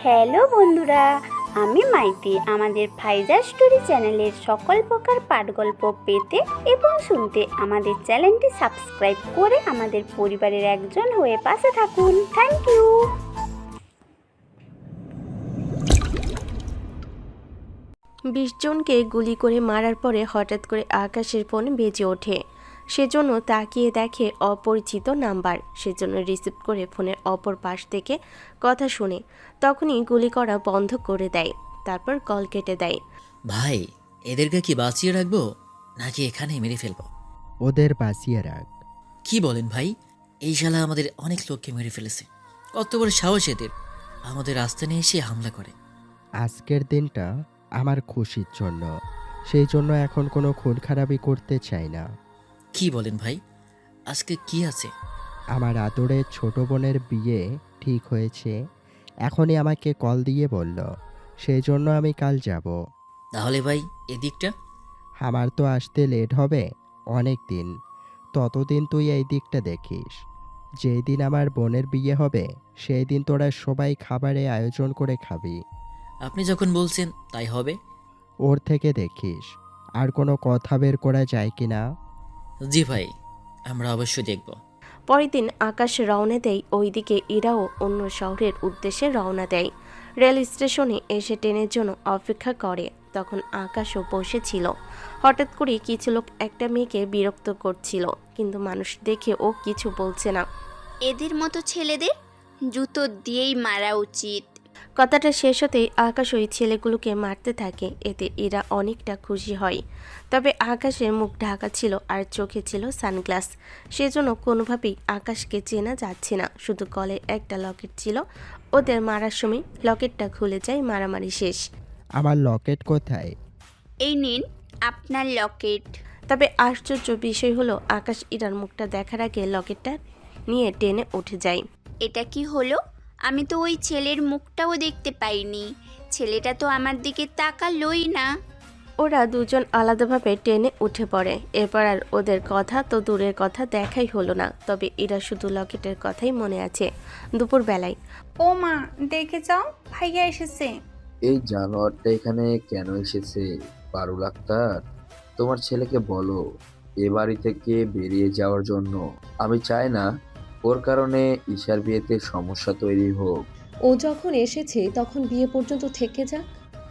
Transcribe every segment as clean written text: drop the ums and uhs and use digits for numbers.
Hello বন্ধুরা, আমি মাইতি। আমাদের ফাইজা স্টোরি চ্যানেলের সকল প্রকার পাঠগল্প পেতে এবং শুনতে আমাদের চ্যানেলটি সাবস্ক্রাইব করে আমাদের পরিবারের একজন হয়ে পাশে থাকুন। Thank you. 20 জনকে গুলি করে মারার পরে হঠাৎ করে আকাশের ফোন বেজে ওঠে। সেজন্য তাকিয়ে দেখে অপরিচিত নাম্বার। সেজন্য রিসিভ করে ফোনের অপর পাশ থেকে কথা শুনে তখনই গুলি করা বন্ধ করে দেয়। তারপর কল কেটে দেয়। ভাই, এদেরকে কি বাঁচিয়ে রাখবো নাকি এখানে মেরে ফেলবো? ওদের বাঁচিয়ে রাখ। কি বলেন ভাই? এই শালা আমাদের অনেক লোককে মেরে ফেলেছে। কত বড় সাহস এদের, আমাদের রাস্তায় নিয়ে এসে হামলা করে। আজকের দিনটা আমার খুশির জন্য, সেই জন্য এখন কোনো খুন খারাপি করতে চাই না। কি বলেন ভাই? আজকে কি আছে? আমার আদরের ছোট বোনের বিয়ে ঠিক হয়েছে, এখনই আমাকে কল দিয়ে বলল, সেই জন্য আমি কাল যাব। তাহলে ভাই এদিকটা? আমার তো আসতে লেট হবে অনেক দিন, ততদিন তুই এই দিকটা দেখিস। যেই দিন আমার বোনের বিয়ে হবে সেই দিন তোরা সবাই খাবারের আয়োজন করে খাবি। আপনি যখন বলছেন তাই হবে। ওর থেকে দেখিস আর কোনো কথা বের করা যায় কি না। জি ভাই, আমরা অবশ্যই দেখব। পরের দিন আকাশ রওনা দেয়। ওইদিকে ইরাও অন্য শহরের উদ্দেশ্যে রওনা দেয়। রেল স্টেশনে এসে ট্রেনের জন্য অপেক্ষা করে। তখন আকাশও বসেছিল। হঠাৎ করে কিছু লোক একটা মেয়েকে বিরক্ত করছিল, কিন্তু মানুষ দেখে ও কিছু বলছে না। এদের মতো ছেলেদের জুতো দিয়েই মারা উচিত। কথাটা শেষ হতেই আকাশ ওই ছেলেগুলোকে মারতে থাকে। এতে এরা অনেকটা খুশি হয়। তবে আকাশের মুখ ঢাকা ছিল আর চোখে ছিল সানগ্লাস, সেজন্য কোনোভাবেই আকাশকে চেনা যাচ্ছে না। শুধু গলে একটা লকেট ছিল। ওদের মারার সময় লকেটটা খুলে যায়, মারামারি শেষ। আমার লকেট কোথায়? এই নিন আপনার লকেট। তবে আশ্চর্য বিষয় হলো আকাশ ইরার মুখটা দেখার আগে লকেটটা নিয়ে টেনে উঠে যায়। এটা কি হলো? আমি তো ওই ছেলের মুখটাও দেখতে পাইনি। ছেলেটা তো আমার দিকে তাকালোই না। ওরা দুজন আলাদাভাবে ট্রেনে উঠে পড়ে। এরপর আর ওদের কথা তো দূরের কথা দেখাই হলো না। তবে এরা শুধু লকেটের কথাই মনে আছে। দুপুরবেলায় ও মা, দেখে যাও, ভাইয়া এসেছে। এই জানোয়ারটা এখানে কেন এসেছে? পারুল আক্তার, তোমার ছেলেকে বলো এ বাড়ি থেকে বেরিয়ে যাওয়ার জন্য। আমি চাই না ওর কারণে ঈশার বিয়েতে সমস্যা তৈরি হোক। ও যখন এসেছে তখন বিয়ে পর্যন্ত থেকে যাক।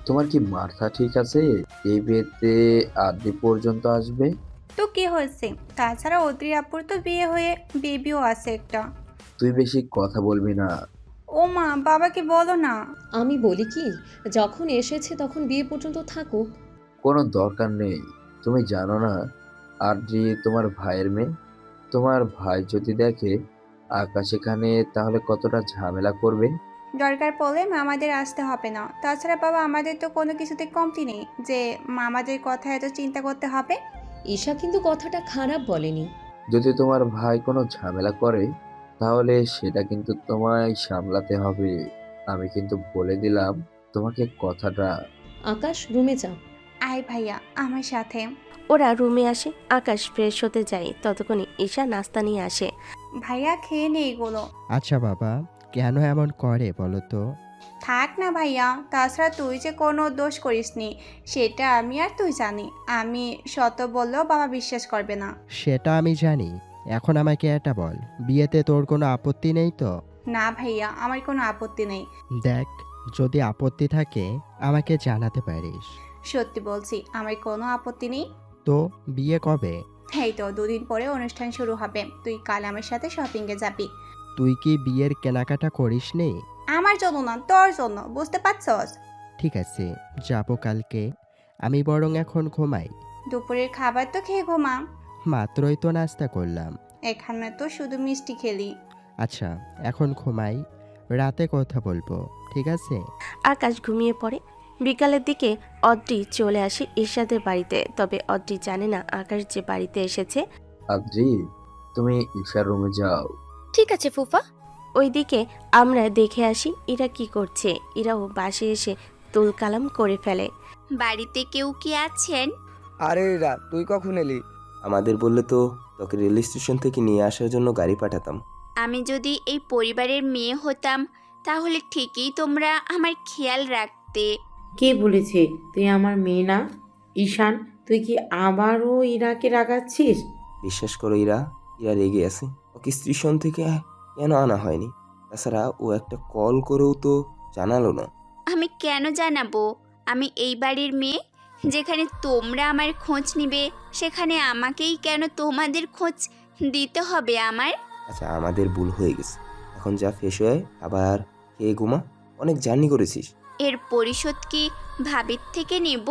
তোমার কি মাথা ঠিক আছে? এই বিয়েতে আদি পর্যন্ত আসবে? তো কি হয়েছে? তাছাড়া অদ্রি আপুর তো বিয়ে হয়ে বেবিও আছে একটা। তুই বেশি কথা বলবি না। ও মা, বাবাকে বলো না। আমি বলি কি, যখন এসেছে তখন বিয়ে পর্যন্ত থাকুক। কোনো দরকার নেই। তুমি জানো না আদ্রি তোমার ভাইয়ের মেয়ে? তোমার ভাই যদি দেখে আকাশ এখানে, তাহলে কতটা ঝামেলা করবে। দরকার পড়লে মামাদের আসতে হবে না। তাছাড়া বাবা, আমাদের তো কোনো কিছুতে কমতি নেই যে মামাদের কথা এত চিন্তা করতে হবে। ঈশা কিন্তু কথাটা খারাপ বলেনি। যদি তোমার ভাই কোনো ঝামেলা করে তাহলে সেটা কিন্তু তোমায় সামলাতে হবে। আমি কিন্তু বলে দিলাম তোমাকে কথাটা। আকাশ, রুমে যা। আয় ভাইয়া আমার সাথে। ওরা রুমে আসে। আকাশ ফ্রেশ হতে যায়। ততক্ষণে ঈশা নাস্তা নিয়ে আসে। ভাইয়া খেয়ে নে এগুলো। আচ্ছা বাবা, কেন এমন করে বলো তো? থাক না ভাইয়া, তাছাড়া তুই যে কোনো দোষ করিসনি সেটা আমি আর তুই জানি। আমি শত বললেও বাবা বিশ্বাস করবে না। সেটা আমি জানি, এখন আমাকে এটা বল, বিয়েতে তোর কোনো আপত্তি নেই তো? না ভাইয়া, আমার কোনো আপত্তি নেই। দেখ, যদি আপত্তি থাকে আমাকে জানাতে পারিস। সত্যি বলছি, আমার কোনো আপত্তি নেই। তো বিয়ে কবে? এই তো 2 দিন পরে অনুষ্ঠান শুরু হবে। তুই কাল আমার সাথে শপিংয়ে যাবি। তুই কি বিয়ের কেনাকাটা করিস নি? আমার জন্য না, তোর জন্য, বুঝতে পারছস? ঠিক আছে, যাবো কালকে। আমি বরং এখন ঘুমাই। দুপুরের খাবার তো খেয়ে ঘুমা। মাত্রই তো নাস্তা করলাম। এখানে তো শুধু মিষ্টি খেলি। আচ্ছা, এখন ঘুমাই, রাতে কথা বলবো, ঠিক আছে? আকাশ ঘুমিয়ে পড়ে। বিকালের দিকে অদ্রি চলে আসে ঈশাদের বাড়িতে। তবে অদ্রি জানে না আকাশ যে বাড়িতে এসেছে। আদ্রি, তুমি ঈশার রুমে যাও। ঠিক আছে ফুফা। ওইদিকে আমরা দেখে আসি এরা কি করছে। এরাও বাসে এসে তুলকালাম করে ফেলে। বাড়িতে কেউ কি আছেন? আরে রা, তুই কখন এলি? আমাদের বললে তো তোকে রেল স্টেশন থেকে নিয়ে আসার জন্য গাড়ি পাঠাতাম। আমি যদি এই পরিবারের মেয়ে হতাম তাহলে ঠিকই তোমরা আমার খেয়াল রাখতে। কে বলেছে তুই আমার মেয়ে না? ঈশান, তুই কি আবারও ইরাকে রাগাচ্ছিস? বিশ্বাস করো ইরা, ইরা রেগে আছে। ওকে স্টেশন থেকে কেন আনা হয়নি? তাছাড়া ও একটা কল করেও তো জানালো না। আমি কেন জানাবো? আমি এই বাড়ির মেয়ে। যেখানে তোমরা আমার খোঁজ নিবে সেখানে আমাকেই কেন তোমাদের খোঁজ দিতে হবে আমার? আচ্ছা, আমাদের ভুল হয়ে গেছে। এখন যা ফ্রেশ হয়ে আবার খেয়ে ঘুমা, অনেক জার্নি করেছিস। এর পরিশোধ কি ভাবির থেকে নেব?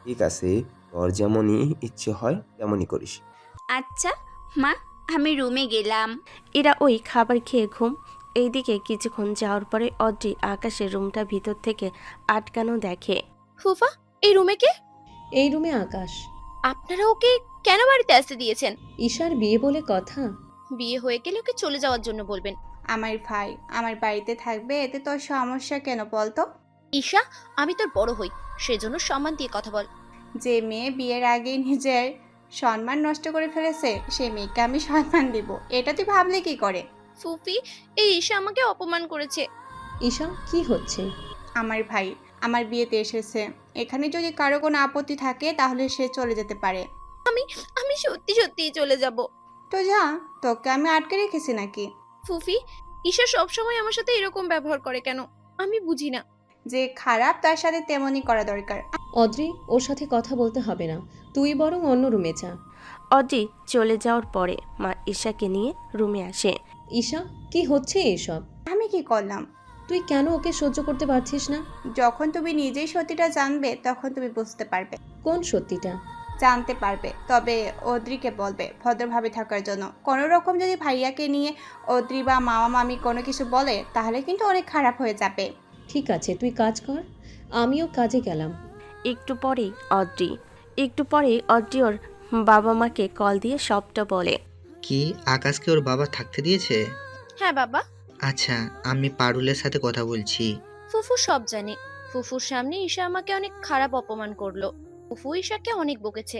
ঠিক আছে, তোর যেমনই ইচ্ছে হয় তেমনই করিস। আচ্ছা মা, আমি রুমে গেলাম। এরা ওই খাবার খেয়ে ঘুম। এইদিকে কিছুক্ষণ যাওয়ার পরে অদ্রি আকাশের রুমটা ভিতর থেকে আটকানো দেখে। ফুফা, এই রুমে কে? এই রুমে আকাশ। আপনারা ওকে কেন বাড়িতে আসতে দিয়েছেন? ঈশার বিয়ে বলে কথা। বিয়ে হয়ে গেলে ওকে চলে যাওয়ার জন্য বলবেন। আমার ভাই আমার বাড়িতে থাকবে, এতে তোর সমস্যা কেন বলতো? ঈশা, আমি তোর বড় হই, সেজন্য সম্মান দিয়ে কথা বল। যে মেয়ে বিয়ের আগে নিজের সম্মান নষ্ট করে ফেলেছে সেই মেয়েকে আমি সম্মান দিব, এটা তুই ভাবলে কি করে? ফুফি, এই ঈশা আমাকে অপমান করেছে। ঈশা, কি হচ্ছে? আমার ভাই আমার বিয়েতে এসেছে, এখানে যদি কারো কোনো আপত্তি থাকে তাহলে সে চলে যেতে পারে। আমি সত্যি সত্যিই চলে যাব। তো যা, তোকে আমি আটকে রেখেছি নাকি? ফুফি, ঈশা সবসময় আমার সাথে এরকম ব্যবহার করে কেন? আমি বুঝি না। যে খারাপ তার সাথে তেমনই করা দরকার। অদ্রি, ওর সাথে কথা বলতে হবে না, তুই বরং অন্য রুমে যা। অদ্রি চলে যাওয়ার পরে মা ঈশাকে নিয়ে রুমে আসে। ঈশা, কি হচ্ছে এসব? আমি কি করলাম? তুই কেন ওকে সহ্য করতে পারছিস না? যখন তুমি নিজেই সত্যিটা জানবে তখন তুমি বুঝতে পারবে। কোন সত্যিটা? জানতে পারবে, তবে অদ্রিকে বলবে ভদ্রভাবে থাকার জন্য। কোনো রকম যদি ভাইয়াকে নিয়ে অদ্রি বা মামা মামি কোনো কিছু বলে তাহলে কিন্তু অনেক খারাপ হয়ে যাবে। ঠিক আছে, তুই কাজ কর, আমিও কাজে গেলাম। একটু পরেই অদ্রি ওর বাবা মাকে কল দিয়ে সবটা বলে। কি আকাশকে ওর বাবা থাকতে দিয়েছে? হ্যাঁ বাবা। আচ্ছা, আমি পারুলের সাথে কথা বলছি। ফুফু সব জানে। ফুফুর সামনে ঈশা আমাকে অনেক খারাপ অপমান করলো। ফুফু ঈশাকে অনেক বকেছে।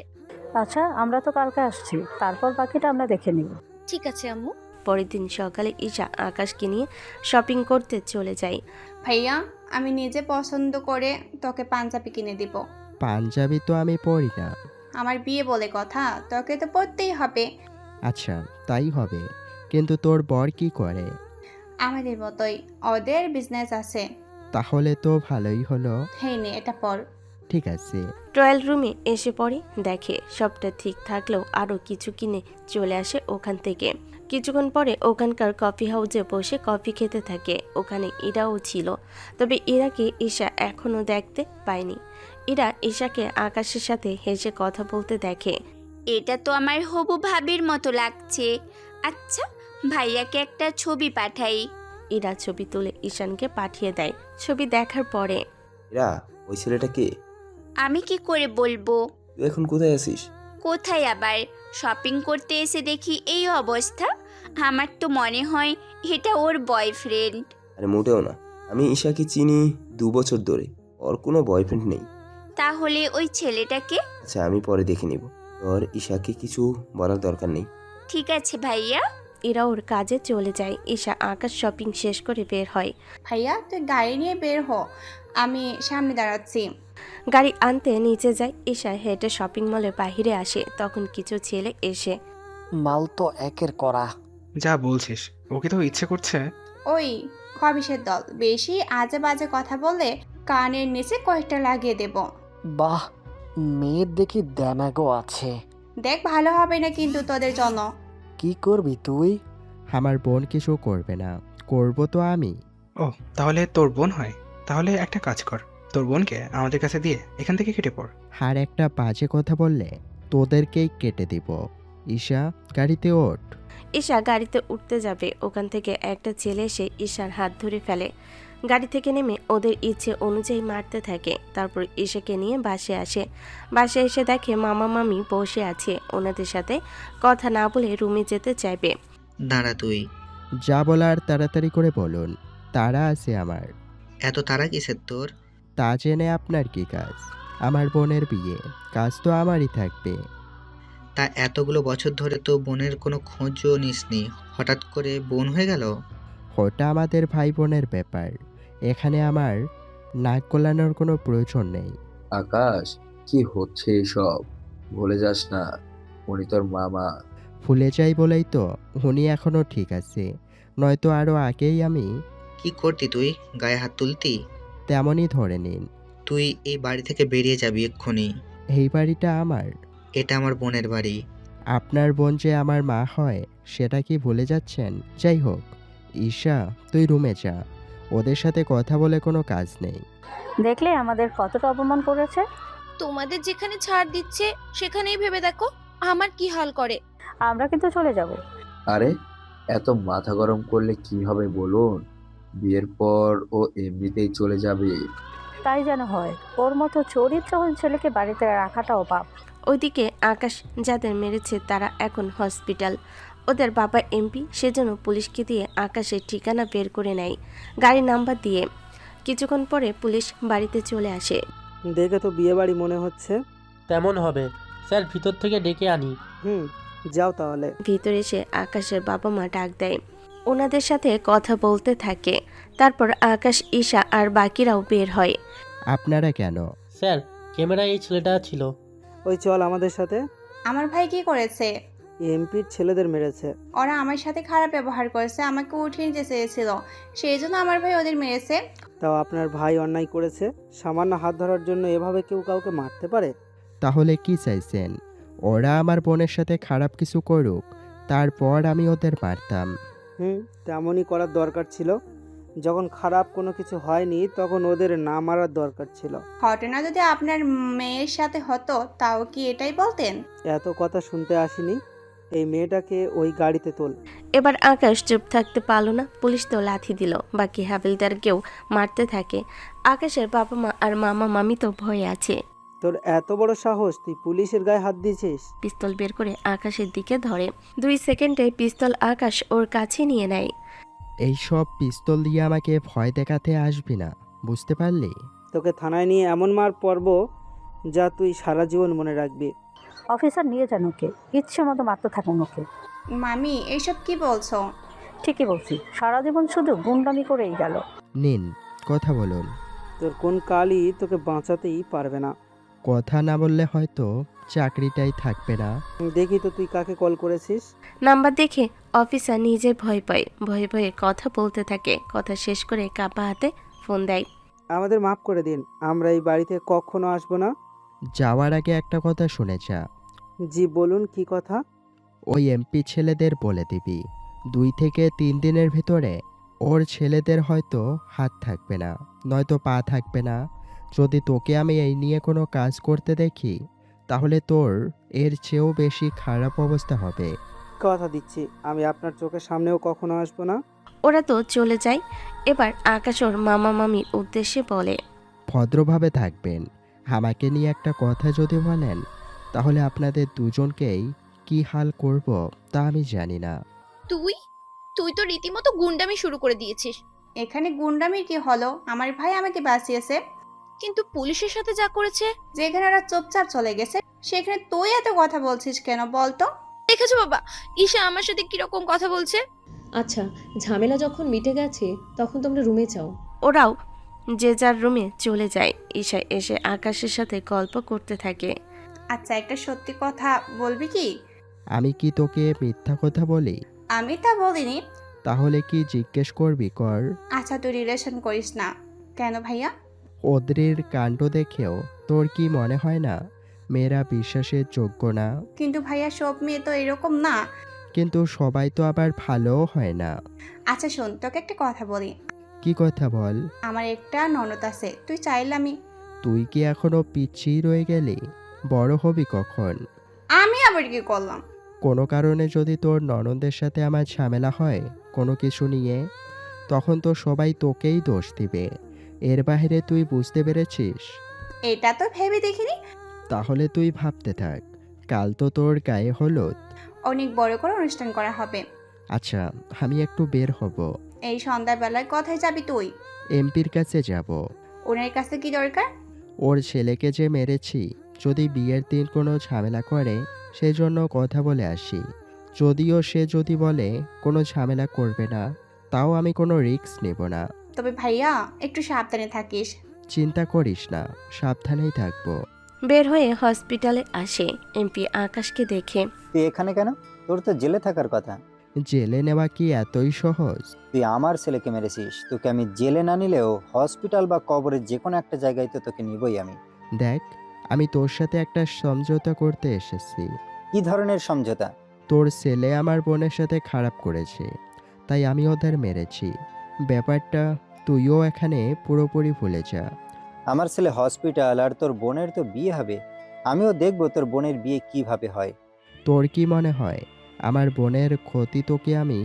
আচ্ছা, আমরা তো কালকে আসছি, তারপর বাকিটা আমরা দেখে নিব। ঠিক আছে আম্মু। পরের দিন সকালে ঈশা আকাশকে নিয়ে শপিং করতে চলে যায়। ভাইয়া, আমি নিজে পছন্দ করে তোকে পাঞ্জাবি কিনে দিব। পাঞ্জাবি তো আমি পরি না। আমার বিয়ে বলে কথা, তোকে তো পরতেই হবে। আচ্ছা, তাই হবে, কিন্তু তোর বর কি করে? আমাদের মতোই, ওদের বিজনেস আছে। তাহলে তো ভালোই হলো। হেই নে, এটা পর। ঠিক আছে। ট্রায়াল রুমে এসে পড়ে, দেখে সবটা ঠিক থাকলেও আরও কিছু কিনে চলে আসে ওখান থেকে। কিছুক্ষণ পরে ওখানকার কফি হাউসে বসে কফি খেতে থাকে। ওখানে ইরাও ছিল, তবে ইরাকে ঈশা এখনও দেখতে পায়নি। ইরা ঈশাকে আকাশের সাথে হেসে কথা বলতে দেখে। এটা তো আমার হবু ভাবির মতো লাগছে। আচ্ছা, ভাইয়াকে একটা ছবি পাঠাই। ইরা ছবি তুলে ঈশানকে পাঠিয়ে দেয়। ছবি দেখার পরে, ইরা, ওই ছেলেটা কে? আমি কি করে বলবো? তুই এখন কোথায় আছিস? কোথায় আবার, শপিং করতে এসে দেখি এই অবস্থা। আমার তো মনে হয় এটা ওর বয়ফ্রেন্ড। আরে মোটেও না, আমি ঈশাকে চিনি 2 বছর ধরে, ওর কোনো বয়ফ্রেন্ড নেই। তাহলে ওই ছেলেটাকে? আচ্ছা, আমি পরে দেখে নিব, তোর ঈশাকে কিছু বলার দরকার নেই। ঠিক আছে ভাইয়া। এরা ওর কাজে চলে যায়। ঈশা আকাশ শপিং শেষ করে বের হয়। ভাইয়া, তুই গাড়ি নিয়ে বের হ, আমি সামনে দাঁড়াচ্ছি। গাড়ি আনতে নিচে যায়। ঈশা হেঁটে শপিং মলের বাইরে আসে, তখন কিছু ছেলে এসে। মাল তো একের করা। যা বলছিস, ওকে তো ইচ্ছে করছে। ওই খবিসের দল, বেশি আজে বাজে কথা বললে কানের নিচে কয়েকটা লাগিয়ে দেব। বাহ, মেয়ের দেখি দ্যামাগো আছে। দেখ, ভালো হবে না কিন্তু তোদের জন্য। কি করবি তুই? আমার বোন কিছু করবে না, করব তো আমি। ও, তাহলে তোর বোন হয়? তাহলে একটা কাজ কর, তোর বোনকে আমাদের কাছে দিয়ে এখান থেকে কেটে পড়। আর একটা বাজে কথা বললে তোদেরকেই কেটে দিব। ঈশা, গাড়িতে ওঠ। ঈশা গাড়িতে উঠতে যাবে, ওখান থেকে একটা ছেলে এসে ঈশার হাত ধরে ফেলে। গাড়ি থেকে নেমে ওদের ইচ্ছে অনুযায়ী মারতে থাকে। তারপর ঈশাকে নিয়ে বাসে আসে। বাসে এসে দেখে মামা মামি বসে আছে, ওনাদের সাথে কথা না বলে রুমে যেতে চাইবে। দাঁড়া তুই। যা বলার তাড়াতাড়ি করে বলুন, তারা আছে আমার। এত তারা কিসের তোর? তা জেনে আপনার কি কাজ? আমার বোনের বিয়ে, কাজ তো আমারই থাকবে। তা এতগুলো বছর ধরে তো বোনের কোনো খোঁজও নিসনি, হঠাৎ করে বোন হয়ে গেল? ওটা আমাদের ভাই বোনের ব্যাপার, এখানে আমার নাক গলানোর কোনো প্রয়োজন নেই। আকাশ, কি হচ্ছে এসব? ভুলে যাস না, উনি তোর মামা। ভুলে যাই বলেই তো উনি এখনও ঠিক আছে, নয়তো আরও আগেই আমি কি করতি তুই, গায়ে হাত তুলতি? তেমনই ধরে নিন। তুই এই বাড়ি থেকে বেরিয়ে যাবি এক্ষুনি। এই বাড়িটা আমার। এটা আমার বোনের বাড়ি। আপনার বোন যে আমার মা হয় সেটা কি ভুলে যাচ্ছেন? যাই হোক, ঈশা তুই রুমে যা, ওদের সাথে কথা বলে কোনো কাজ নেই। দেখলে আমাদের কতটা অপমান করেছে। তোমাদের যেখানে ছাড় দিচ্ছে সেখানেই ভেবে দেখো আমার কি হাল করে। আমরা কিন্তু চলে যাব। আরে, এত মাথা গরম করলে কি হবে বলুন? বিয়ের পর ও এমনিতেই চলে যাবে। তাই যেন হয়, ওর মতো চরিত্রহীন ছেলেকে বাড়িতে রাখাটাও পাপ। ওইদিকে আকাশ যাদের মেরেছে তারা এখন হসপিটাল। ওদের বাবা এমপি, সেজন্য পুলিশকে দিয়ে আকাশের ঠিকানা বের করে নেয় গাড়ি নাম্বার দিয়ে। কিছুক্ষণ পরে পুলিশ বাড়িতে চলে আসে। দেখে তো বিয়ে বাড়ি মনে হচ্ছে। তেমন হবে স্যার, ভিতর থেকে ডেকে আনি। যাও তাহলে। ভিতরে এসে আকাশের বাবা মা ডাক দেয়, ওনাদের সাথে কথা বলতে থাকে। তারপর আকাশ, ঈশা আর বাকিরাও বের হয়। আপনারা কেন? স্যার, ক্যামেরায় এই ছেলেটা ছিল। ওই চল আমাদের সাথে। আমার ভাই কি করেছে? এমপির ছেলেদের মেরেছে। ওরা আমার সাথে খারাপ ব্যবহার করেছে, আমাকে উঠিয়ে নিতে চেয়েছিল, সেই জন্য আমার ভাই ওদের মেরেছে। তাও আপনার ভাই অন্যায় করেছে, সামান্য হাত ধরার জন্য এভাবে কেউ কাউকে মারতে পারে? তাহলে কি চাইছেন? ওরা আমার বোনের সাথে খারাপ কিছু করুক, তারপর আমি ওদের মারতাম। তেমনই করার দরকার ছিল। যখন খারাপ কোনো কিছু হয়নি তখন ওদের না মারার দরকার ছিল। ঘটনা যদি আপনার মেয়ের সাথে হতো তাও কি এটাই বলতেন? এত কথা শুনতে আসিনি, এই মেয়েটাকে ওই গাড়িতে তোল। এবার আকাশ চুপ থাকতে পারল না, পুলিশ তো লাথি দিল, বাকি হাবিলদারকেও মারতে থাকে। আকাশের বাবা মা আর মামা মামি তো ভয়ে আছে। তোর এত বড় সাহস, তুই পুলিশের গায়ে হাত দিয়েছিস? পিস্তল বের করে আকাশের দিকে ধরে। 2 সেকেন্ডে পিস্তল আকাশ ওর কাছে নিয়ে নেয়। এই সব পিস্তল দিয়ে আমাকে ভয় দেখাতে আসবি না, বুঝতে পারলি? তোকে থানায় নিয়ে এমন মার পড়ব যা তুই সারা জীবন মনে রাখবি। অফিসার নিয়ে যান ওকে, ইচ্ছে মতো মারতে থাকুন ওকে। মামি এইসব কি বলছো? ঠিকই বলছি, সারা জীবন শুধু গুন্ডামি করেই গেল। নিন, কথা বলুন। তোর কোন কালই তোকে বাঁচাতেই পারবে না। কথা না বললে হয়তো চাকরিটাই থাকবে না। দেখি তো তুই কাকে কল করেছিস। নাম্বার দেখে অফিসার নিজে ভয় পায়, ভয়ে ভয়ে কথা বলতে থাকে। কথা শেষ করে কাপা হাতে ফোন দেয়। আমাদের মাফ করে দিন, আমরা এই বাড়িতে কখনো আসবো না। যাওয়ার আগে একটা কথা শুনে যা। জি বলুন, কি কথা? ওই এমপি ছেলেদের বলে দিবি 2 থেকে 3 দিনের ভিতরে ওর ছেলেদের হয়তো হাত থাকবে না, নয়তো পা থাকবে না। যদি তোকে আমি এই নিয়ে কোনো কাজ করতে দেখি তাহলে তোর এর চেয়েও বেশি খারাপ অবস্থা হবে। কথা দিচ্ছি, আমি আপনার চোখের সামনেও কখনো আসবো না। ওরা তো চলে যায়। এবার আকাশ ওর মামা মামির উদ্দেশ্যে বলে, ভদ্রভাবে থাকবেন। আমাকে নিয়ে একটা কথা যদি বলেন তাহলে আপনাদের দুজনকেই কি হাল করব তা আমি জানি না। তুই তুই তো রীতিমতো গুন্ডামি শুরু করে দিয়েছিস। এখানে গুন্ডামির কি হলো? আমার ভাই আমাকে বাঁচিয়েছে। কিন্তু পুলিশের সাথে যা করেছে। যেখানে ওরা চুপচাপ চলে গেছে সেখানে তুই এত কথা বলছিস কেন বলতো? দেখেছো বাবা, ঈশা আমার সাথে কিরকম কথা বলছে। আচ্ছা, ঝামেলা যখন মিটে গেছে তখন তোমরা রুমে যাও। ওরাও যে যার রুমে চলে যায়। ঈশা এসে আকাশের সাথে গল্প করতে থাকে। আচ্ছা, একটা সত্যি কথা বলবি কি? আমি কি তোকে মিথ্যা কথা বলি? আমি তা বলিনি। তাহলে কি জিজ্ঞেস করবি কর। আচ্ছা, তুই রিলেশন করিস না কেন ভাইয়া? ওদের কাণ্ড দেখেও তোর কি মনে হয় না মেয়েরা বিশ্বাসের যোগ্য না? কিন্তু ভাইয়া, সব মেয়ে তো এরকম না। কিন্তু সবাই তো আবার ভালোও হয় না। আচ্ছা শোন, তোকে একটা কথা বলি। কি কথা বল। আমার একটা ননদ আছে, তুই চাইলে তুই কি এখনো পিছিয়ে রয়ে গেলি? বড় হবি কখন? আমি আবার কি করলাম? কোনো কারণে যদি তোর ননদের সাথে আমার ঝামেলা হয় কোনো কিছু নিয়ে, তখন তো সবাই তোকেই দোষ দিবে। এর বাইরে তুই বুঝতে পেরেছিস? এটা তো ভেবে দেখিনি। তাহলে তুই ভাবতে থাক, কাল তো তোর গায়ে হলুদ। অনেক বড় করে অনুষ্ঠান করা হবে। আচ্ছা, আমি একটু বের হব। এই সন্ধ্যাবেলায় কোথায় যাবি তুই? এমপির কাছে যাব। ওনার কাছে কি দরকার? ওর ছেলেকে যে মেরেছি, যদি বিয়ের দিন কোনো ঝামেলা করে সেই জন্য কথা বলে আসি। যদিও সে যদি বলে কোনো ঝামেলা করবে না, তাও আমি কোনো রিস্ক নেব না। তবে ভাইয়া একটু সাবধানে থাকিস। চিন্তা করিস না, সাবধানেই থাকবো। বের হয়ে হসপিটালে আসে এমপি আকাশকে দেখে। তুই এখানে কেন? তোর তো জেলে থাকার কথা। জেলে নেওয়া কি এতই সহজ? তুই আমার ছেলেকে মেরেছিস, তোকে আমি জেলে না নিলেও হসপিটাল বা কবরের যে কোনো একটা জায়গায় তো তোকে নিবই আমি। দেখ, আমি তোর সাথে একটা সমঝোতা করতে এসেছি। কি ধরনের সমঝোতা? তোর ছেলে আমার বোনের সাথে খারাপ করেছে, তাই আমি ওদের মেরেছি। ব্যাপারটা তুইও এখানে পুরোপুরি ভুলে যা। আমার ছেলে হসপিটাল আর তোর বোনের তো বিয়ে হবে, আমিও দেখবো তোর বোনের বিয়ে কিভাবে হয়। তোর কি মনে হয় আমার বোনের ক্ষতি তোকে আমি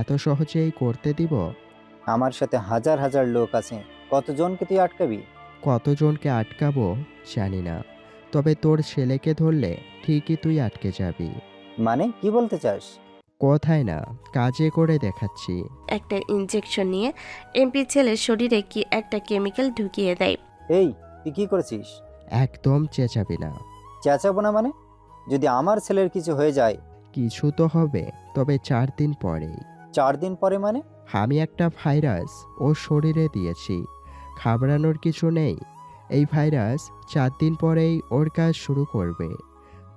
এত সহজেই করতে দিব? আমার সাথে হাজার হাজার লোক আছে, কতজনকে তুই আটকাবি? কতজনকে আটকাবো জানি না, তবে তোর ছেলেকে ধরলে ঠিকই তুই আটকে যাবি। মানে কি বলতে চাস? কথায় না, কাজে করে দেখাচ্ছি। একটা ইনজেকশন নিয়ে এমপি ছেলের শরীরে কি একটা কেমিক্যাল ঢুকিয়ে দেয়। এই তুই কি করেছিস? একদম চেঁচাবি না। চেঁচাবো না মানে? যদি আমার ছেলের কিছু হয়ে যায়? কিছু তো হবে, তবে 4 দিন পরেই। 4 দিন পরে মানে? আমি একটা ভাইরাস ওর শরীরে দিয়েছি, ঘাবড়ানোর কিছু নেই। এই ভাইরাস 4 দিন পরেই ওর কাজ শুরু করবে।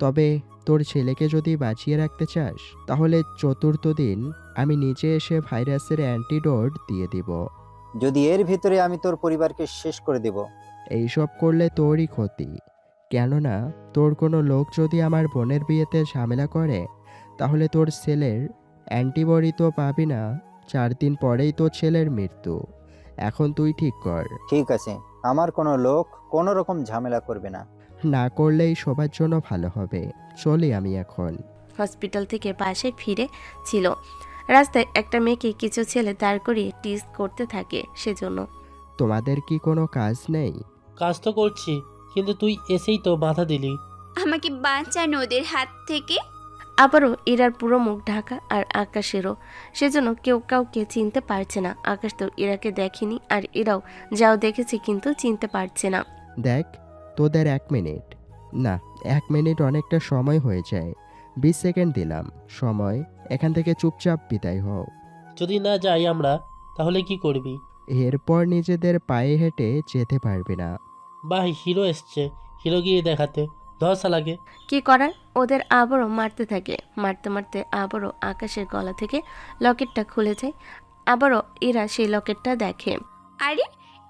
তবে তোর ছেলেকে যদি বাঁচিয়ে রাখতে চাস, তাহলে 4র্থ দিন আমি নিজে এসে ভাইরাসের অ্যান্টিডোট দিয়ে দিব। যদি এর ভিতরে আমি তোর পরিবারকে শেষ করে দেব? এইসব করলে তোরই ক্ষতি, কেননা তোর কোনো লোক যদি আমার বোনের বিয়েতে ঝামেলা করে, তাহলে তোর ছেলের অ্যান্টিবডি তো পাবি না। 4 দিন পরেই তোর ছেলের মৃত্যু। এখন তুই ঠিক কর। ঠিক আছে, আমার কোনো লোক কোনো রকম ঝামেলা করবে না। না করলেই সবার জন্য ভালো হবে। চলি আমি এখন। হসপিটাল থেকে বাসায় ফিরে ছিল। রাস্তায় একটা মেয়েকে কিছু ছেলে দাঁড় করিয়ে টিজ করতে থাকে, সেজন্য। তোমাদের কি কোনো কাজ নেই? কাজ তো করছি, কিন্তু তুই এসেই তো বাধা দিলি। আমাকে বাঁচান ওদের হাত থেকে। আবারও ইরার পুরো মুখ ঢাকা আর আকাশেরও, সেজন্য কেউ কাউকে চিনতে পারছে না। আকাশ তো ইরাকে দেখেনি, আর ইরাও যাও দেখেছে কিন্তু চিনতে পারছে না। দেখ, তোদের 1 মিনিট না, 1 মিনিট অনেকটা সময় হয়ে যায়। 20 সেকেন্ড দিলাম সময়, এখান থেকে চুপচাপ বিদায় হও। যদি না যাই আমরা, তাহলে কি করবি? এরপর নিজেদের পায়ে হেঁটে যেতে পারবি না। বাহ, হিরো এসছে, হিরো গিয়ে দেখাতে। ধসা লাগে। কি করার, ওদের আবারও মারতে থাকে। মারতে মারতে আবারও আকাশের গলা থেকে লকেটটা খুলে যায়। আবারও ইরা সেই লকেটটা দেখে। আরে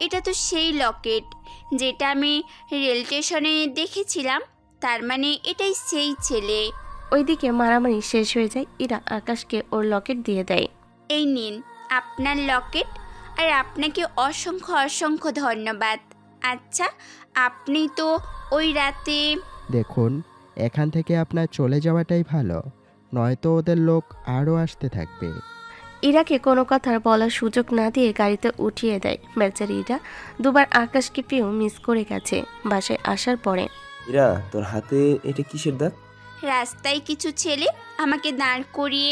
এটা তো সেই লকেট যেটা আমি রেল স্টেশনে দেখেছিলাম, তার মানে এটাই সেই ছেলে। ওইদিকে মারামারি শেষ হয়ে যায়। ইরা আকাশকে ওর লকেট দিয়ে দেয়। এই নিন আপনার লকেট, আর আপনাকে অসংখ্য অসংখ্য ধন্যবাদ। আচ্ছা, আপনি তো ওই রাতে... দেখুন, এখান থেকে আপনার চলে যাওয়াটাই ভালো, নয়তো ওদের লোক আরও আসতে থাকবে। ইরাকে কোনো কথা বলার সুযোগ না দিয়ে গাড়িতে উঠিয়ে দেয়। বেচারি ইরা দুবার আকাশকে পেয়েও মিস করে গেছে। বাসায় আসার পরে, ইরা, তোর হাতে এটা কিসের দাগ? রাস্তায় কিছু ছেলে আমাকে দাঁড় করিয়ে...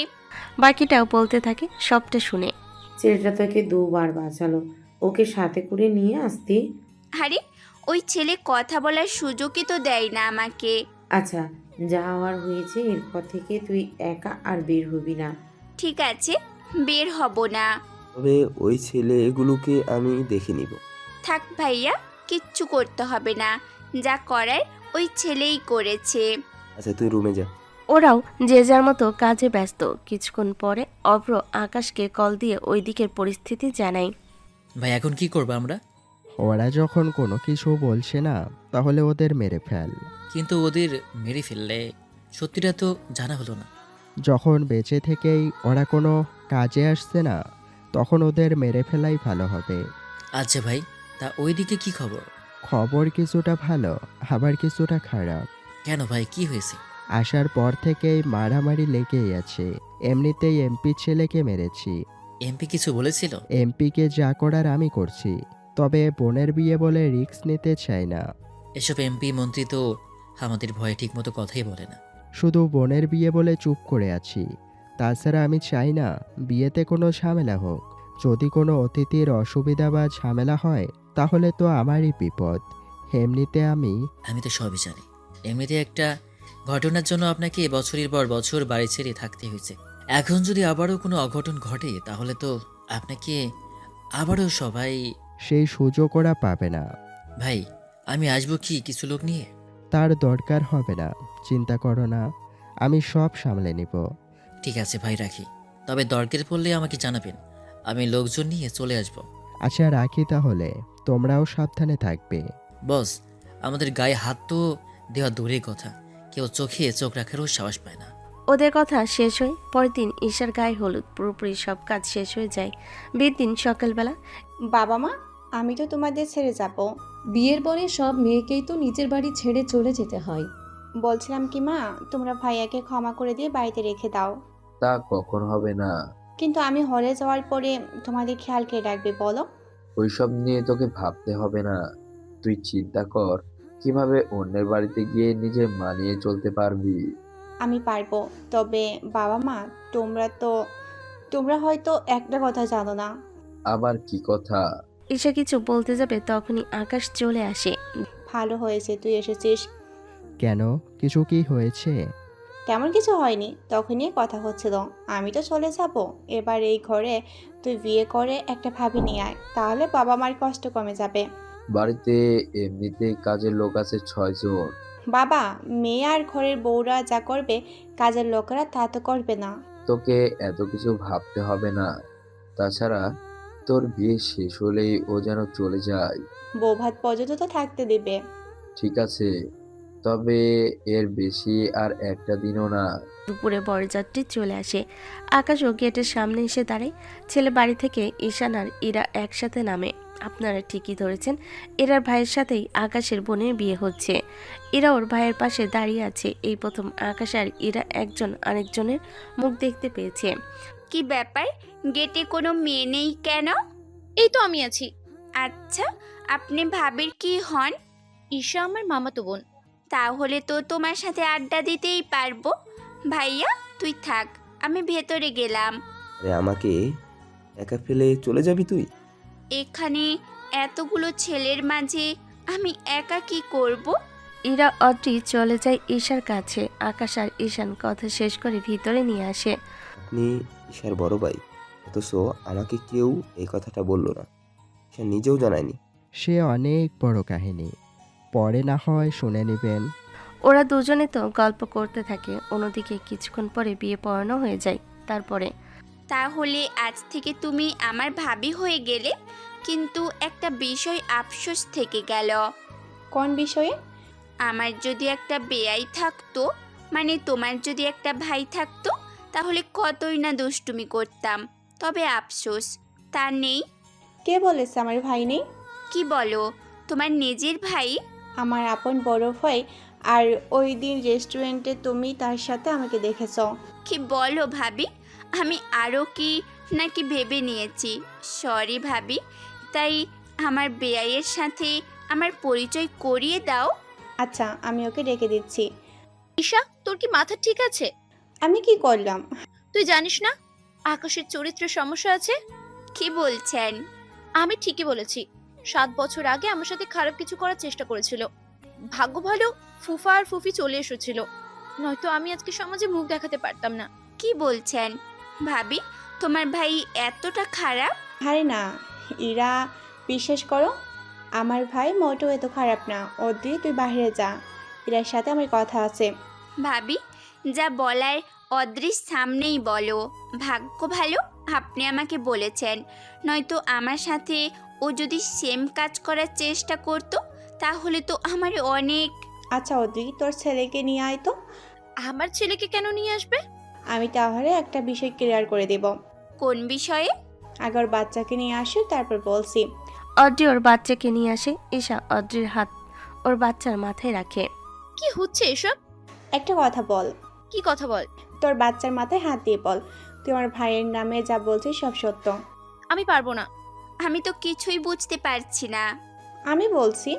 বাকিটাও বলতে থাকে। সবটা শুনে ছেলেটা তোকে 2বার বাঁচালো, ওকে সাথে করে নিয়ে আসতি। আরে ওই ছেলে কথা বলার সুযোগই তো দেয় না আমাকে। আচ্ছা, যা হওয়ার হয়েছে, এরপর থেকে তুই একা আর বের হবি না। ঠিক আছে, বের হব না। তবে ওই ছেলেগুলোকে আমি দেখে নিব। থাক ভাইয়া, কিচ্ছু করতে হবে না, যা করার ওই ছেলেই করেছে। আচ্ছা, তুই রুমে যা। ওরাও যে যার মতো কাজে ব্যস্ত। কিছুক্ষণ পরে অভ্র আকাশকে কল দিয়ে ওই দিকের পরিস্থিতি জানায়। ভাই এখন কি করবো আমরা? ওরা যখন কোনো কিছু বলছে না, তাহলে ওদের মেরে ফেল। কিন্তু ওদের মেরে ফেললে সত্যিটা তো জানা হলো না। যখন বেঁচে থেকেই ওরা কোনো কাজে আসছে না, তখন ওদের মেরে ফেলাই ভালো হবে। আচ্ছা ভাই, তা ওইদিকে কি খবর? খবর কিছুটা ভালো, আবার কিছুটা খারাপ। কেন ভাই, কি হয়েছে? আসার পর থেকেই মারামারি লেগেই আছে। এমনিতেই এমপি ছেলেকে মেরেছি। এমপি কিছু বলেছিল? এমপিকে যা করার আমি করছি, তবে বোনের বিয়ে বলে রিস্ক নিতে চাই না। এসব এমপি মন্ত্রী তো আমাদের ভয়ে ঠিকমতো কথাই বলে না। শুধু বোনের বিয়ে বলে চুপ করে আছি। তাছাড়া আমি চাই না বিয়েতে কোনো ঝামেলা হোক। যদি কোনো অতিথির অসুবিধা বা ঝামেলা হয়, তাহলে তো আমারই বিপদ। এমনিতে আমি তো সবই জানি। এমনিতে একটা ঘটনার জন্য আপনাকে বছরের পর বছর বাড়ি ছেড়ে থাকতে হয়েছে। এখন যদি আবারও কোনো অঘটন ঘটে তাহলে তো আপনাকে আবারও সবাই... সেই সুযোগ ওরা পাবে না। ভাই, আমি আসবো কি কিছু লোক নিয়ে? তার দরকার হবে না, চিন্তা করো না, আমি সব সামলে নিব। ঠিক আছে ভাই, রাখি। তবে দরকার পড়লে আমাকে জানাবেন, আমি লোকজন নিয়ে চলে আসব। আচ্ছা রাখি তাহলে, তোমরাও সাবধানে থাকবে। বস, আমাদের গায়ে হাত তো দেওয়া দূরের কথা, কেউ চোখে চোখ রাখারও সাহস পায় না। ওদের কথা শেষ হয় পরের দিন ঈশার গায়ে হলুদ, পুরোপুরি সব কাজ শেষ হয়ে যায়। বিয়ের দিন সকালবেলা বাবা মা, আমি তো তোমাদের ছেড়ে যাব। বিয়ের পরে সব মেয়েকেই তো নিজের বাড়ি ছেড়ে চলে যেতে হয়। বলছিলাম কি মা, তোমরা ভাইয়াকে ক্ষমা করে দিয়ে বাড়িতে রেখে দাও। তা কখন হবে না? কিন্তু আমি হলে যাওয়ার পরে তোমাদের খেয়াল কে রাখবে বলো? ওইসব নিয়ে তোকে ভাবতে হবে না। তুই চিন্তা কর কিভাবে অন্যের বাড়িতে গিয়ে নিজে মানিয়ে চলতে পারবি। আমি পারবো। তবে বাবা মা, তোমরা হয়তো একটা কথা জানো না। আবার কি কথা? ঈশা কিছু বলতে যাবে তখনই আকাশ চলে আসে। ভালো হয়েছে তুই এসেছিস। কেন, কিছু কি হয়েছে? তেমন কিছু হয়নি, তখনই কথা হচ্ছিল আমি তো চলে যাব। এবার এই ঘরে তুই বিয়ে করে একটা ভাবি নিয়ে আয়, তাহলে বাবা মার কষ্ট কমে যাবে। বাড়িতে এমনিতেই কাজের লোক আছে 6 জন। বাবা, মেয়ে আর ঘরের বউরা যা করবে কাজের লোকেরা তা তো করবে না। তোকে এত কিছু ভাবতে হবে না। তাছাড়া তোর বিয়ে শেষ হলেই ও যেন চলে যায়। বউ ভাত পর্যন্ত তো থাকতে দিবে। ঠিক আছে, তবে এর বেশি আর একটা দিনও না। দুপুরে বরযাত্রী চলে আসে। আকাশও গেটের সামনে এসে দাঁড়ায়। ছেলে বাড়ি থেকে ঈশান আর ইরা একসাথে নামে। আপনারা ঠিকই ধরেছেন, ইরার ভাইয়ের সাথেই আকাশের বোনের বিয়ে হচ্ছে। ইরা ওর ভাইয়ের পাশে দাঁড়িয়ে আছে। এই প্রথম আকাশ আর ইরা একজন আরেকজনের মুখ দেখতে পেয়েছে। কি ব্যাপার, গেটে কোনো মেয়ে নেই কেন? এই তো আমি আছি। আচ্ছা, আপনি ভাবির কি হন? ঈশা আমার মামাতো বোন। তাহলে তো তোমার সাথে আড্ডা দিতেই পারবো। ভাইয়া তুই থাক, আমি ভেতরে গেলাম। আরে আমাকে একা ফেলে চলে যাবি তুই? এখানে এতগুলো ছেলের মাঝে আমি একা কি করব? ইরা অদ্রি চলে যায় ঈশার কাছে। আকাশ আর ঈশান কথা শেষ করে ভিতরে নিয়ে আসে। আপনি ঈশার বড় ভাই, অথচ আমাকে কেউ এই কথাটা বলল না, ঈশা নিজেও জানায়নি। সে অনেক বড় কাহিনী, পরে না হয় শুনে নেবেন। ওরা দুজনে তো গল্প করতে থাকে। অন্যদিকে কিছুক্ষণ পরে বিয়ে পড়ানো হয়ে যায়। তারপরে তাহলে আজ থেকে তুমি আমার ভাবি হয়ে গেলে, কিন্তু একটা বিষয় আফসোস থেকে গেল। কোন বিষয়ে? আমার যদি একটা বেয়াই থাকতো, মানে তোমার যদি একটা ভাই থাকতো, তাহলে কতই না দুষ্টুমি করতাম। তবে আফসোস তা নেই। কে বলেছে আমার ভাই নেই? কি বলো, তোমার নিজের ভাই? আমার আপন বড় ভাই। আর ওই দিন রেস্টুরেন্টে তুমি তার সাথে আমাকে দেখেছ। কি বলো ভাবি, আমি আরও কি নাকি ভেবে নিয়েছি। সরি ভাবি, তাই আমার বেয়াইয়ের সাথে আমার পরিচয় করিয়ে দাও। আচ্ছা, আমি ওকে ডেকে দিচ্ছি। ঈশা, তোর কি মাথা ঠিক আছে? আমি কি করলাম? তুই জানিস না আকাশের চরিত্রের সমস্যা আছে? কি বলছেন? আমি ঠিকই বলেছি। 7 বছর আগে আমার সাথে খারাপ কিছু করার চেষ্টা করেছিল। ভাগ্য ভালো ফুফা আর ফুফি চলে এসেছিল, নয়তো আমি আজকে সমাজে মুখ দেখাতে পারতাম না। কি বলছেন ভাবি, তোমার ভাই এতটা খারাপ? আরে না ইরা, বিশ্বাস করো, আমার ভাই মোটেও এত খারাপ না। অদ্রি, তুই বাইরে যা, ইরার সাথে আমার কথা আছে। ভাবি, যা বলার অদৃশ সামনেই বলো। ভাগ্য ভালো আপনি আমাকে বলেছেন, নয়তো আমার সাথে ও যদি সেম কাজ করার চেষ্টা করতো তাহলে তো আমার অনেক... আচ্ছা অদ্রি, তোর ছেলেকে নিয়ে আয় তো। আমার ছেলেকে কেন নিয়ে আসবে? আমি তাহলে একটা বিষয় ক্লিয়ার করে দেব। কোন বিষয়ে? আগে বাচ্চাকে নিয়ে আসি, তারপর বলছি। অদ্রি ওর বাচ্চাকে নিয়ে আসে। ঈশা অদ্রির হাত ওর বাচ্চার মাথায় রাখে। কি হচ্ছে এসব? একটা কথা বল। কি কথা বল? তোর বাচ্চার মাথায় হাত দিয়ে বল, তুই আমার ভাইয়ের নামে যা বলছিস সব সত্য। আমি পারবো না। আমি তো কিছুই বুঝতে পারছি না। আমি বলছি,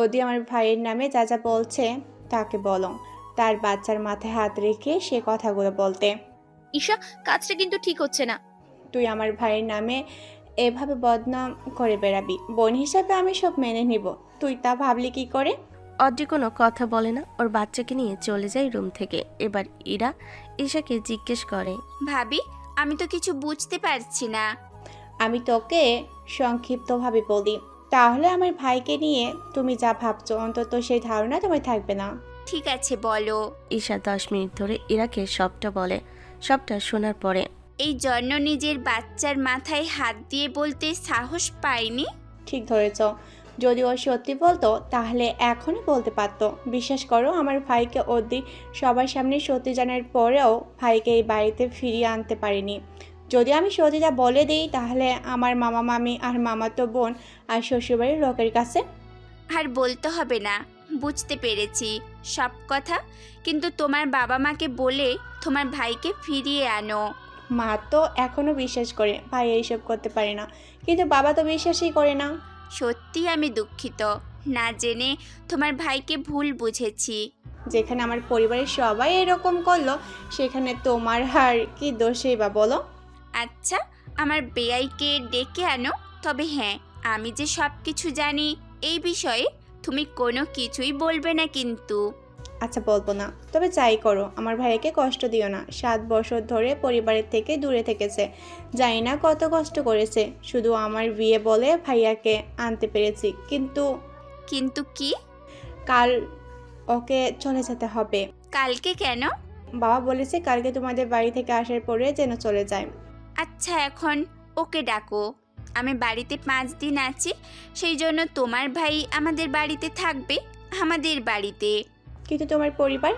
ওদি আমার ভাইয়ের নামে যা যা বলছে তাকে বলো, তার বাচ্চার মাথায় হাত রেখে সে কথাগুলো বলতে। ঈশা, কাজটা কিন্তু ঠিক হচ্ছে না। তুই আমার ভাইয়ের নামে এভাবে বদনাম করে বেড়াবি। বোন হিসাবে আমি সব মেনে নিব, তুই তা ভাবলি কি করে? অদ্রি কোনো কথা বলে না, ওর বাচ্চাকে নিয়ে চলে যায় রুম থেকে। এবার ইরা ঈশাকে জিজ্ঞেস করে, ভাবি আমি তো কিছু বুঝতে পারছি না। আমি তোকে সংক্ষিপ্তভাবে বলি, তাহলে আমার ভাইকে নিয়ে তুমি যা ভাবছো অন্তত সেই ধারণা তোমার থাকবে না। ঠিক আছে বলো। ঈশা 10 মিনিট ধরে ইরাকে সবটা বলে। সবটা শোনার পরে এই জন্য নিজের বাচ্চার মাথায় হাত দিয়ে বলতে সাহস পাইনি। ঠিক ধরেছ, যদি ও সত্যি বলতো তাহলে এখনই বলতে পারতো। বিশ্বাস করো, আমার ভাইকে অবধি সবার সামনে সত্যি জানার পরেও ভাইকে এই বাড়িতে ফিরিয়ে আনতে পারিনি। যদি আমি সত্যিটা বলে দিই তাহলে আমার মামা মামি আর মামাতো বোন আর শ্বশুরবাড়ির লোকের কাছে। আর বলতে হবে না, বুঝতে পেরেছি সব কথা। কিন্তু তোমার বাবা মাকে বলে তোমার ভাইকে ফিরিয়ে আনো। মা তো এখনও বিশ্বাস করে ভাই এইসব করতে পারে না, কিন্তু বাবা তো বিশ্বাসই করে না। সত্যি আমি দুঃখিত, না জেনে তোমার ভাইকে ভুল বুঝেছি। যেখানে আমার পরিবারের সবাই এরকম করলো সেখানে তোমার আর কি দোষই বা বলো। আচ্ছা, আমার বেয়াইকে ডেকে আনো। তবে হ্যাঁ, আমি যে সব কিছু জানি এই বিষয়ে তুমি কোনো কিছুই বলবে না কিন্তু। আচ্ছা বলবো না, তবে যাই করো আমার ভাইকে কষ্ট দিও না। 7 বছর ধরে পরিবারের থেকে দূরে থেকেছে, জানি না কত কষ্ট করেছে। শুধু আমার বিয়ে বলে ভাইয়াকে আনতে পেরেছি, কিন্তু কিন্তু কি? কাল ওকে চলে যেতে হবে। কালকে কেন? বাবা বলেছে কালকে তোমাদের বাড়ি থেকে আসার পরে যেন চলে যায়। আচ্ছা, এখন ওকে ডাকো। আমি বাড়িতে 5 দিন আছি, সেই জন্য তোমার ভাই আমাদের বাড়িতে থাকবে, আমাদের বাড়িতে। কিন্তু তোমার পরিবার?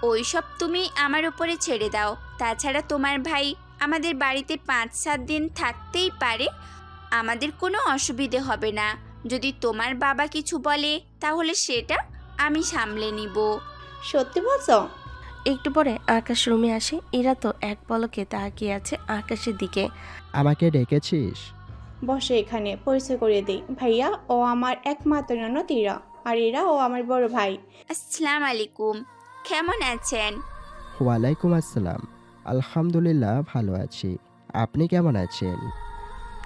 ওইসব তুমি আমার উপরে ছেড়ে দাও। তাছাড়া তোমার ভাই আমাদের বাড়িতে 5-7 দিন থাকতেই পারে, আমাদের কোনো অসুবিধে হবে না। যদি তোমার বাবা কিছু বলে তাহলে সেটা আমি সামলে নিব। সত্যি বলছো? একটু পরে আকাশ রুমে আসে। ইরা তো এক পলকে তাকিয়ে আছে আকাশের দিকে। আমাকে ডেকেছিস? বসে এখানে, পরিচয় করিয়ে দিই। ভাইয়া ও আমার একমাত্র ননদ ইরা, আর ইরা ও আমার বড় ভাই। আসসালামু আলাইকুম, কেমন আছেন? ওয়ালাইকুম আসসালাম। আলহামদুলিল্লাহ ভালো আছি। আপনি কেমন আছেন?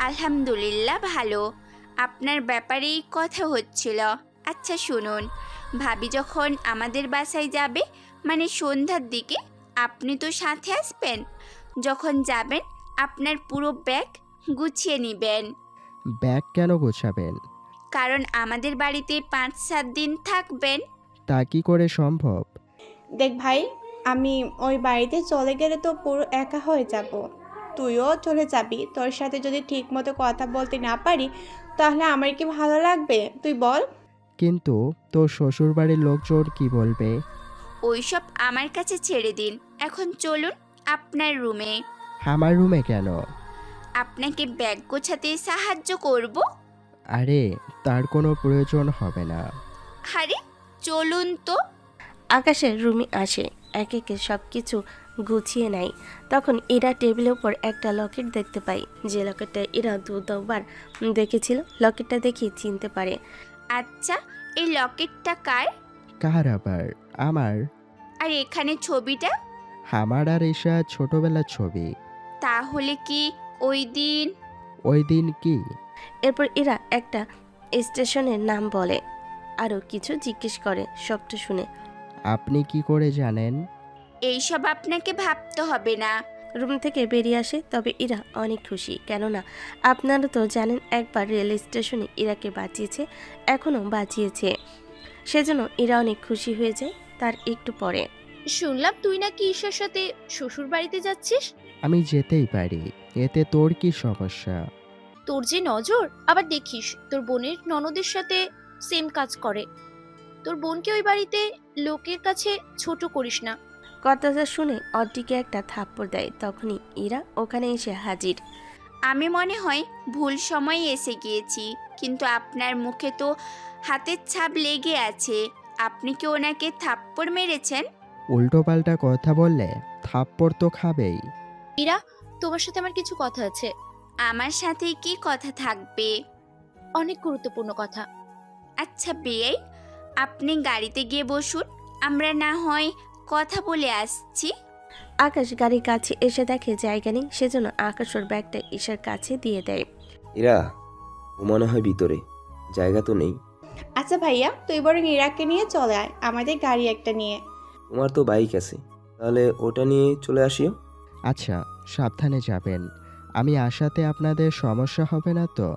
আলহামদুলিল্লাহ ভালো। আপনার ব্যাপারেই কথা হচ্ছিল। আচ্ছা শুনুন, ভাবি যখন আমাদের বাসায় যাবে, মানে সন্ধ্যার দিকে, আপনি তো সাথে আসবেন। যখন যাবেন আপনার পুরো ব্যাগ গুছিয়ে নেবেন। ব্যাগ কেন গোছাবেন? কারণ আমাদের বাড়িতে 5-7 দিন থাকবেন। তা কি করে সম্ভব? দেখ ভাই, আমি ওই বাড়িতে চলে গেলে তো পুরো একা হয়ে যাব। তুইও চলে যাবি। তোর সাথে যদি ঠিক মতো কথা বলতে না পারি তাহলে আমার কি ভালো লাগবে তুই বল? কিন্তু তোর শ্বশুরবাড়ির লোকজন কি বলবে? ওইসব আমার কাছে ছেড়ে দিন। এখন চলুন আপনার রুমে। আমার রুমে কেন? আপনাকে ব্যাগ গোছাতে সাহায্য করব। আরে তার কোনো প্রয়োজন হবে না। আরে চলুন তো। আকাশের রুমে আসে, এক একে সব কিছু গুছিয়ে নেয়। তখন ইরা টেবিলের উপর একটা লকেট দেখতে পায়, যে লকেটটা ইরা 2-2 বার দেখেছিল। লকেটটা দেখে চিনতে পারে। আচ্ছা, এই লকেটটা কার? কার আবার? আমার। আর এখানে ছবিটা? আমার আর ঈশা ছোটবেলার ছবি। তাহলে কি ওই দিন? ওই দিন কি? এরপর ইরা একটা স্টেশনের নাম বলে, আরও কিছু জিজ্ঞেস করে। সবটা শুনে আপনি কি করে জানেন? এইসব আপনাকে ভাবতে হবে না। রুম থেকে বেরিয়ে আসে। তবে ইরা অনেক খুশি, কেননা আপনারা তো জানেন একবার রেল স্টেশনে ইরাকে বাঁচিয়েছে, এখনও বাঁচিয়েছে। সেজন্য ইরা অনেক খুশি হয়ে যায়। তার একটু পরে শুনলাম তুই নাকি ঈশার সাথে শ্বশুর বাড়িতে যাচ্ছিস। আমি যেতেই পারি, এতে তোর কি সমস্যা? তোর যে নজর, আবার দেখিস তোর বোনের ননদের সাথে সেম কাজ করে। তোর বোনকে ওই বাড়িতে লোকের কাছে ছোট করিস না। কথাটা শুনে অদ্রিকে একটা থাপ্পড় দেয়। তখনই ইরা ওখানে এসে হাজির। আমি মনে হয় ভুল সময়ে এসে গিয়েছি, কিন্তু আপনার মুখে তো হাতের ছাপ লেগে আছে। আপনি কি ওনাকে থাপ্পড় মেরেছেন? উল্টোপাল্টা কথা বললে থাপ্পড় তো খাবেই। ইরা, তোমার সাথে আমার কিছু কথা আছে। আমার সাথে কি কথা থাকবে? অনেক গুরুত্বপূর্ণ কথা। আচ্ছা বেয়াই, আপনি গাড়িতে গিয়ে বসুন, আমরা না হয় কথা বলে আসছি। আকাশ গাড়ির কাছে এসে দেখে জায়গা নেই, সেজন্য আকাশ ওর ব্যাগটা ঈশার কাছে দিয়ে দেয়। এরা ও মনে হয় ভিতরে, জায়গা তো নেই। আচ্ছা ভাইয়া, তুই বরং ইরাকে নিয়ে চলে আয় আমাদের গাড়ি একটা নিয়ে। তোমার তো বাইক আছে, তাহলে ওটা নিয়ে চলে আসিও। আচ্ছা, সাবধানে যাবেন। আমি আসাতে আপনাদের সমস্যা হবে না তো?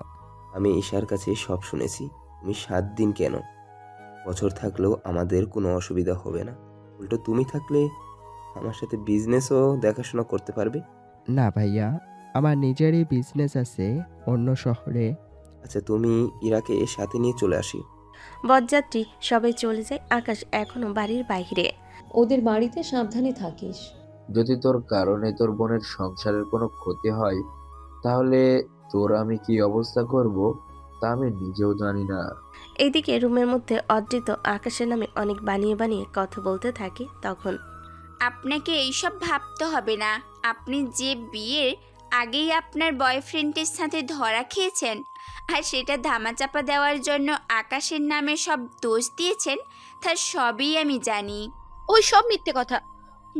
আমি ঈশার কাছে সব শুনেছি। তুমি 7 দিন কেন, বছর থাকলেও আমাদের কোনো অসুবিধা হবে না। উল্টো তুমি থাকলে আমার সাথে বিজনেসও দেখাশোনা করতে পারবে। না ভাইয়া, আমার নিজেরই বিজনেস আছে অন্য শহরে। আচ্ছা, তুমি ইরাকে সাথে নিয়ে চলে আসি। বরযাত্রী সবাই চলে যায়, আকাশ এখনো বাড়ির বাইরে। ওদের বাড়িতে সাবধানে থাকিস। যদি তোর কারণে তোর বোনের সংসারের কোনো ক্ষতি হয়, তাহলে তোর আমি কি অবস্থা করব তা আমি নিজেও জানি না। এইদিকে রুমের মধ্যে অদৃত আকাশের নামে অনেক বানিয়ে বানিয়ে কথা বলতে থাকে। তখন আপনাকে এইসব ভাবতে হবে না। আপনি যে বিয়ের আগেই আপনার বয়ফ্রেন্ডের সাথে ধরা খেয়েছেন আর সেটা ধামাচাপা দেওয়ার জন্য আকাশের নামে সব দোষ দিয়েছেন, তার সবই আমি জানি। ওই সব মিথ্যে কথা।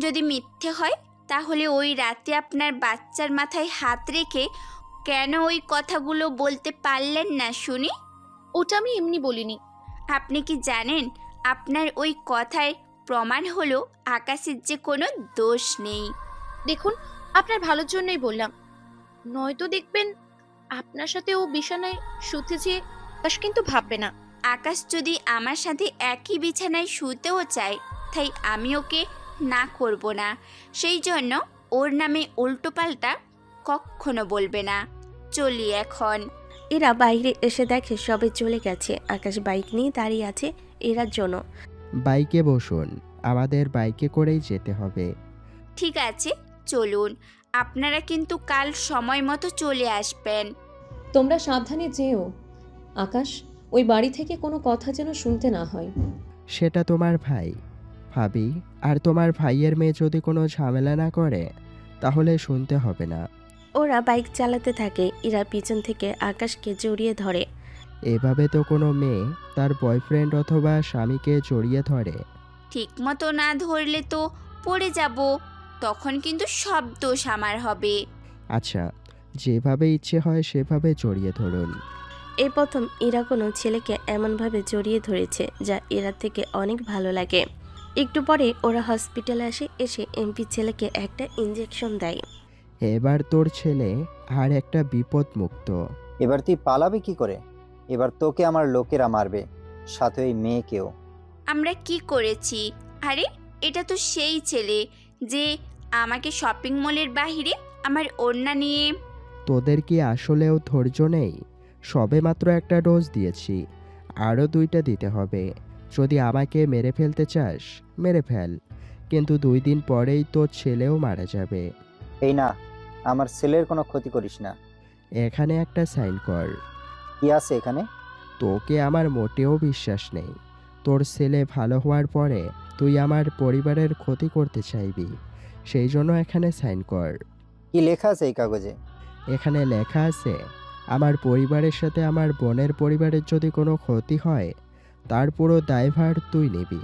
যদি মিথ্যে হয় তাহলে ওই রাতে আপনার বাচ্চার মাথায় হাত রেখে কেন ওই কথাগুলো বলতে পারলেন না শুনি? ওটা আমি এমনি বলিনি। আপনি কি জানেন আপনার ওই কথায় প্রমাণ হলো আকাশের যে কোনো দোষ নেই। দেখুন, আপনার ভালোর জন্যই বললাম, নয়তো দেখবেন আপনার সাথে ও বিছানায় শুতে যেয়ে আকাশ কিন্তু ভাববে না। আকাশ যদি আমার সাথে একই বিছানায় শুতেও চায়, তাই আমি ওকে না করব না। সেই জন্য ওর নামে উল্টোপাল্টা কখনো বলবে না। চলি এখন। এরা বাইরে এসে দেখে সবাই চলে গেছে। আকাশ বাইক নিয়ে দাঁড়িয়ে আছে এরার জন্য। বাইকে বসুন, আমাদের বাইকে করেই যেতে হবে। ঠিক আছে, চলুন। আপনারা কিন্তু কাল সময় মতো চলে আসবেন। তোমরা সাবধানে যেও। আকাশ, ওই বাড়ি থেকে কোনো কথা যেন শুনতে না হয়। সেটা তোমার ভাই, ভাবি, আর তোমার ভাইয়ের মেয়ে যদি কোনো ঝামেলা না করে তাহলে শুনতে হবে না। ওরা বাইক চালাতে থাকে। ইরা পিছন থেকে আকাশকে জড়িয়ে ধরে। এভাবে তো কোনো মেয়ে তার বয়ফ্রেন্ড অথবা স্বামীকে জড়িয়ে ধরে। ঠিক মতো না ধরলে তো পড়ে যাব, তখন কিন্তু সব দোষ আমার হবে। আচ্ছা, যেভাবে ইচ্ছে হয় সেভাবে জড়িয়ে ধরুন। এই প্রথম ইরা কোনো ছেলেকে এমনভাবে জড়িয়ে ধরেছে যা এরা থেকে অনেক ভালো লাগে। একটু পরে ওরা হসপিটালে এসে এমপি ছেলেকে একটা ইঞ্জেকশন দেয়। এবার তোর ছেলে আর একটা বিপদ মুক্ত। এবার তুই পালাবি কি করে? এবার তোকে আমার লোকেরা মারবে, সাথে ওই মেয়েকেও। আমরা কি করেছি? আরে, এটা তো সেই ছেলে যে আমাকে শপিং মলের বাইরে আমার ওড়না নিয়ে। তোদের কি আসলেও ধৈর্য নেই? সবে মাত্র একটা ডোজ দিয়েছি, আরও 2টা দিতে হবে। যদি আমাকে মেরে ফেলতে চাস মেরে ফেল, কিন্তু 2 দিন পরেই তোর ছেলেও মারা যাবে। এই না, আমার ছেলের কোনো ক্ষতি করিস না। এখানে একটা সাইন কর। কি আছে এখানে? তোকে আমার মোটেও বিশ্বাস নেই। তোর ছেলে ভালো হওয়ার পরে তুই আমার পরিবারের ক্ষতি করতে চাইবি, সেই জন্য এখানে সাইন কর। কি লেখা আছে এই কাগজে? এখানে লেখা আছে, আমার পরিবারের সাথে আমার বোনের পরিবারের যদি কোনো ক্ষতি হয় তার পুরো দায়ভার তুই নিবি।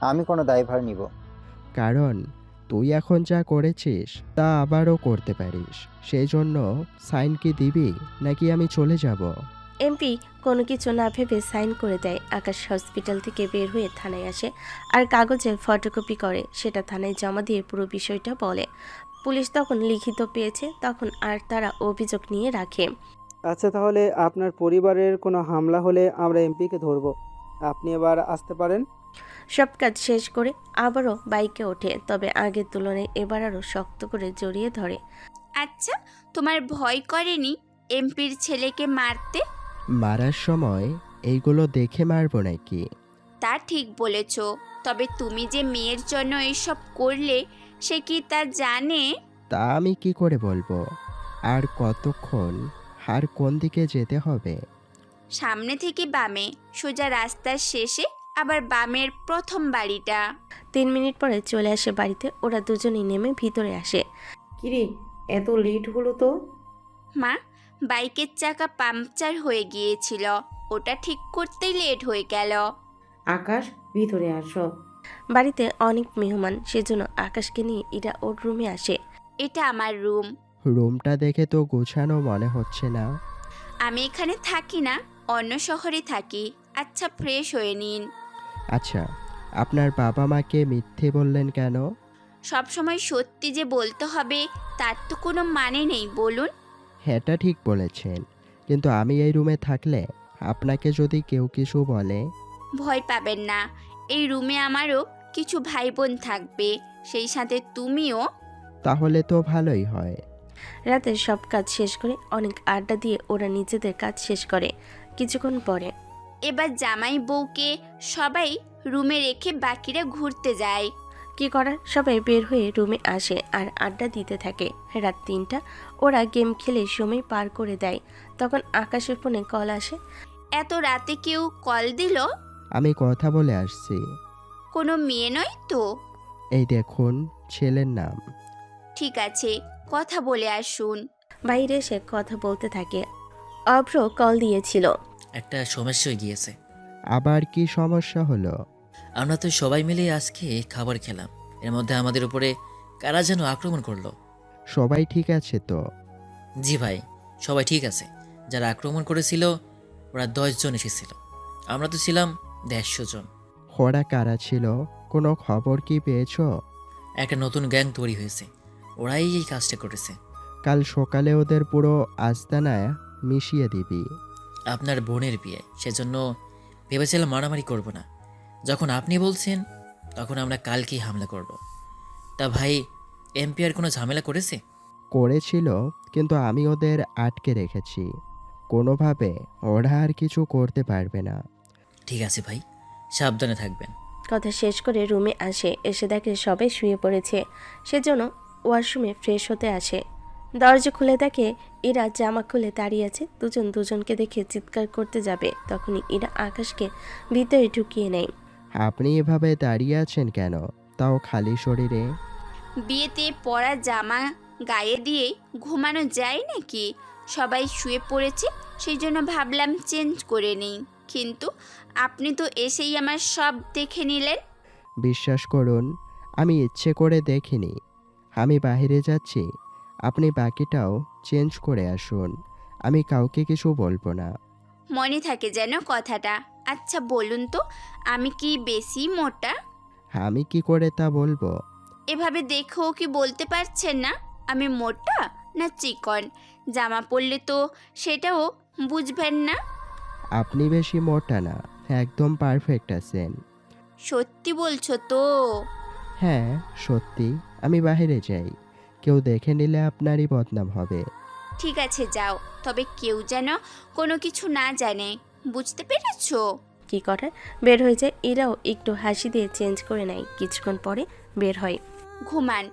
আমি কোনো দায়ভার নিব? কারণ তুই এখন যা করেছিস তা আবারও করতে পারিস, সেই জন্য সাইন কি দিবি নাকি আমি চলে যাব? এমপি কোনো কিছু না ভেবে সাইন করে দেয়। আকাশ হসপিটাল থেকে বের হয়ে থানায় আসে আর কাগজে ফটোকপি করে সেটা থানায় জমা দিয়ে পুরো বিষয়টা বলে। পুলিশ তখন লিখিত পেয়েছে, তখন আর তারা অভিযোগ নিয়ে রাখে। আচ্ছা, তাহলে আপনার পরিবারের কোনো হামলা হলে আমরা এমপিকে ধরবো। আপনি এবার আসতে পারেন। সব কাজ শেষ করে আবারও বাইকে ওঠে, তবে আগের তুলনায় এবার আরও শক্ত করে জড়িয়ে ধরে। আচ্ছা, তোমার ভয় করেনি এমপির ছেলেকে মারতে? মারার সময় এইগুলো দেখে মারবো নাকি? তা ঠিক বলেছ, তবে তুমি যে মেয়ের জন্য এসব করলে সে কি তা জানে? তা আমি কি করে বলবো? আর কতক্ষণ, আর কোন দিকে যেতে হবে? সামনে থেকে বামে, সোজা রাস্তার শেষে আবার বামের প্রথম বাড়িটা। 3 মিনিট পরে চলে আসে বাড়িতে। ওরা দুজনেই নেমে ভিতরে আসে। কিরে, এত লেট হলো তো? মা, বাইকের চাকা পাংচার হয়ে গিয়েছিল, ওটা ঠিক করতেই লেট হয়ে গেল। আকাশ, ভিতরে আসো। বাড়িতে অনেক মেহমান, সেজন্য আকাশকে নিয়ে ইরা ওর রুমে আসে। এটা আমার রুম। রুমটা দেখে তো গোছানো মনে হচ্ছে না। আমি এখানে থাকি না, অন্য শহরে থাকি। আচ্ছা ফ্রেশ হয়ে নিন। আচ্ছা, আপনার বাবা মাকে মিথ্যে বললেন কেন? সবসময় সত্যি যে বলতে হবে তার তো কোনো মানে নেই, বলুন। এটা ঠিক বলেছেন, কিন্তু আমি এই রুমে থাকলে আপনাকে যদি কেউ কিছু বলে? ভয় পাবেন না, এই রুমে আমারও কিছু ভাই বোন থাকবে, সেই সাথে তুমিও। তাহলে তো ভালোই হয়। রাতে সব কাজ শেষ করে অনেক আড্ডা দিয়ে ওরা নিজেদের কাজ শেষ করে। কিছুক্ষণ পরে এবার জামাই বউকে সবাই রুমে রেখে বাকিরা ঘুরতে যায়। কি করার, সবাই বের হয়ে রুমে আসে আর আড্ডা দিতে থাকে। রাত 3টা, ওরা গেম খেলে সময় পার করে দেয়। তখন আকাশের ফোনে কল আসে। এত রাতে কেউ কল দিল? আমি কথা বলে আসছি। কোনো মেয়ে নয় তো? এই দেখুন, ছেলের নাম। ঠিক আছে, কথা বলে আসুন। বাইরে এসে কথা বলতে থাকে। অভ্র কল দিয়েছিল। একটা সমস্যা হয়ে গিয়েছে। আবার কি সমস্যা হলো? আমরা তো সবাই মিলে আজকে খাবার খেলাম, এর মধ্যে আমাদের উপরে কারা যেন আক্রমণ করলো। সবাই ঠিক আছে তো? জি ভাই, সবাই ঠিক আছে। যারা আক্রমণ করেছিল ওরা 10 জন এসেছিল, আমরা তো ছিলাম 150 জন। ওরা কারা ছিল? কোনো খবর কি পেয়েছো? একটা নতুন গ্যাং তৈরি হয়েছে, ওরাই এই কাজটা করেছে। কাল সকালে ওদের পুরো আস্তানায় মিশিয়ে দিবি। আপনার বোনের বিয়ে, সেজন্য ভেবেছিলাম মারামারি করব না। যখন আপনি বলছেন তখন আমরা কালকেই হামলা করব। তা ভাই, এমপিআর কোনো ঝামেলা করেছে? করেছিল, কিন্তু আমি ওদের আটকে রেখেছি। কোনোভাবে ওরা আর কিছু করতে পারবে না। ঠিক আছে ভাই, সাবধানে থাকবেন। কথা শেষ করে রুমে আসে, এসে দেখে সবাই শুয়ে পড়েছে। সেজন্য ওয়াশরুমে ফ্রেশ হতে আসে। দরজা খুলে দেখে ইরা জামা খুলে দাঁড়িয়ে আছে। দুজন দুজনকে দেখে চিৎকার করতে যাবে, তখনই ইরা আকাশকে ভিতরে ঢুকিয়ে নেয়। আপনি এভাবে দাঁড়িয়ে আছেন কেন, তাও খালি শরীরে? বিয়েতে পরা জামা গায়ে দিয়ে ঘুমানো যায় নাকি? সবাই শুয়ে পড়েছে, সেই জন্য ভাবলাম চেঞ্জ করে নিই, কিন্তু আপনি তো এসেই আমার সব দেখে নিলেন। বিশ্বাস করুন, আমি ইচ্ছে করে দেখিনি। আমি বাইরে যাচ্ছি, আপনি বাকিটাও চেঞ্জ করে আসুন। আমি কাউকে কিছু বলবো না। মনে থাকে যেন কথাটা। আচ্ছা বলুন তো, আমি কি বেশি মোটা? আমি কি করে তা বলবো? এভাবে দেখেও কি বলতে পারছেন না আমি মোটা না চিকন? জামা পরলে তো সেটাও বুঝবেন না। আপনি বেশি মোটা না, একদম পারফেক্ট আছেন। সত্যি বলছো তো? হ্যাঁ সত্যি। আমি বাইরে যাই, কেউ দেখে নিলে আপনারই বদনাম হবে। ঠিক আছে যাও, তবে কেউ যেন কোনো কিছু না জানে, বুঝতে পেরেছো? কি করার, বের হয়ে যায়। ইরাও একটু হাসি দিয়ে চেঞ্জ করে নেয়। কিছুক্ষণ পরে বের হয়। ঘুমান,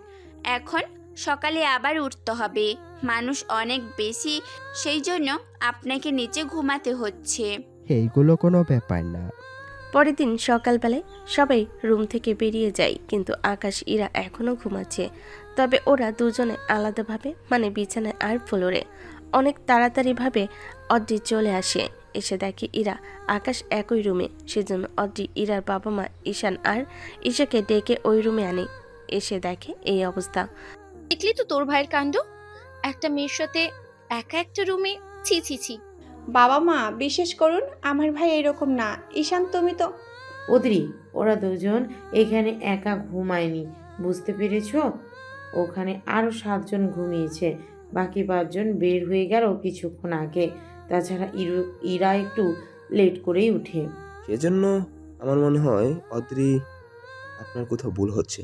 এখন সকালে আবার উঠতে হবে। মানুষ অনেক বেশি, সেই জন্য আপনাকে নিচে ঘুমাতে হচ্ছে। এইগুলো কোনো ব্যাপার না। পরের দিন সকালবেলায় সবাই রুম থেকে বেরিয়ে যায়, কিন্তু আকাশ ইরা এখনও ঘুমাচ্ছে। তবে ওরা দুজনে আলাদাভাবে, মানে বিছানায় আর ফ্লোরে। অনেক তাড়াতাড়িভাবে অদ্রি চলে আসে। এসে দেখে ইরা আকাশ একই রুমে। সেজন্য অদ্রি ইরার বাবা মা ঈশান আর ঈশাকে ডেকে ওই রুমে আনে। এসে দেখে এই অবস্থা। দেখলি তো তোর ভাইয়ের কাণ্ড, একটা মেয়ের সাথে একা একটা রুমে। ছি ছি ছি। বাবা মা বিশ্বাস করুন, আমার ভাই এরকম না। ঈশান তুমি তো। ওদ্রি, ওরা দুজন এখানে একা ঘুমায়নি, বুঝতে পেরেছো? ওখানে আরও 7 জন ঘুমিয়েছে, বাকি 5 জন বের হয়ে গেল কিছুক্ষণ আগে। তাছাড়া ইরা একটু লেট করেই উঠে। সেজন্য আমার মনে হয় অদ্রি, আপনার কোথাও ভুল হচ্ছে।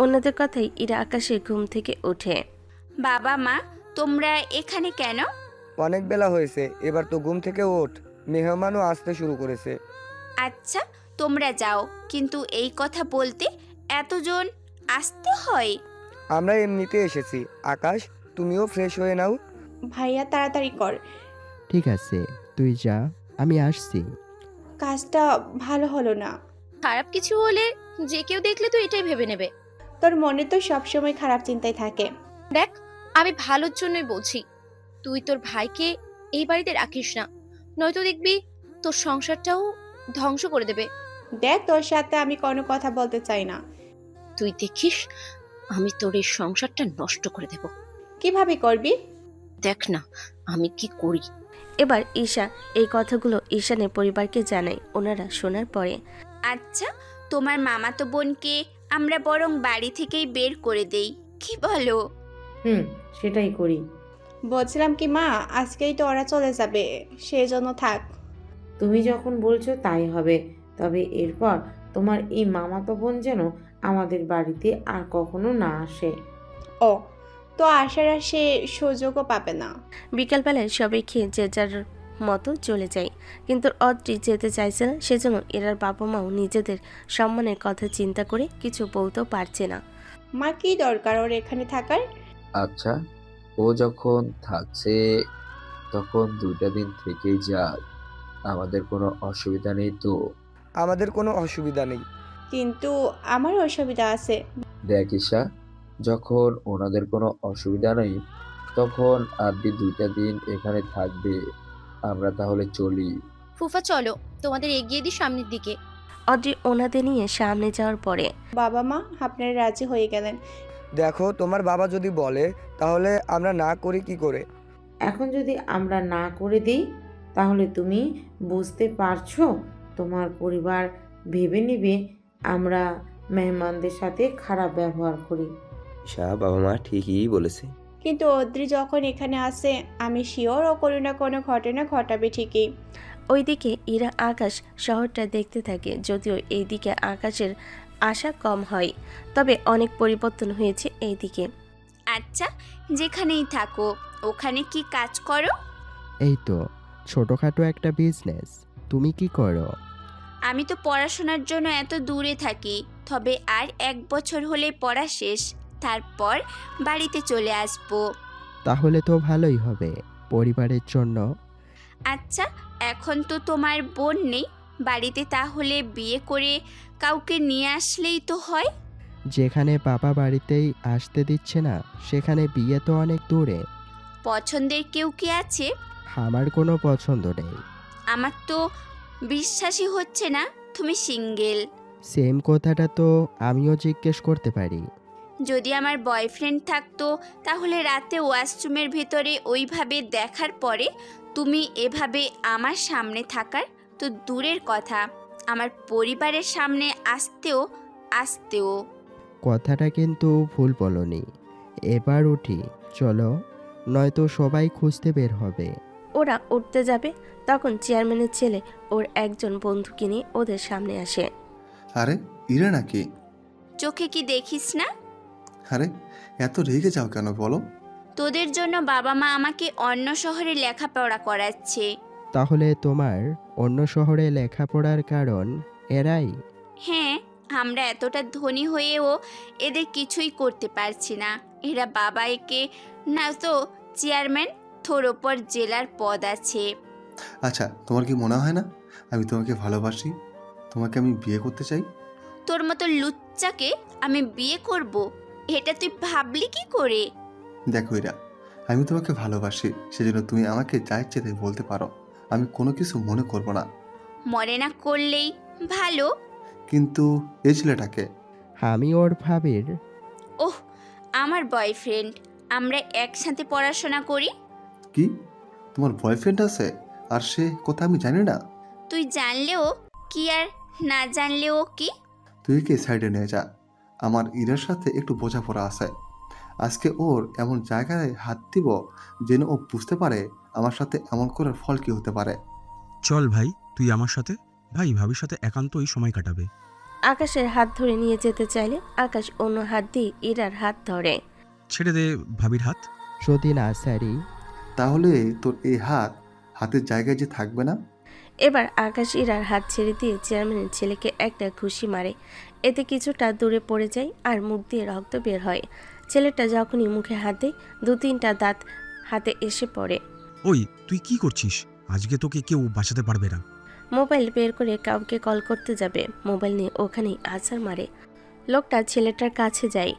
অন্যদের কথাই ইরা আকাশের ঘুম থেকে ওঠে। বাবা মা তোমরা এখানে কেন? অনেক বেলা হয়েছে, এবার তো ঘুম থেকে ওঠ, মেহমানও আসতে শুরু করেছে। আচ্ছা তোমরা যাও, কিন্তু এই কথা বলতে এতজন আসতে হয়? আমরা এমনিতে এসেছি। আকাশ, তুমিও ফ্রেশ হয়ে নাও। ভাইয়া তাড়াতাড়ি কর, ঠিক আছে, তুই যা, আমি আসছি। কাজটা ভালো হলো না। খারাপ কিছু হলে যে কেউ দেখলে তো এটাই ভেবে নেবে। তোর মনে তো সবসময় খারাপ চিন্তাই থাকে। দেখ, আমি ভালোর জন্যই বলছি, তুই তোর ভাইকে এই বাড়িতে রাখিস না, নয়তো দেখবি তোর সংসারটাও ধ্বংস করে দেবে। দেখ, তোর সাথে আমি কোনো কথা বলতে চাই না। তুই দেখিস আমি তোর এই সংসারটা নষ্ট করে দেব। কিভাবে করবি? দেখ না আমি কি করি। এবার ঈশা এই কথাগুলো ঈশানের পরিবারকে জানায়। ওনারা শোনার পরে আচ্ছা, তোমার মামাতো বোনকে আমরা বরং বাড়ি থেকেই বের করে দেই, কি বলো? সেটাই করি। বলছিলাম কি মা, আজকেই তো ওরা চলে যাবে, সেই জন্য থাক। তুমি যখন বলছো তাই হবে, তবে এরপর তোমার এই মামাতো বোন যেন আমাদের বাড়িতে আর কখনো না আসে। ও, তো আসার সে সুযোগও পাবে না। বিকালবেলায় সবাই খেয়ে যে যার মতো চলে যায়, কিন্তু অদ্রি যেতে চাইছে না। সেজন্য এরার বাবা মাও নিজেদের সম্মানের কথা চিন্তা করে কিছু বলতেও পারছে না। মা, কি দরকার ওর এখানে থাকার? আচ্ছা, ও যখন থাকছে তখন 2টা দিন থেকেই যাক, আমাদের কোনো অসুবিধা নেই তো। আমাদের কোনো অসুবিধা নেই। কিন্তু আমার অসুবিধা আছে। দেখ ঈশা, যখন ওনাদের কোনো অসুবিধা নেই তখন আপনি 2টা দিন এখানে থাকবে, আমরা তাহলে চলি। ফুফা চলো, তোমাদের এগিয়ে দিই সামনের দিকে। অদ্রি ওনাদের নিয়ে সামনে যাওয়ার পরে বাবা মা আপনারা রাজি হয়ে গেলেন। দেখো, তোমার বাবা যদি বলে তাহলে আমরা না করি কি করে? এখন যদি আমরা না করে দিই তাহলে তুমি বুঝতে পারছো তোমার পরিবার ভেবে নেবে আমরা মেহমানদের সাথে খারাপ ব্যবহার করি। ঈশা বাবা মা ঠিকই বলেছে। কিন্তু অদ্রি যখন এখানে আসে আমি শিওর ও কোনো না কোনো ঘটনা ঘটাবে ঠিকই। ওইদিকে ইরা আকাশ শহরটা দেখতে থাকে। যদিও এইদিকে আকাশের আশা কম হয়, তবে অনেক পরিবর্তন হয়েছে এইদিকে। আচ্ছা, যেখানেই থাকো ওখানে কি কাজ করো? এই তো ছোটোখাটো একটা বিজনেস। তুমি কি করো? আমি তো পড়াশোনার জন্য এত দূরে থাকি, তবে আর 1 বছর হলে পড়া শেষ, তারপর বাড়িতে চলে আসবো। তাহলে তো ভালোই হবে পরিবারের জন্য। আচ্ছা, এখন তো তোমার বোন নেই বাড়িতে, তাহলে বিয়ে করে কাউকে নিয়ে আসলেই তো হয়। যেখানে বাবা বাড়িতেই আসতে দিচ্ছে না সেখানে বিয়ে তো অনেক দূরে। পছন্দের কেউ কি আছে? আমার কোনো পছন্দ নেই। আমার তো বিশ্বাসই হচ্ছে না তুমি সিঙ্গেল। সেম কথাটা তো আমিও জিজ্ঞেস করতে পারি। যদি আমার বয়ফ্রেন্ড থাকতো তাহলে রাতে ওয়াশরুমের ভেতরে ওইভাবে দেখার পরে তুমি এভাবে আমার সামনে থাকার তো দূরের কথা, আমার পরিবারের সামনে আসতেও। কথাটা কিন্তু ভুল বলনি। এবার উঠি চলো, নয়তো সবাই খুঁজতে বের হবে। ওরা উঠতে যাবে, তখন চেয়ারম্যানের ছেলে ওর একজন বন্ধুকে নিয়ে ওদের সামনে আসে। আরে ইরা নাকি? চোখে কি দেখিস না? আরে এত রেগে যাও কেন বলো? তোদের জন্য বাবা মা আমাকে অন্য শহরে লেখাপড়া করাচ্ছে। তাহলে তোমার অন্য শহরে লেখাপড়ার কারণ এরাই? হ্যাঁ, আমরা এতটা ধনী হয়েও এদের কিছুই করতে পারছি না। এরা বাবা একে না তো চেয়ারম্যান, তোর ওপর জেলার পদ আছে। আচ্ছা, তোমার কি মনে হয় না আমি তোমাকে ভালোবাসি? তোমাকে আমি বিয়ে করতে চাই। তোর মতো লুচ্চাকে আমি বিয়ে করব, এটা তুই ভাবলি কি করে? দেখো ইরা, আমি তোমাকে ভালোবাসি, সেজন্য তুমি আমাকে যা ইচ্ছে তাই বলতে পারো, আমি কোনো কিছু মনে করব না। মনে না করলেই ভালো। কিন্তু এই ছেলেটাকে? আমি ওর ভাবির। ওহ, আমার বয়ফ্রেন্ড, আমরা একসাথে পড়াশোনা করি। কি তোমার বয়ফ্রেন্ড আছে? আর সে কথা আমি জানি না? তুই জানলেও কি আর না জানলেও কি। তুই কি সাইডে নিয়ে যা, আমার ইরার সাথে একটু বোঝাপড়া আছে। আজকে ওর এমন জায়গায় হাত দিব যেন ও বুঝতে পারে আমার সাথে এমন করার ফল কি হতে পারে। চল ভাই, তুই আমার সাথে, ভাই ভাবির সাথে একান্তই সময় কাটাবে। আকাশের হাত ধরে নিয়ে যেতে চাইলে আকাশ অন্য হাত দিয়ে ইরার হাত ধরে। ছেড়ে দে ভাবির হাত। যদি না সারি তাহলে তোর এই হাত হাতের জায়গায় যে থাকবে না। এবার আকাশ ইরার হাত ছেড়ে দিয়ে চেয়ারম্যানের ছেলেকে একটা ঘুষি মারে। এতে কিছুটা দূরে পড়ে যায় আর মুখ দিয়ে রক্ত বের হয়। ছেলেটা যখনই মুখে হাত দেয় 2-3টা দাঁত হাতে এসে পড়ে। ওই তুই কি করছিস? আজকে তোকে কেউ বাঁচাতে পারবে না। মোবাইল বের করে কাউকে কল করতে যাবে, মোবাইল নিয়ে ওখানেই আছাড় মারে। লোকটা ছেলেটার কাছে যায়।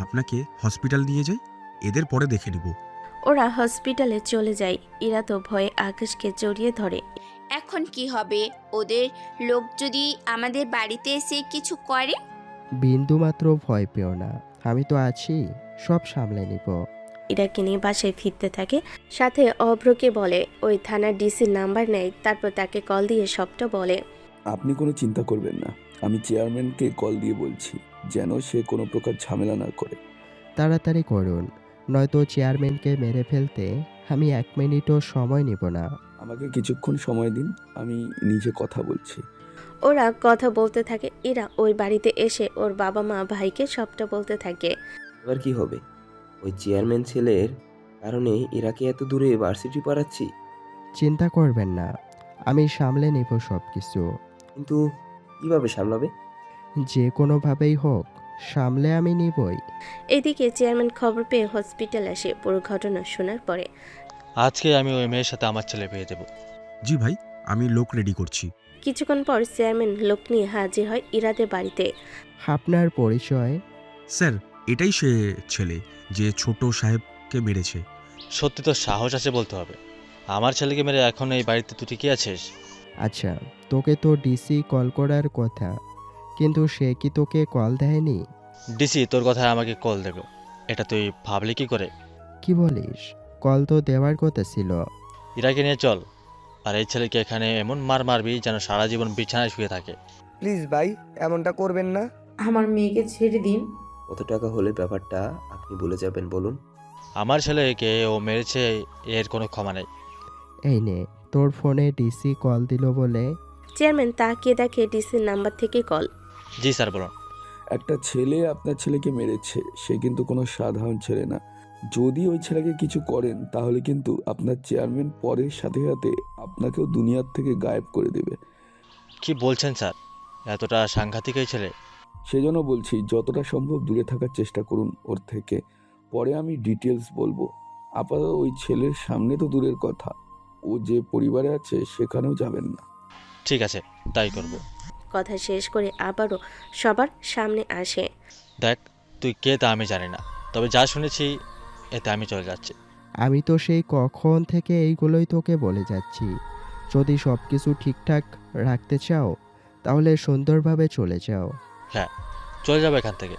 আপনাকে হসপিটাল নিয়ে যাই, এদের পরে দেখে নিব। ওরা হসপিটালে চলে যায়। ইরা তো ভয়ে আকাশকে জড়িয়ে ধরে। এখন কি হবে? ওদের লোক যদি আমাদের বাড়িতে এসে কিছু করে? বিন্দু মাত্র ভয় পেও না, আমি তো আছি, সব সামলে নিব। ইরাকে নিয়ে বাসায় ফিরতে থাকে, সাথে অভ্রকে বলে ওই থানার ডিসির নাম্বার নেয়, তারপর তাকে কল দিয়ে সবটা বলে। আপনি কোনো চিন্তা করবেন না, আমি চেয়ারম্যানকে কল দিয়ে বলছি যেন সে কোনো প্রকার ঝামেলা না করে। তাড়াতাড়ি করুন, নয়তো চেয়ারম্যানকে মেরে ফেলতে আমি 1 মিনিটও সময় নিব না। আমাকে কিছুক্ষণ সময় দিন, আমি নিজে কথা বলছি। ওরা কথা বলতে থাকে। ইরা ওই বাড়িতে এসে ওর বাবা মা ভাইকে সবটা বলতে থাকে। এবার কি হবে? ওই চেয়ারম্যান ছেলের কারণে ইরাকে এত দূরে ভার্সিটি পড়াচ্ছি। চিন্তা করবেন না, আমি সামলে নেব সব কিছু। কিন্তু কিভাবে সামলাবে? যে কোনোভাবেই হোক সামলে আমি নিবই। এদিকে চেয়ারম্যান খবর পেয়ে হসপিটাল আসে। পুরো ঘটনা শোনার পরে আজকে আমি ওই মেয়ের সাথে আমার ছেলে পেয়ে দেব। জি ভাই, আমি লোক রেডি করছি। কিছুক্ষণ পর চেয়ারম্যান লোক নিয়ে হাজির হয় ইরাদের বাড়িতে। আপনার পরিচয়? স্যার, এটাই সে ছেলে যে ছোট সাহেবকে মেরেছে। সত্যি তো সাহস আছে বলতে হবে। আমার ছেলেকে মেরে এখন এই বাড়িতে তুই ঠিকই আছিস? আচ্ছা, তোকে তো ডিসি কল করার কথা, কিন্তু সে কি তোকে কল দেয়নি? ডিসি তোর কথায় আমাকে কল দেবে, এটা তুই ভাবলি কি করে? কি বলিস? কল তো দেওয়ার কথা ছিল। ইরাকে নিয়ে চল, আর এই ছেলেকে এখানে এমন মার মারবি যেন সারা জীবন বিছানায় শুয়ে থাকে। প্লিজ ভাই, এমনটা করবেন না। আমার মেয়েকে ছেড়ে দিন। কত টাকা হলে ব্যাপারটা আপনি বলে যাবেন বলুন? আমার ছেলেকে ও মেরেছে, এর কোনো ক্ষমা নেই। এই নে, তোর ফোনে ডিসি কল দিল বলে। চেয়ারম্যান তাকিয়ে দেখে ডিসির নাম্বার থেকে কল। জি স্যার, বলুন। একটা ছেলে আপনার ছেলেকে মেরেছে, সে কিন্তু কোনো সাধারণ ছেলে না। যদি ওই ছেলেকে কিছু করেন তাহলে কিন্তু আপনার চেয়ারম্যান পরের সাথে সাথে আপনাকেও দুনিয়ার থেকে গায়েব করে দেবে। কি বলছেন স্যার? এতটা সাংঘাতিক এই ছেলে? সেজন্য বলছি যতটা সম্ভব দূরে থাকার চেষ্টা করুন ওর থেকে। পরে আমি ডিটেলস বলবো। আপাতত ওই ছেলের সামনে তো দূরের কথা, ও যে পরিবারে আছে সেখানেও যাবেন না। ঠিক আছে, তাই করব। কথা শেষ করে আবারও সবার সামনে আসে। দেখ, তুই কে তা আমি জানি না, তবে যা শুনেছি এতে আমি চলে যাচ্ছি। আমি তো সেই কখন থেকে এইগুলোই তোকে বলে যাচ্ছি, যদি সব কিছু ঠিকঠাক রাখতে চাও তাহলে সুন্দরভাবে চলে যাও। হ্যাঁ, চলে যাবো এখান থেকে।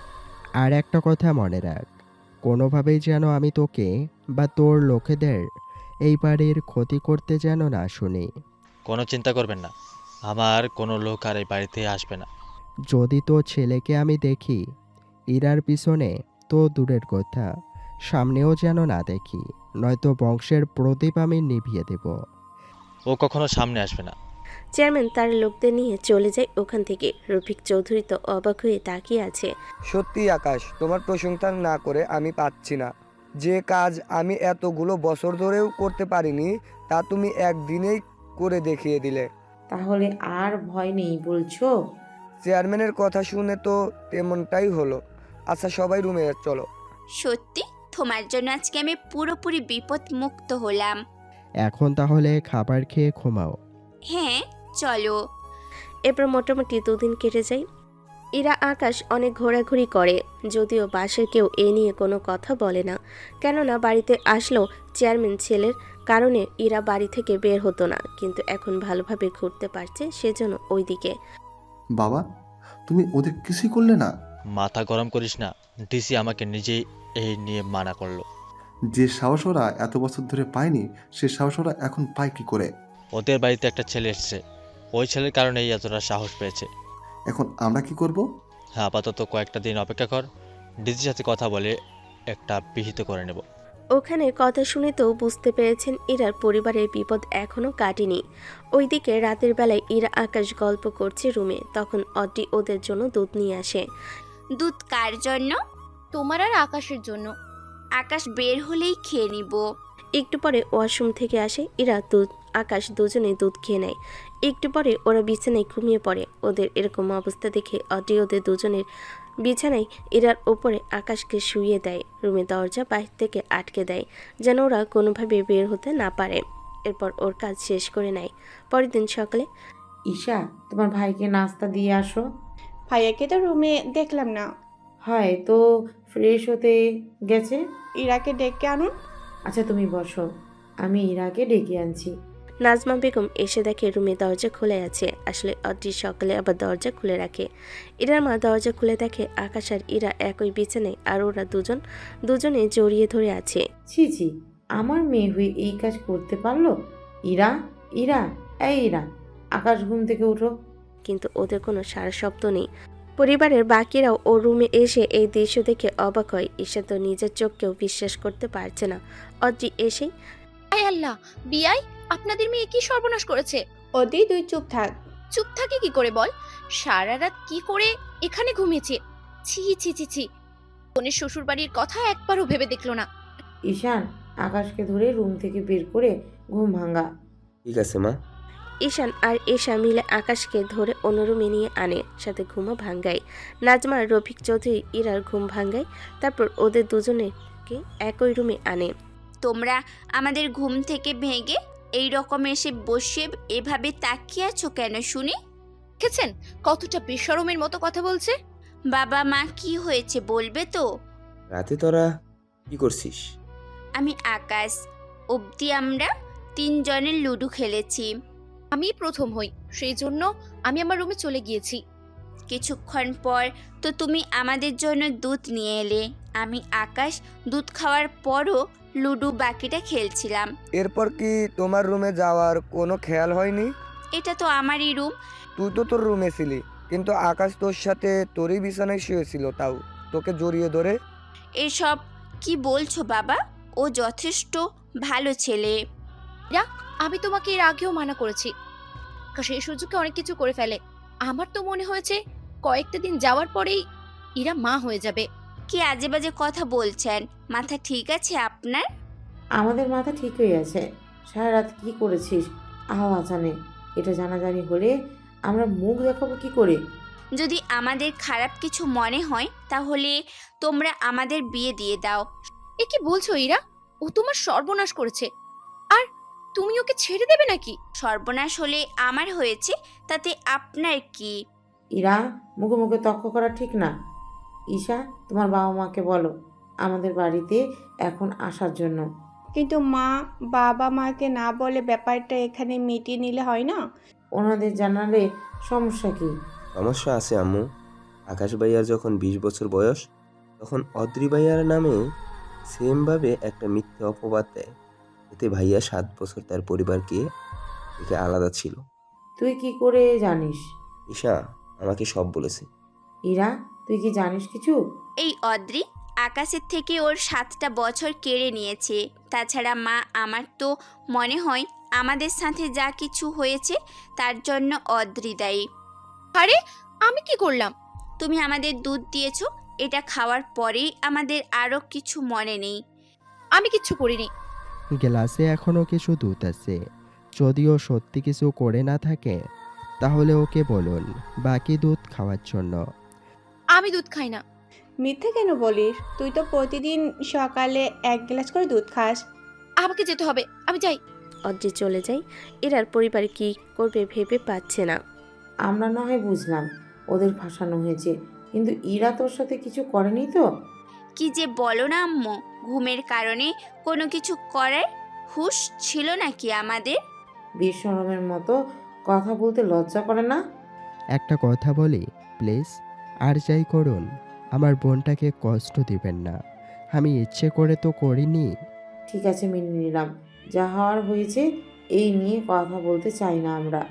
আর একটা কথা মনে রাখ, কোনোভাবেই যেন আমি তোকে বা তোর লোকেদের এই বাড়ির ক্ষতি করতে যেন না শুনি। কোনো চিন্তা করবেন না, আমার কোনো লোক আর এই বাড়িতে আসবে না। যদি তোর ছেলেকে আমি দেখি ইরার পিছনে, তো দূরের কথা সামনেও যেন না দেখি, নয়তো বংশের প্রদীপ আমি নিভিয়ে দেব। ও কখনো সামনে আসবে না। চেয়ারম্যান তার লোকদের নিয়ে চলে যায় ওখান থেকে। রফিক চৌধুরী তো অবাক হয়ে তাকিয়ে আছে। সত্যি আকাশ, তোমার প্রশংসা না করে আমি পাচ্ছি না। যে কাজ আমি এতগুলো বছর ধরেও করতে পারিনি, তা তুমি একদিনেই করে দেখিয়ে দিলে। তাহলে আর ভয় নেই বলছো? চেয়ারম্যানের কথা শুনে তো তেমনটাই হলো। আচ্ছা, সবাই রুমে চলো। সত্যি তোমার জন্য আজকে আমি পুরোপুরি বিপদ মুক্ত হলাম। এখন তাহলে খাবার খেয়ে ঘুমাও। হ্যাঁ, চলো। এরপর মোটামুটি 2 দিন কেটে যায়। ইরা আকাশ অনেক ঘোরাঘুরি করে, যদিও বাসার কেউ এ নিয়ে কোনো কথা বলে না। কেননা বাড়িতে আসলেও চেয়ারম্যান ছেলের কারণে ইরা বাড়ি থেকে বের হতো না, কিন্তু এখন ভালোভাবে ঘুরতে পারছে, সেজন্য ওইদিকে। বাবা, তুমি ওদের কিছুই করলে না? মাথা গরম করিস না, ডিসি আমাকে নিজেই এই নিয়ে মানা করলো। যে সাহস ওরা এত বছর ধরে পায়নি, সে সাহস ওরা এখন পায় কি করে? ওদের বাড়িতে একটা ছেলে এসছে, ওই ছেলের কারণেই এতটা সাহস পেয়েছে। এখন আমরা কি করব? হ্যাঁ, আপাতত কয়েকটা দিন অপেক্ষা কর, ডিসির সাথে কথা বলে একটা বিহিত করে নেব। ওখানে কথা শুনে তো বুঝতে পেরেছেন ইরার পরিবারের বিপদ এখনো কাটেনি। ওইদিকে রাতের বেলায় ইরা আকাশ গল্প করছে রুমে, তখন অড্ডি ওদের জন্য দুধ নিয়ে আসে। দুধ কার জন্য? তোমার আর আকাশের জন্য। আকাশ বের হলেই খেয়ে নিব। একটু পরে ওয়াশরুম থেকে আসে ইরা, দুধ আকাশ দুজনে দুধ খেয়ে নেয়। একটু পরে ওরা বিছানায় ঘুমিয়ে পড়ে। ওদের এরকম অবস্থা দেখে অড্ডি ওদের দুজনের বিছানায় ইরার ওপরে আকাশকে শুইয়ে দেয়। রুমের দরজা বাইরে থেকে আটকে দেয়, যেন ওরা কোনোভাবে বের হতে না পারে। এরপর ওর কাজ শেষ করে নেয়। পরের দিন সকালে, ঈশা, তোমার ভাইকে নাস্তা দিয়ে আসো। ভাইয়াকে তো রুমে দেখলাম না। হয় তো ফ্রেশ হতে গেছে। ইরাকে ডেকে আনুন। আচ্ছা তুমি বসো, আমি ইরাকে ডেকে আনছি। নাজমা বেগম এসে দেখে রুমে দরজা খুলে আছে। আসলে অদ্রি সকালে আবার দরজা খুলে রাখে। ইরার মা দরজা খুলে দেখে আকাশ আর ইরা একই বিছানায়, আর ওরা দুজনে জড়িয়ে ধরে আছে। ছি ছি, আমার মেয়ে হয়ে এই কাজ করতে পারলো? ইরা, ইরা, এই ইরা, আকাশ ঘুম থেকে উঠো। কিন্তু ওদের কোনো সারা শব্দ নেই। পরিবারের বাকিরাও ও রুমে এসে এই দৃশ্য দেখে অবাক হয়। ঈশা তো নিজের চোখকেও বিশ্বাস করতে পারছে না। অদ্রি এসেই, আয় আল্লাহ, বিয়াই আপনাদের মেয়ে কি সর্বনাশ করেছে? অদ্রি তুই চুপ থাক। চুপ থাকে কি করে বল? সারা রাত কি করে এখানে ঘুমিয়েছে? ছি ছি ছি ছি, বোনের শ্বশুর বাড়ির কথা একবারও ভেবে দেখলো না। ঈশান আকাশকে ধরে রুম থেকে বের করে ঘুম ভাঙা। ঠিক আছে মা। ঈশান আর এশা মিলে আকাশকে ধরে অন্য রুমে নিয়ে আনে, সাথে ঘুমও ভাঙ্গায়। নাজমা রফিক চৌধুরী ইরার ঘুম ভাঙ্গায়, তারপর ওদের দুজনেকে একই রুমে আনে। তোমরা আমাদের ঘুম থেকে ভেঙে এই রকম এসে বসে এভাবে তাকিয়ে আছো কেন শুনি? দেখেছেন কতটা বেশরমের মতো কথা বলছে? বাবা মা কি হয়েছে বলবে তো? রাতে তোরা কি করছিস? আমি আকাশ, অবধি আমরা 3 জনের লুডো খেলেছি। আমি প্রথম হই, সেই জন্য আমি আমার রুমে চলে গিয়েছি। কিছুক্ষণ পর তো তুমি আমাদের জন্য দুধ নিয়ে এলে। আমি আকাশ দুধ খাওয়ার পরও লুডো বাকিটা খেলছিলাম। এরপর কি তোমার রুমে যাওয়ার কোনো খেয়াল হয়নি? এটা তো আমারই রুম। তুই তো তোর রুমে ছিলি, কিন্তু আকাশ তোর সাথে তোরই বিছানায় শুয়েছিল, তাও তোকে জড়িয়ে ধরে। এসব কি বলছো বাবা? ও যথেষ্ট ভালো ছেলে। আমি তোমাকে এর আগেও মানা করেছি, সেই সুযোগে অনেক কিছু করে ফেলে। আমার তো মনে হয়েছে কয়েকটা দিন যাওয়ার পরেই ইরা মা হয়ে যাবে। কি আজে বাজে কথা বলছেন? মাথা ঠিক আছে আপনার? আমাদের মাথা ঠিক হয়ে আছে। সারা রাত কি করেছিস আওয়াজ আনে, এটা জানাজানি হলে আমরা মুখ দেখাবো কি করে? যদি আমাদের খারাপ কিছু মনে হয় তাহলে তোমরা আমাদের বিয়ে দিয়ে দাও। এ কি বলছো ইরা? ও তোমার সর্বনাশ করেছে, আর তুমি ওকে ছেড়ে দেবে নাকি? সর্বনাশ হলে আমার হয়েছে, তাতে আপনার কি? ইরা, মুখে মুখে তর্ক করা ঠিক না। ঈশা, তোমার বাবা মাকে বলো আমাদের বাড়িতে এখন আসার জন্য। কিন্তু মা, বাবা মাকে না বলে ব্যাপারটা এখানে মিটিয়ে নিলে হয় না? ওনাদের জানালে সমস্যা কি? সমস্যা আছে আম্মু। আকাশ ভাইয়ার যখন 20 বছর বয়স, তখন অদ্রি ভাইয়ার নামে সেমভাবে একটা মিথ্যে অপবাদ দেয়। এতে ভাইয়া 7 বছর তার পরিবারকে থেকে আলাদা ছিল। তুই কি করে জানিস? ঈশা আমাকে সব বলেছে। ইরা, তুই কি জানিস কিছু? এই অদ্রি আকাশের থেকে ওর 7টা বছর কেড়ে নিয়েছে। তাছাড়া মা, আমার তো মনে হয় আমাদের সাথে যা কিছু হয়েছে তার জন্য অদ্রি দায়ী। আরে আমি কি করলাম? তুমি আমাদের দুধ দিয়েছো, এটা খাওয়ার পরেই আমাদের আরও কিছু মনে নেই। আমি কিচ্ছু করিনি। গ্লাসে এখনো কিছু দুধ আছে। যদিও সত্যি কিছু করে না থাকে তাহলে ওকে বলুন বাকি দুধ খাওয়ার জন্য। আমি দুধ খাই না। মিথ্যে কেন বলিস? তুই তো প্রতিদিন সকালে 1 গ্লাস করে দুধ খাস। আমাকে যেতে হবে, আমি যাই। অদ্রি চলে যায়। এরার পরিবার কি করবে ভেবে পাচ্ছে না। আমরা না হয় বুঝলাম ওদের ফাঁসানো হয়েছে, কিন্তু ইরা তোর সাথে কিছু করেনি তো? কি যে বলো না আম্মু, ঘুমের কারণে কোনো কিছু করার হুঁশ ছিল নাকি আমাদের? বেশরমের মতো কথা বলতে লজ্জা করে না? একটা কথা বলি প্লিজ, আর যাই করুন আমার বোনটাকে কষ্ট দিবেন না। আমি ইচ্ছে করে তো করিনি। ঠিক আছে, মেনে নিলাম। যা হওয়ার হয়েছে, এই নিয়ে কথা বলতে চাই না আমরা।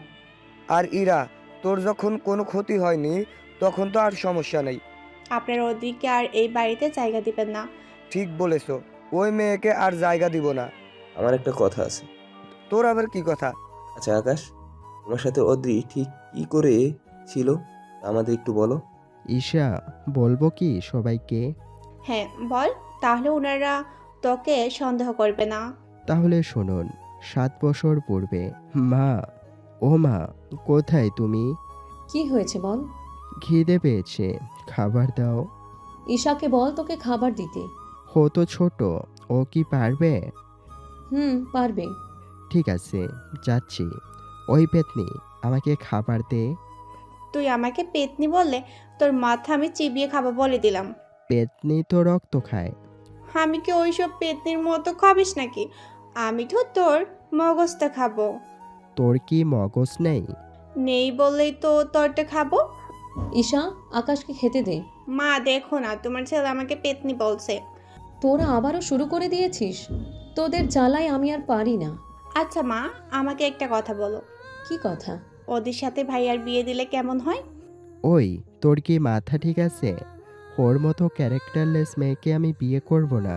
আর ইরা, তোর যখন কোনো ক্ষতি হয়নি তখন তো আর সমস্যা নেই। আপনার অদ্রিকে আর এই বাড়িতে জায়গা দিবেন না। ঠিক বলেছো, ওই মেয়েকে আর জায়গা দিব না। আমার একটা কথা আছে। তোর আবার কি কথা? আচ্ছা আকাশ, তোমার সাথে অদ্রি ঠিক কি করে ছিল আমাদের একটু বলো। ঈশা, বলবো কি সবাইকে? হ্যাঁ বল, তাহলে ওনারা তোকে সন্দেহ করবে না। তাহলে শুনুন, 7 বছর পূর্বে মা, ও মা, কোথায় তুমি? কি হয়েছে বল? খিদে পেয়েছে, খাবার দাও। ঈশাকে বল তোকে খাবার দিতে। ও তো ছোট, ও কি পারবে? পারবে। ঠিক আছে, যাচ্ছি। ওই পেতনি, আমাকে খাবার দে। তুই আমাকে পেতনি বললে তোর মাথা আমি চিবিয়ে খাবো বলে দিলাম। পেতনি তো রক্ত খায়। আমি কি ওইসব পেতনির মতো খাবিস নাকি? আমি তো তোর মগজটা খাবো। তোর কি মগজ নেই? নেই বললেই তো তরটা খাবো। ঈশা, আকাশকে খেতে দে। মা দেখো না, তোমার ছেলে আমাকে পেতনি বলছে। তোরা আবারও শুরু করে দিয়েছিস। তোদের জ্বালায় আমি আর পারি না। আচ্ছা মা, আমাকে একটা কথা বলো। কি কথা? ওদের সাথে ভাইয়ার বিয়ে দিলে কেমন হয়? ওই, তোর কি মাথা ঠিক আছে? ওর মতো ক্যারেক্টারলেস মেয়েকে আমি বিয়ে করব না।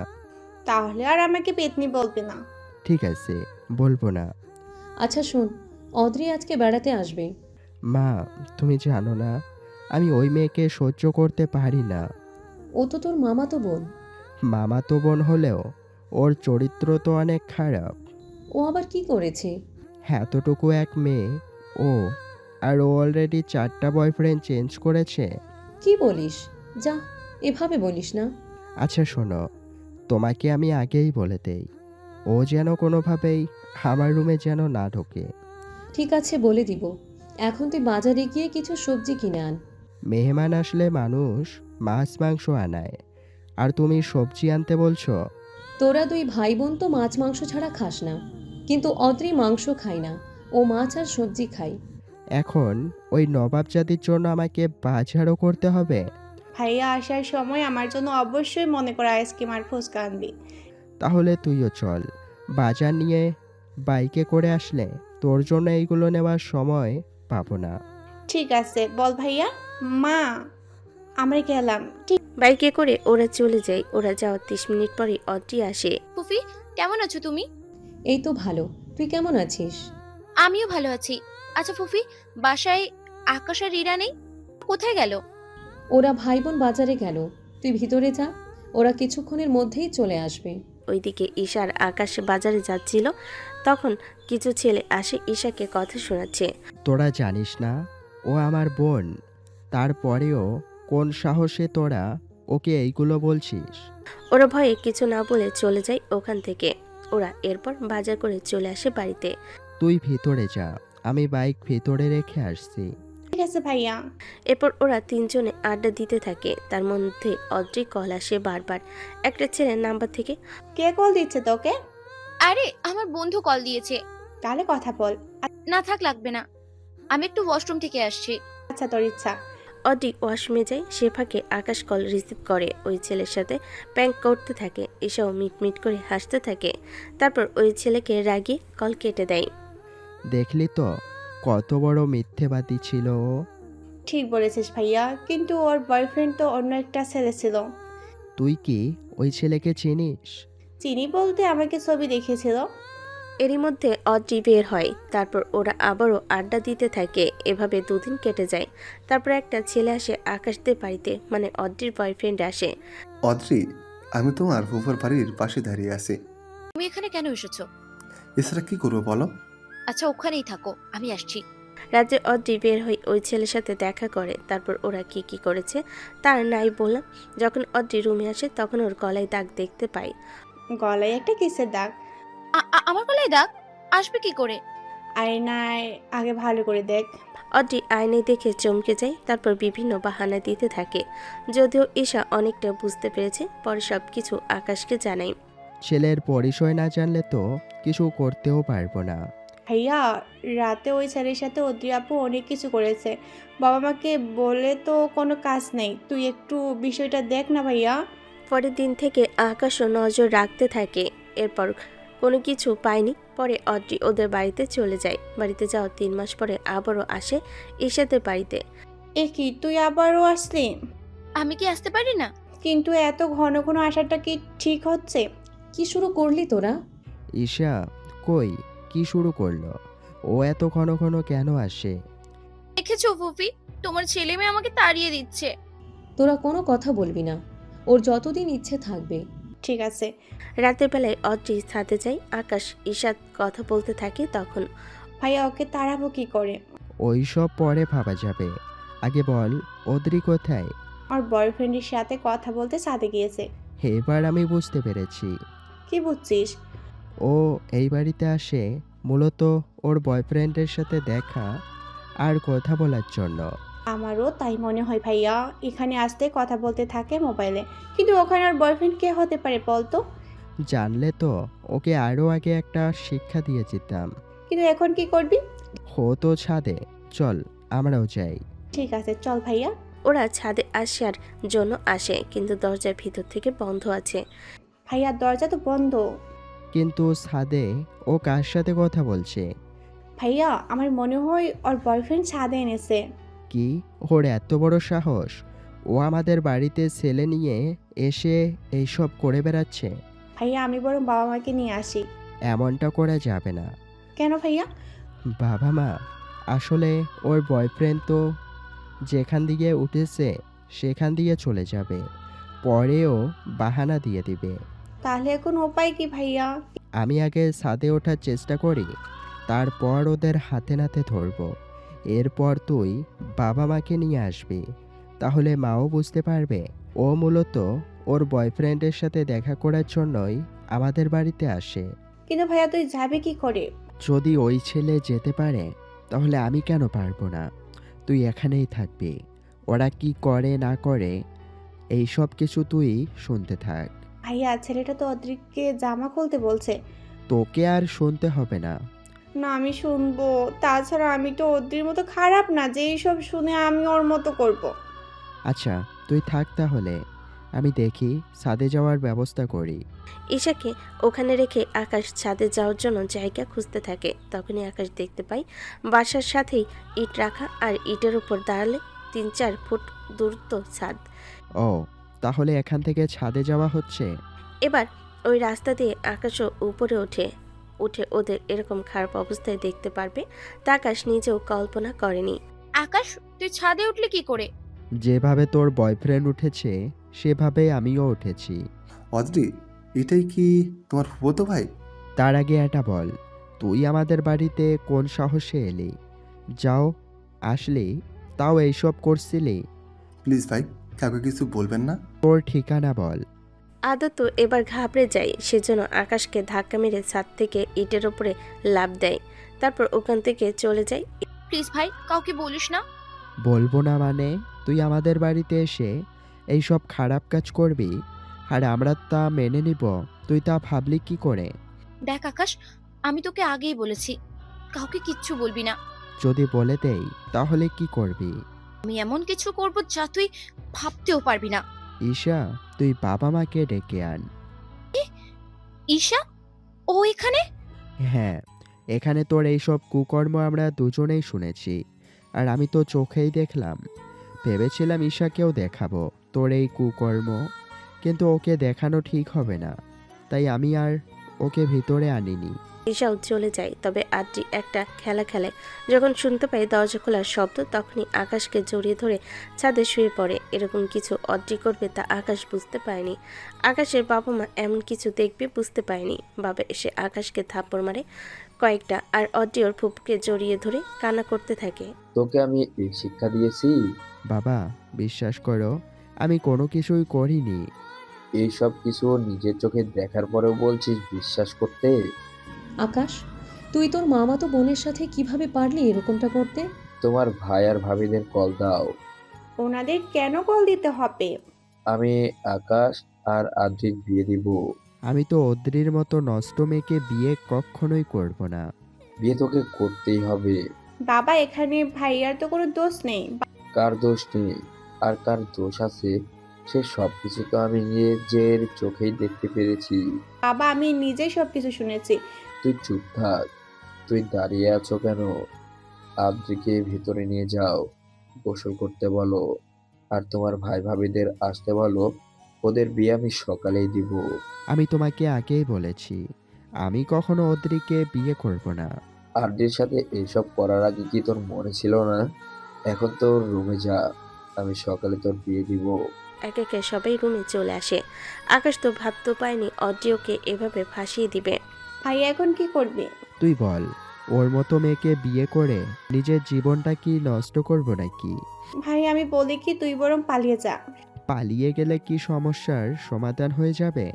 তাহলে আর আমাকে পেতনি বলবে না। ঠিক আছে, বলবো না। আচ্ছা শোন, অদ্রি আজকে বেড়াতে আসবে। মা, তুমি জানো না আমি ওই মেয়েকে সহ্য করতে পারি না। ও তো তোর মামাতো বোন। মামাতো বোন হলেও ওর চরিত্র তো অনেক খারাপ। ও আবার কি করেছে? এতটুকু এক মেয়ে ও, আর ও অলরেডি 4টা বয়ফ্রেন্ড চেঞ্জ করেছে। কি বলিস? যা, এভাবে বলিস না। আচ্ছা শোনো, তোমাকে আমি আগেই বলে দেই, ও যেন কোনোভাবেই আমার রুমে যেন না ঢোকে। ঠিক আছে, বলে দিব। এখন তুই বাজারে গিয়ে কিছু সবজি কিনে আন। মেহমান আসলে মানুষ মাছ মাংস আনায়, আর তুমি সবজি আনতে বলছো? তোরা দুই ভাই বোন তো মাছ মাংস ছাড়া খাস না, কিন্তু অদ্রি মাংস খায় না, ও মাছ আর সবজি খায়। এখন ওই নবাব জাতির জন্য আমাকে বাজারও করতে হবে? ভাইয়া আসার সময় আমার জন্য অবশ্যই মনে করে আইসক্রিম আর ফুচকা আনবি। তাহলে তুইও চল, বাজার নিয়ে বাইকে করে আসলে তোর জন্য এইগুলো নেওয়ার সময় পাবো না। ঠিক আছে, বল ভাইয়া। মা, আমরা গেলাম। ঠিক। বাইকে করে ওরা চলে যায়। ওরা যাওয়ার 30 মিনিট পরে অদ্রি আসে। ফুফি, কেমন আছো তুমি? এই তো ভালো, তুই কেমন আছিস? আমিও ভালো আছি। আচ্ছা ফুফি, বাসায় আকাশ আর রিরা নেই, কোথায় গেল? ওরা ভাই বোন বাজারে গেল, তুই ভিতরে যা, ওরা কিছুক্ষণের মধ্যেই চলে আসবে। ওইদিকে ঈশার আকাশ বাজারে যাচ্ছিল, তখন কিছু ছেলে আসে ঈশাকে কথা শোনাচ্ছে। তোরা জানিস না ও আমার বোন, তারপরেও কোন সাহসে তোরা ওকে এইগুলো বলছিস? ওরা ভয়ে কিছু না বলে চলে যায় ওখান থেকে। ওরা এরপর বাজার করে চলে আসে বাড়িতে। তুই ভিতরে যা, আমি বাইক ভিতরে রেখে আসছি। ঠিক আছে ভাইয়া। এরপর ওরা তিনজনে আড্ডা দিতে থাকে। তার মধ্যে অদ্রি কল আসে বারবার একটা ছেলের নাম্বার থেকে। কে কল দিচ্ছে তোকে? আরে আমার বন্ধু কল দিয়েছে। তাহলে কথা বল। না থাক, লাগবে না, আমি একটু ওয়াশরুম থেকে আসছি। আচ্ছা, তোর ইচ্ছা। অদ্রি ওয়াশরুমে যায়। সে ফাঁকে আকাশ কল রিসিভ করে। ওই ছেলের সাথে প্র্যাঙ্ক করতে থাকে। এসব মিটমিট করে হাসতে থাকে। তারপর ওই ছেলেকে রাগিয়ে কল কেটে দেয়। দেখলি তো কত বড় মিথ্যেবাদী ছিল ও। ঠিক বলেছিস ভাইয়া, কিন্তু ওর বয়ফ্রেন্ড তো অন্য একটা ছেলে ছিল। তুই কি ওই ছেলেকে চিনিস? চিনি বলতে আমাকে ছবি দেখিয়েছিল। এরই মধ্যে অদ্রি বের হয়। তারপর ওরা আবারও আড্ডা দিতে থাকে। এভাবে 2 দিন কেটে যায়। তারপর একটা ছেলে আসে আকাশদের বাড়িতে, মানে অদ্রির বয়ফ্রেন্ড আসে। অদ্রি, আমি তোমার ফুফার বাড়ির পাশে দাঁড়িয়ে আছি। তুমি এখানে কেন এসেছো? এছাড়া কি করবো বলো? আচ্ছা ওখানেই থাকো, আমি আসছি। রাতে অদ্রি বের হয়ে ওই ছেলের সাথে দেখা করে। তারপর ওরা কি করেছে তার নাই বললাম। যখন অদ্রি রুমে আসে তখন ওর গলায় দাগ দেখতে পাই। গলায় একটা কিসের দাগ? আমার গলায় দাগ আসবে কি করে? আয়নায় আগে ভালো করে দেখ। অদ্রি আয়নায় দেখে চমকে যায়। তারপর বিভিন্ন বাহানা দিতে থাকে। যদিও ঈশা অনেকটা বুঝতে পেরেছে, পরে সব কিছু আকাশকে জানায়। ছেলের পরিচয় না জানলে তো কিছু করতেও পারবো না। ভাইয়া, রাতে ওই ছেলের সাথে অদ্রি আপু অনেক কিছু করেছে। বাবা মাকে বলে তো কোনো কাজ নেই। তুই একটু বিষয়টা দেখ না ভাইয়া। পরের দিন থেকে আকাশও নজর রাখতে থাকে। এরপর কোনো কিছু পায়নি। পরে অদ্রি ওদের বাড়িতে চলে যায়। বাড়িতে যাওয়ার 3 মাস পরে আবারও আসে ঈশাদের বাড়িতে। এ কি, তুই আবারও আসলি? আমি কি আসতে পারি না? কিন্তু এত ঘন ঘন আসাটা কি ঠিক হচ্ছে? কি শুরু করলি তোরা? ঈশা কই, কি শুরু করলো? ও এত ঘন ঘন কেন আসে? দেখেছো ফুফি, তোমার ছেলে মেয়ে আমাকে তাড়িয়ে দিচ্ছে। তোরা কোনো কথা বলবি না, ওর যতদিন ইচ্ছে থাকবে। ঠিক আছে। রাতের বেলায় অদ্রি ছাদে যায়। আকাশ ঈশাদ কথা বলতে থাকে। তখন ভাইয়া, ওকে তাড়াবো কি করে? ওই সব পরে ভাবা যাবে, আগে বল অদ্রি কোথায়? ওর বয়ফ্রেন্ডের সাথে কথা বলতে ছাদে গিয়েছে। এবার আমি বুঝতে পেরেছি। কি বুঝছিস? ও এই বাড়িতে আসে মূলত ওর বয়ফ্রেন্ডের সাথে দেখা আর কথা বলার জন্য। আমারও তাই মনে হয় ভাইয়া। এখানে আসতে কথা বলতে থাকে মোবাইলে, কিন্তু ওখানে ওর বয়ফ্রেন্ড কে হতে পারে বলতো? জানলে তো ওকে আরও আগে একটা শিক্ষা দিয়ে যেতাম। কিন্তু এখন কি করবি? হো তো ছাদে, চল আমরাও যাই। ঠিক আছে, চল ভাইয়া। ওরা ছাদে আসার জন্য আসে, কিন্তু দরজার ভিতর থেকে বন্ধ আছে। ভাইয়া দরজা তো বন্ধ। কিন্তু ছাদে ও কার সাথে কথা বলছে? ভাইয়া আমার মনে হয় ওর বয়ফ্রেন্ড ছাদে এনেছে। কি, ওর এত বড় সাহস? ও আমাদের বাড়িতে ছেলে নিয়ে এসে এইসব করে বেড়াচ্ছে। ভাইয়া আমি বরং বাবা মাকে নিয়ে আসি। এমনটা করা যাবে না। কেন ভাইয়া? বাবা মা, আসলে ওর বয়ফ্রেন্ড তো যেখান দিয়ে উঠেছে সেখান দিয়ে চলে যাবে, পরেও বাহানা দিয়ে দিবে। তাহলে এখন উপায় কি ভাইয়া? আমি আগে ছাদে ওঠার চেষ্টা করি, তারপর ওদের হাতে নাতে ধরবো। এরপর তুই বাবা মাকে নিয়ে আসবি, তাহলে মাও বুঝতে পারবে ও মূলত ওর বয়ফ্রেন্ডের সাথে দেখা করার জন্যই আমাদের বাড়িতে আসে। কিন্তু ভাইয়া তুই যাবে কি করে? যদি ওই ছেলে যেতে পারে তাহলে আমি কেন পারবো না? তুই এখানেই থাকবি, ওরা কি করে না করে এই সব কিছু তুই শুনতে থাক। ভাইয়া ছেলেটা তো অদ্রিককে জামা খুলতে বলছে। তোকে আর শুনতে হবে না। না আমি শুনবো, তাছাড়া আমি তো অদ্রির মতো খারাপ না যে এইসব শুনে আমি ওর মতো করব। আচ্ছা তুই থাক তাহলে, আমি দেখি ছাদে যাওয়ার ব্যবস্থা করি। ঈশাকে ওখানে রেখে আকাশ ছাদে যাওয়ার জন্য জায়গা খুঁজতে থাকে। তখনই আকাশ দেখতে পায় বাসার সাথেই ইট রাখা, আর ইটের উপর দাঁড়ালে 3-4 ফুট দূরত্ব ছাদ। ও, তাহলে এখান থেকে ছাদে যাওয়া হচ্ছে। এবার ওই রাস্তা দিয়ে আকাশও উপরে উঠে ওদের এরকম খারাপ অবস্থায় দেখতে পারবে তা আকাশ নিজেও কল্পনা করেনি। আকাশ, তুই ছাদে উঠলি কি করে? যেভাবে তোর বয়ফ্রেন্ড উঠেছে সেভাবে আমিও উঠেছি। অদ্রি, এটাই কি তোমার ফুফাতো ভাই? তার আগে এটা বল, তুই আমাদের বাড়িতে কোন সাহসে এলি? যাও আসলি, তাও এইসব করছিলি? প্লিজ ভাই, কাউকে কিছু বলবেন না। তোর ঠিকানা বল। আদত এবার ঘাবড়ে যায়, সেজন্য আকাশকে ধাক্কা মেরে ছাদ থেকে ইটের উপরে লাফ দেয়, তারপর ওখান থেকে চলে যায়। প্লিজ ভাই, কাউকে বলিস না। বলবো না মানে? তুই আমাদের বাড়িতে এসে এইসব খারাপ কাজ করবি আর আমরা তা মেনে নিব? তুই তা ভাবলি কি করে? দেখ আকাশ, আমি তোকে আগেই বলেছি কাউকে কিচ্ছু বলবি না। যদি বলে দেই তাহলে কি করবি? আমি এমন কিছু করব যা তুই ভাবতেও পারবি না। ঈশা, তুই বাবা মাকে ডেকে আন। ঈশা, ও এখানে? হ্যাঁ, এখানে তোর এইসব কুকর্ম আমরা দুজনেই শুনেছি, আর আমি তো চোখেই দেখলাম। ভেবেছিলাম ঈশাকেও দেখাবো তোর এই কুকর্ম, কিন্তু ওকে দেখানো ঠিক হবে না, তাই আমি আর ওকে ভিতরে আনিনি। ঈশাও চলে যায়। তবে আদ্রি একটা খেলা খেলে। যখন শুনতে পায় দরজা খোলার শব্দ, তখনই আকাশকে জড়িয়ে ধরে ছাদে শুয়ে পড়ে। এরকম কিছু অদ্রি করবে তা আকাশ বুঝতে পারেনি। আকাশের বাবা মা এমন কিছু দেখবে বুঝতে পারেনি। বাবা এসে আকাশকে থাপ্পড় মারে কয়েকটা, আর অদ্রি ওর ফুপুকে জড়িয়ে ধরে কান্না করতে থাকে। তোকে আমি এই শিক্ষা দিয়েছি? বাবা, বিশ্বাস করো আমি কোনো কিছুই করিনি। এইসব কিছু নিজের চোখে দেখার পরেও বলছিস বিশ্বাস করতে? আকাশ, তুই তোর মামাতো বোনের সাথে কিভাবে পারলি এরকমটা করতে? তোমার ভাই আর ভাবিদের কল দাও। ওনাদের কেন কল দিতে হবে? আমি আকাশ আর আদ্রির বিয়ে দিব। আমি তো অদ্রির মতো নষ্ট মেয়েকে বিয়ে কখনোই করব না। বিয়ে তোকে করতেই হবে। বাবা এখানে ভাইয়ার তো কোনো দোষ নেই। কার দোষ নেই আর কার দোষ আছে সে সবকিছু তো আমি নিজের চোখেই দেখতে পেরেছি। বাবা আমি নিজেই সবকিছু শুনেছি। তুই চুপ থাক। তুই দাঁড়িয়ে আছো কেন? আদ্রিকে ভিতরে নিয়ে যাও, গোসল করতে বলো, আর তোমার ভাই ভাবিদের আসতে বলো। ওদের বিয়ে আমি সকালেই দিব। আমি তোমাকে আগেই বলেছি আমি কখনো অদ্রিকে বিয়ে করব না। আদ্রির সাথে এইসব করার আগে কি তোর মনে ছিল না? এখন তোর রুমে যা, আমি সকালে তোর বিয়ে দিব। একে একে সবাই রুমে চলে আসে। আকাশ তো ভাবতে পায়নি অদ্রিওকে এভাবে ফাঁসিয়ে দিবে। ভাইয়া এখন কি করবে? তুই বল, ওর মতো মেয়েকে বিয়ে করে নিজের জীবনটা কি নষ্ট করব নাকি? ভাই আমি বলি কি তুই বরং পালিয়ে যা। পালিয়ে গেলে কি সমস্যার সমাধান হয়ে যাবে?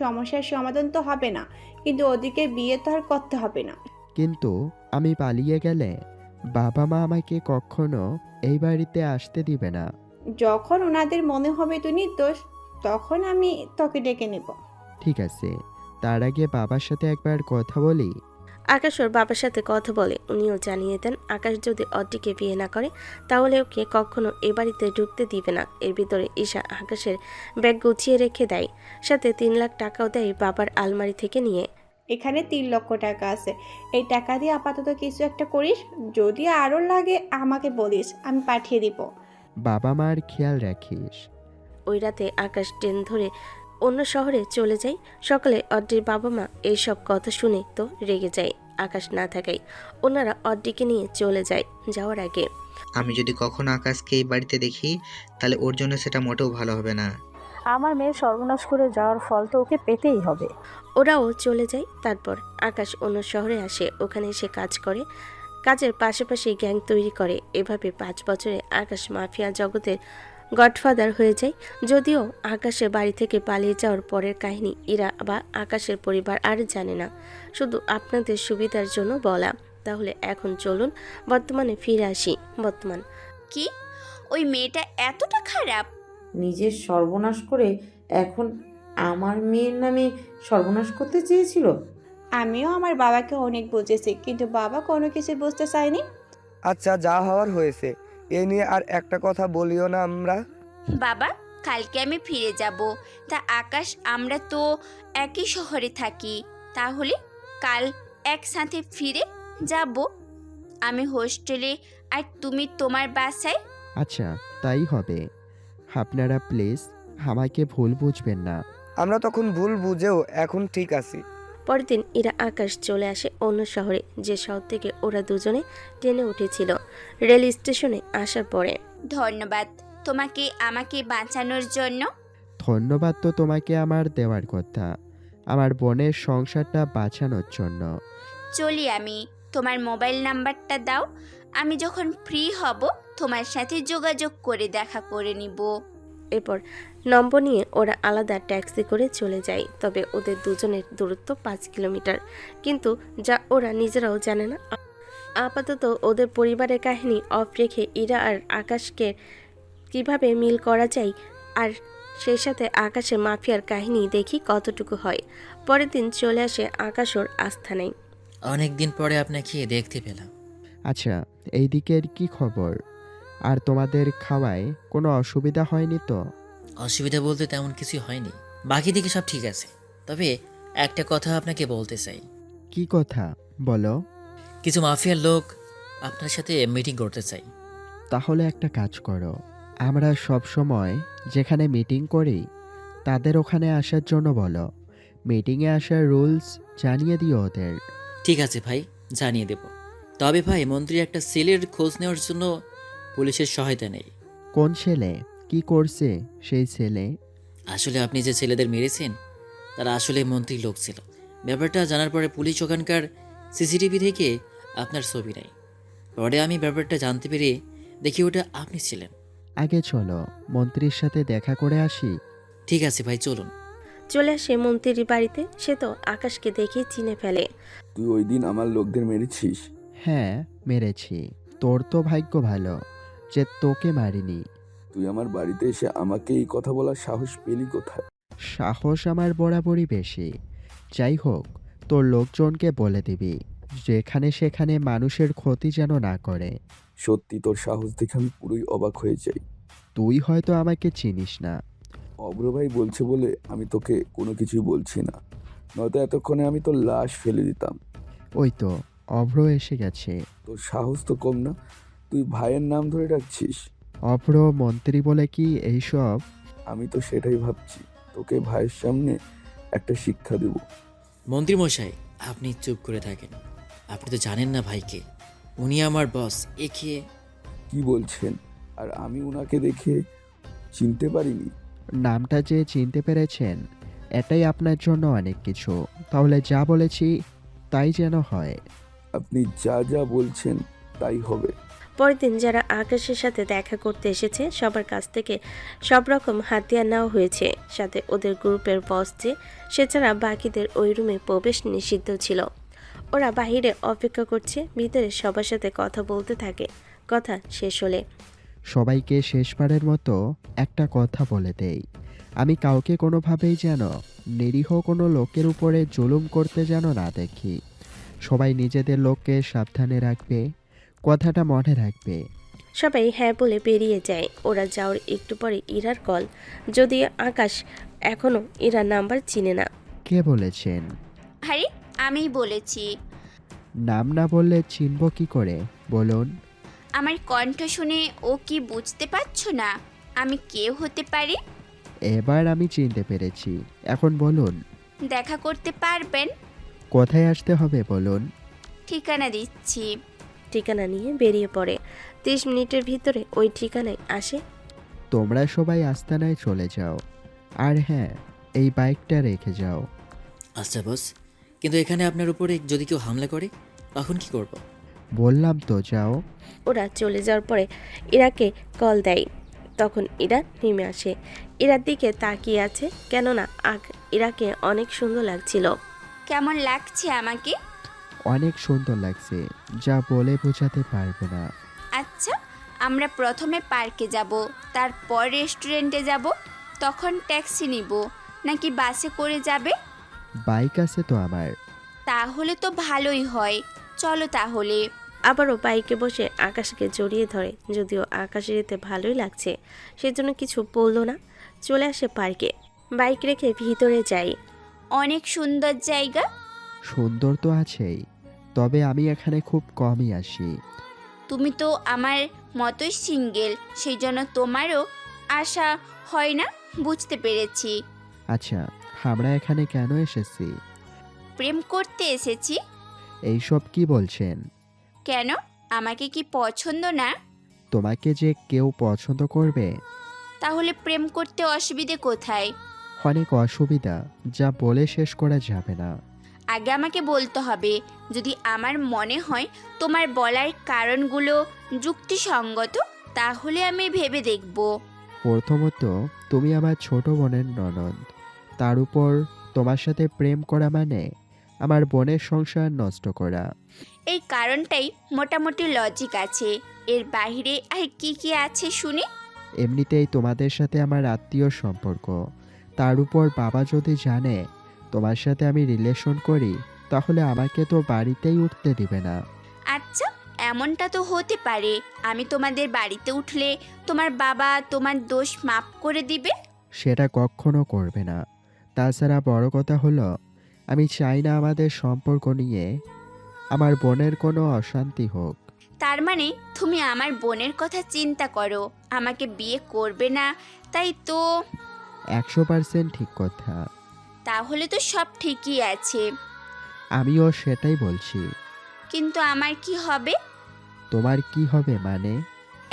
সমস্যার সমাধান তো হবে না, কিন্তু ওদিকে বিয়ে তো আর করতে হবে না। কিন্তু আমি পালিয়ে গেলে বাবা মা আমাকে কখনো এই বাড়িতে আসতে দিবে না। যখন ওনাদের মনে হবে তুই নির্দোষ, তখন আমি তোকে ডেকে নেব। ঠিক আছে, তার আগে বাবার সাথে একবার কথা বলি। আকাশ ওর বাবার সাথে কথা বলে। উনিও জানিয়ে দেন আকাশ যদি অড্রিকে বিয়ে না করে তাহলে ওকে কখনো এ বাড়িতে ঢুকতে দিবে না। এর ভিতরে ঈশা আকাশের ব্যাগ গুছিয়ে রেখে দেয়, সাথে 3 লাখ টাকাও দেয় বাবার আলমারি থেকে নিয়ে। এখানে 3 লক্ষ টাকা আছে, এই টাকা দিয়ে আপাতত কিছু একটা করিস, যদি আরও লাগে আমাকে বলিস, আমি পাঠিয়ে দিব। বাবা মার খেয়াল রাখিস। ওই রাতে আকাশ ট্রেন ধরে অন্য শহরে চলে যায়। সকালে অড্রির বাবা মা এইসব কথা শুনে তো রেগে যায়। আকাশ না থাকায় ওনারা অড্রিকে নিয়ে চলে যায়। যাওয়ার আগে, আমি যদি কখনো আকাশকে এই বাড়িতে দেখি তাহলে ওর জন্য সেটা মোটেও ভালো হবে না। আমার মেয়ের সর্বনাশ করে যাওয়ার ফল তো ওকে পেতেই হবে। ওরাও চলে যায়। তারপর আকাশ অন্য শহরে আসে, ওখানে এসে কাজ করে, কাজের পাশাপাশি গ্যাং তৈরি করে। এভাবে 5 বছরে আকাশ মাফিয়া জগতের গডফাদার হয়ে যায়। যদিও আকাশের বাড়ি থেকে পালিয়ে যাওয়ার পরের কাহিনী ইরা বা আকাশের পরিবার আর জানে না, শুধু আপনাদের সুবিধার জন্য বলা। তাহলে এখন চলুন বর্তমানে ফিরে আসি। বর্তমান কি ওই মেয়েটা এতটা খারাপ? নিজের সর্বনাশ করে এখন আমার মেয়ের নামে সর্বনাশ করতে চেয়েছিল। আমিও আমার বাবাকে অনেক বুঝেছি, কিন্তু বাবা কোনো কিছু বুঝতে চায়নি। আচ্ছা, যা হওয়ার হয়েছে, এ নিয়ে আর একটা কথা বলিও না আমরা। বাবা, কালকে আমি ফিরে যাব। তা আকাশ, আমরা তো একই শহরে থাকি, তাহলে কাল একসাথে ফিরে যাব। আমি হোস্টেলে আর তুমি তোমার বাসায়। আচ্ছা, তাই হবে। আপনারা প্লিজ আমাকে ভুল বুঝবেন না। আমরা তখন ভুল বুঝেও এখন ঠিক আছি। পরের দিন ইরা আকাশ চলে আসে অন্য শহরে, যে শহর থেকে ওরা দুজনে ট্রেনে উঠেছিল। রেল স্টেশনে আসার পরে, ধন্যবাদ তোমাকে আমাকে বাঁচানোর জন্য। ধন্যবাদ তো তোমাকে আমার দেওয়ার কথা, আমার বোনের সংসারটা বাঁচানোর জন্য। চলি আমি, তোমার মোবাইল নাম্বারটা দাও, আমি যখন ফ্রি হব তোমার সাথে যোগাযোগ করে দেখা করে নিব। এরপর নম্বর নিয়ে ওরা আলাদা ট্যাক্সি করে চলে যায়। তবে ওদের দুজনের দূরত্ব 5 কিলোমিটার, কিন্তু যা ওরা নিজেরাও জানে না। আপাতত ওদের পরিবারের কাহিনী অফ রেখে ইরা আর আকাশকে কিভাবে মিল করা যায় আর সেই সাথে আকাশের মাফিয়ার কাহিনী দেখি কতটুকু হয়। পরের দিন চলে আসে আকাশ ওর আস্থানায়। অনেকদিন পরে আপনাকে দেখতে পেলাম। আচ্ছা, এই দিকের কি খবর? আর তোমাদের খাওয়ায় কোনো অসুবিধা হয়নি তো? অসুবিধা বলতে তেমন কিছু হয়নি, বাকি দিকে সব ঠিক আছে। তবে একটা কথা আপনাকে বলতে চাই। কি কথা বলো? কিছু মাফিয়ার লোক আপনার সাথে মিটিং করতে চাই। তাহলে একটা কাজ করো, আমরা সব সময় যেখানে মিটিং করি তাদের ওখানে আসার জন্য বলো। মিটিংয়ে আসার রুলস জানিয়ে দিও ওদের। ঠিক আছে ভাই, জানিয়ে দেব। তবে ভাই, মন্ত্রী একটা সেলের খোঁজ নেওয়ার জন্য পুলিশের সহায়তা নেই। কোন ছেলে? কি করছে সেই ছেলে? আসলে আপনি যে ছেলেদের মেরেছেন তারা আসলে মন্ত্রীর লোক ছিল। ব্যাপারটা জানার পরে পুলিশ ওখানকার সিসিটিভি থেকে আপনার ছবি নেয়। পরে আমি ব্যাপারটা জানতে পেরে দেখি ওটা আপনি ছিলেন। আগে চলো মন্ত্রীর সাথে দেখা করে আসি। ঠিক আছে ভাই, চলুন। চলে আসে মন্ত্রীর বাড়িতে। সে তো আকাশকে দেখে চিনে ফেলে। তুই ওই দিন আমার লোকদের মেরেছিস? হ্যাঁ, মেরেছি। তোর তো ভাগ্য ভালো যে তোকে মারিনি। তুই আমার বাড়িতে এসে আমাকে এই কথা বলার সাহস পেলি কোথায়? সাহস আমার বরাবরই বেশি। যাই হোক, তোর লোকজনকে বলে দিবি যেখানে সেখানে মানুষের ক্ষতি যেন না করে। সত্যি তোর সাহস দেখে আমি পুরোই অবাক হয়ে যাই। তুই হয়তো আমাকে চিনিস না। অভ্র ভাই বলছে বলে আমি তোকে কোনো কিছুই বলছি না, নয়তো এতক্ষণে আমি তোর লাশ ফেলে দিতাম। ওই তো অভ্র এসে গেছে। তোর সাহস তো কম না, তুই ভাইয়ের নাম ধরে ডাকছিস। অভ্র মন্ত্রী বলে কি এইসব? আমি তো সেটাই ভাবছি, তোকে ভাইয়ের সামনে একটা শিক্ষা দেব। মন্ত্রী মশাই, আপনি চুপ করে থাকেন। আপনি তো জানেন না ভাইকে, উনি আমার বস। একে কি বলছেন? আর আমি উনাকে দেখে চিনতে পারিনি? নামটা যে চিনতে পেরেছেন এটাই আপনার জন্য অনেক কিছু। তাহলে যা বলেছি তাই যেন হয়। আপনি যা যা বলছেন তাই হবে। পরের দিন যারা আকাশের সাথে দেখা করতে এসেছে সবার কাছ থেকে সব রকম হাতিয়ার নেওয়া হয়েছে। সাথে ওদের গ্রুপের বস যে, সে ছাড়া বাকিদের ওই রুমে প্রবেশ নিষিদ্ধ ছিল। ওরা বাহিরে অপেক্ষা করছে, ভিতরে সবার সাথে কথা বলতে থাকে। কথা শেষ হলে সবাইকে শেষবারের মতো একটা কথা বলে দেই, আমি কাউকে কোনোভাবেই যেন নিরীহ কোনো লোকের উপরে জুলুম করতে যেন না দেখি। সবাই নিজেদের লোককে সাবধানে রাখবে, কথাটা মনে রাখবে। সবাই হ্যাঁ বলে বেরিয়ে যায়। ওরা যাওয়ার একটু পরে ইরার কল, যদিও আকাশ এখনও ইরার নাম্বার চিনে না। কে বলেছেন? আরে আমিই বলেছি। নাম না বললে চিনব কি করে বলুন? আমার কণ্ঠ শুনে ও কি বুঝতে পারছো না আমি কে হতে পারি? এবার আমি চিনতে পেরেছি। এখন বলুন, দেখা করতে পারবেন? কোথায় আসতে হবে বলুন? ঠিকানা দিচ্ছি। ঠিকানা নিয়ে বেরিয়ে পড়ে। 30 মিনিটের ভিতরে ওই ঠিকানায় আসে। তোমরা সবাই আস্তানায় চলে যাও, আর হ্যাঁ, এই বাইকটা রেখে যাও। আচ্ছা বস, কিন্তু এখানে আপনার উপরে যদি কেউ হামলা করে তখন কি করব? বললাম তো যাও। ওরা চলে যাওয়ার পরে ইরাকে কল দেয়। তখন ইরা নেমে আসে, ইরার দিকে তাকিয়ে আছে, কেননা ইরাকে অনেক সুন্দর লাগছিল। কেমন লাগছে আমাকে? অনেক সুন্দর লাগছে, যা বলে বোঝাতে পারবো না। আচ্ছা, আমরা প্রথমে পার্কে যাব, তারপর রেস্টুরেন্টে যাব, তখন ট্যাক্সি নিব নাকি বাসে করে যাবে? বাইক আছে তো আমার। তাহলে তো ভালোই হয়, চলো তাহলে। আবারও বাইকে বসে আকাশকে জড়িয়ে ধরে, যদিও আকাশের এতে ভালোই লাগছে, সেজন্য কিছু বলল না। চলে আসে পার্কে, বাইক রেখে ভিতরে যাই। অনেক সুন্দর জায়গা। সুন্দর তো আছেই, তবে আমি এখানে খুব কমই আসি। তুমি তো আমার মতোই সিঙ্গেল, সেই জন্য তোমারও আশা হয় না, বুঝতে পেরেছি। আচ্ছা, আমরা এখানে কেন এসেছি? প্রেম করতে এসেছি। এইসব কি বলছেন? কেন, আমাকে কি পছন্দ না? তোমাকে যে কেউ পছন্দ করবে? তাহলে প্রেম করতে অসুবিধে কোথায়? অনেক অসুবিধা, যা বলে শেষ করা যাবে না। আগে আমাকে বলতে হবে, যদি আমার মনে হয় তোমার বলার কারণগুলো যুক্তিসঙ্গত, তাহলে আমি ভেবে দেখব। প্রথমত, তুমি আমার ছোট বোনের ননদ, তার উপর তোমার সাথে প্রেম করা মানে আমার বোনের সংসার নষ্ট করা। এই কারণটাই মোটামুটি লজিক আছে, এর বাইরে আর কি কি আছে শুনি। এমনিতেই তোমাদের সাথে আমার আত্মীয় সম্পর্ক, তার উপর বাবা যদি জানে তোমার সাথে আমি রিলেশন করি, তাহলে আমাকে তো বাড়িতেই উঠতে দিবে না। আচ্ছা, এমনটা তো হতে পারে, আমি তোমাদের বাড়িতে উঠলে তোমার বাবা তোমার দোষ মাফ করে দিবে। সেটা কখনো করবে না। তাছাড়া বড় কথা হলো, আমি চাই না আমাদের সম্পর্ক নিয়ে আমার বোনের কোনো অশান্তি হোক। তার মানে তুমি আমার বোনের কথা চিন্তা করো, আমাকে বিয়ে করবে না, তাই তো? 100% ঠিক কথা। তাহলে তো সব ঠিকই আছে। আমিও সেটাই বলছি। কিন্তু আমার কি হবে? তোমার কি হবে মানে?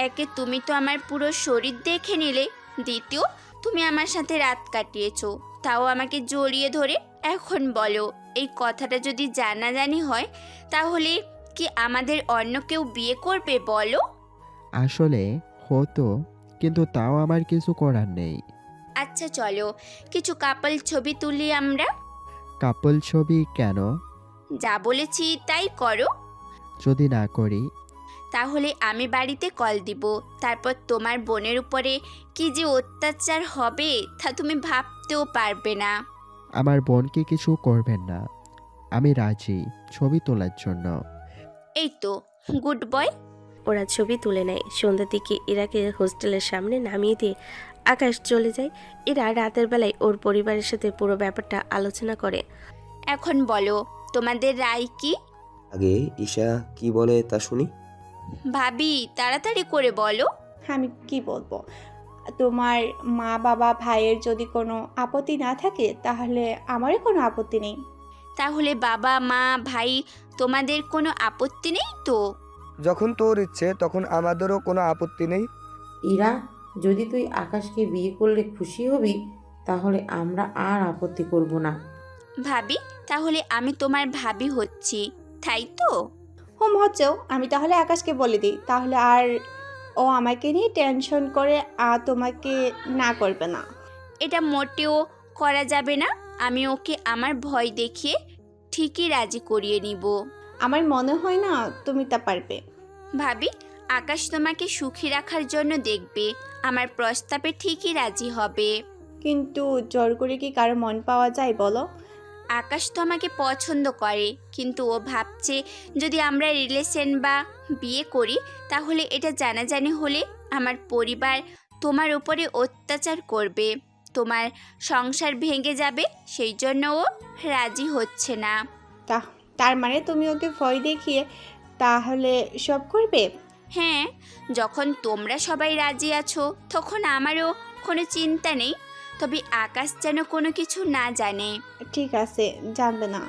একে তুমি তো আমার পুরো শরীর দেখে নিলে, দ্বিতীয় তুমি আমার সাথে রাত কাটিয়েছো, তাও আমাকে জড়িয়ে ধরে। এখন বলো, এই কথাটা যদি জানাজানি হয়, তাহলে কি আমাদের অন্য কেউ বিয়ে করবে বলো? আসলে হতো, কিন্তু তাও আমার কিছু করার নেই। আচ্ছা চলো, কিছু কাপল ছবি তুলি আমরা। কাপল ছবি কেন? যা বলেছি তাই করো। যদি না করি? তাহলে আমি বাড়িতে কল দিব, তারপর তোমার বোনের উপরে কি যে অত্যাচার হবে তা তুমি ভাবতেও পারবে না। আমার বোনকে কিছু করবেন না, আমি রাজি ছবি তোলার জন্য। এই তো, গুড বয়। ওরা ছবি তুলে নেয়। সন্ধ্যার দিকে ইরাকে হোস্টেলের সামনে নামিয়ে দিয়ে আকাশ চলে যায়। এরা রাতের বেলায় ওর পরিবারের সাথে পুরো ব্যাপারটা আলোচনা করে। এখন বলো, তোমাদের রায় কি? আগে ঈশা কি বলে তা শুনি। ভাবি, তাড়াতাড়ি করে বলো। আমি কি বলবো, তোমার মা বাবা ভাইয়ের যদি কোনো আপত্তি না থাকে, তাহলে আমারও কোনো আপত্তি নেই। তাহলে বাবা মা ভাই তোমাদের কোনো আপত্তি নেই তো? যখন তোর ইচ্ছে তখন আমাদেরও কোনো আপত্তি নেই। ইরা, যদি তুই আকাশকে বিয়ে করলে খুশি হবি, তাহলে আমরা আর আপত্তি করব না। ভাবি, তাহলে আমি তোমার ভাবি হচ্ছি, তাই তো? হোম হচ্ছেও, আমি তাহলে আকাশকে বলে দিই, তাহলে আর ও আমাকে নিয়ে টেনশন করে তোমাকে না করবে না। এটা মোটেও করা যাবে না, আমি ওকে আমার ভয় দেখিয়ে ঠিকই রাজি করিয়ে নিব। আমার মনে হয় না তুমি তা পারবে। ভাবি, আকাশ তোমাকে সুখী রাখার জন্য দেখবে, আমার প্রস্তাবে ঠিকই রাজি হবে। কিন্তু জোর করে কি কারো মন পাওয়া যায় বলো? আকাশ তো আমাকে পছন্দ করে, কিন্তু ও ভাবছে যদি আমরা রিলেশন বা বিয়ে করি তাহলে এটা জানাজানি হলে আমার পরিবার তোমার উপরে অত্যাচার করবে, তোমার সংসার ভেঙে যাবে, সেই জন্য ও রাজি হচ্ছে না। তার মানে তুমি ওকে ভয় দেখিয়ে তাহলে সব করবে? হ্যাঁ, যখন তোমরা সবাই রাজি আছো তখন আমারও কোনো চিন্তা নেই, তবে আকাশ যেন কোনো কিছু না জানে। ঠিক আছে, জানবে না।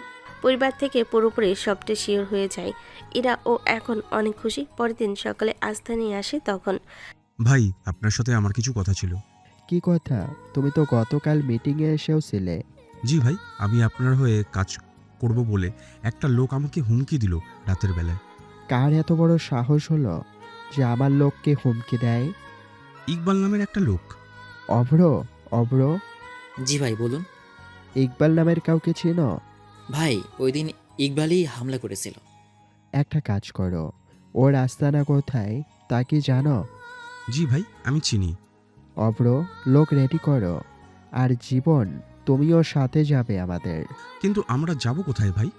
পরিবার থেকে পুরোপুরি সবটা শিওর হয়ে যায়। ইরা ও এখন অনেক খুশি। পরের দিন সকালে আস্থা নিয়ে আসে তখন। ভাই আপনার সাথে আমার কিছু কথা ছিল। কি কথা? তুমি তো গতকাল মিটিংয়ে এসেও ছিলে। জি ভাই, আমি আপনার হয়ে কাজ করব বলে একটা লোক আমাকে হুমকি দিল রাতের বেলায়। কার এত বড় সাহস হলো যে আমার লোককে হুমকি দেয়? ইকবাল নামের একটা লোক। অভ্র? অভ্র? জি ভাই বলুন। ইকবাল নামের কাউকে চেনো? ভাই ওই দিন ইকবালই হামলা করেছিল। একটা কাজ করো, ওর আস্তানা কোথায় তা কি জানো? জি ভাই, আমি চিনি। অভ্র, লোক রেডি করো। আর জীবন, তুমিও সাথে যাবে আমাদের। কিন্তু আমরা যাব কোথায় ভাই?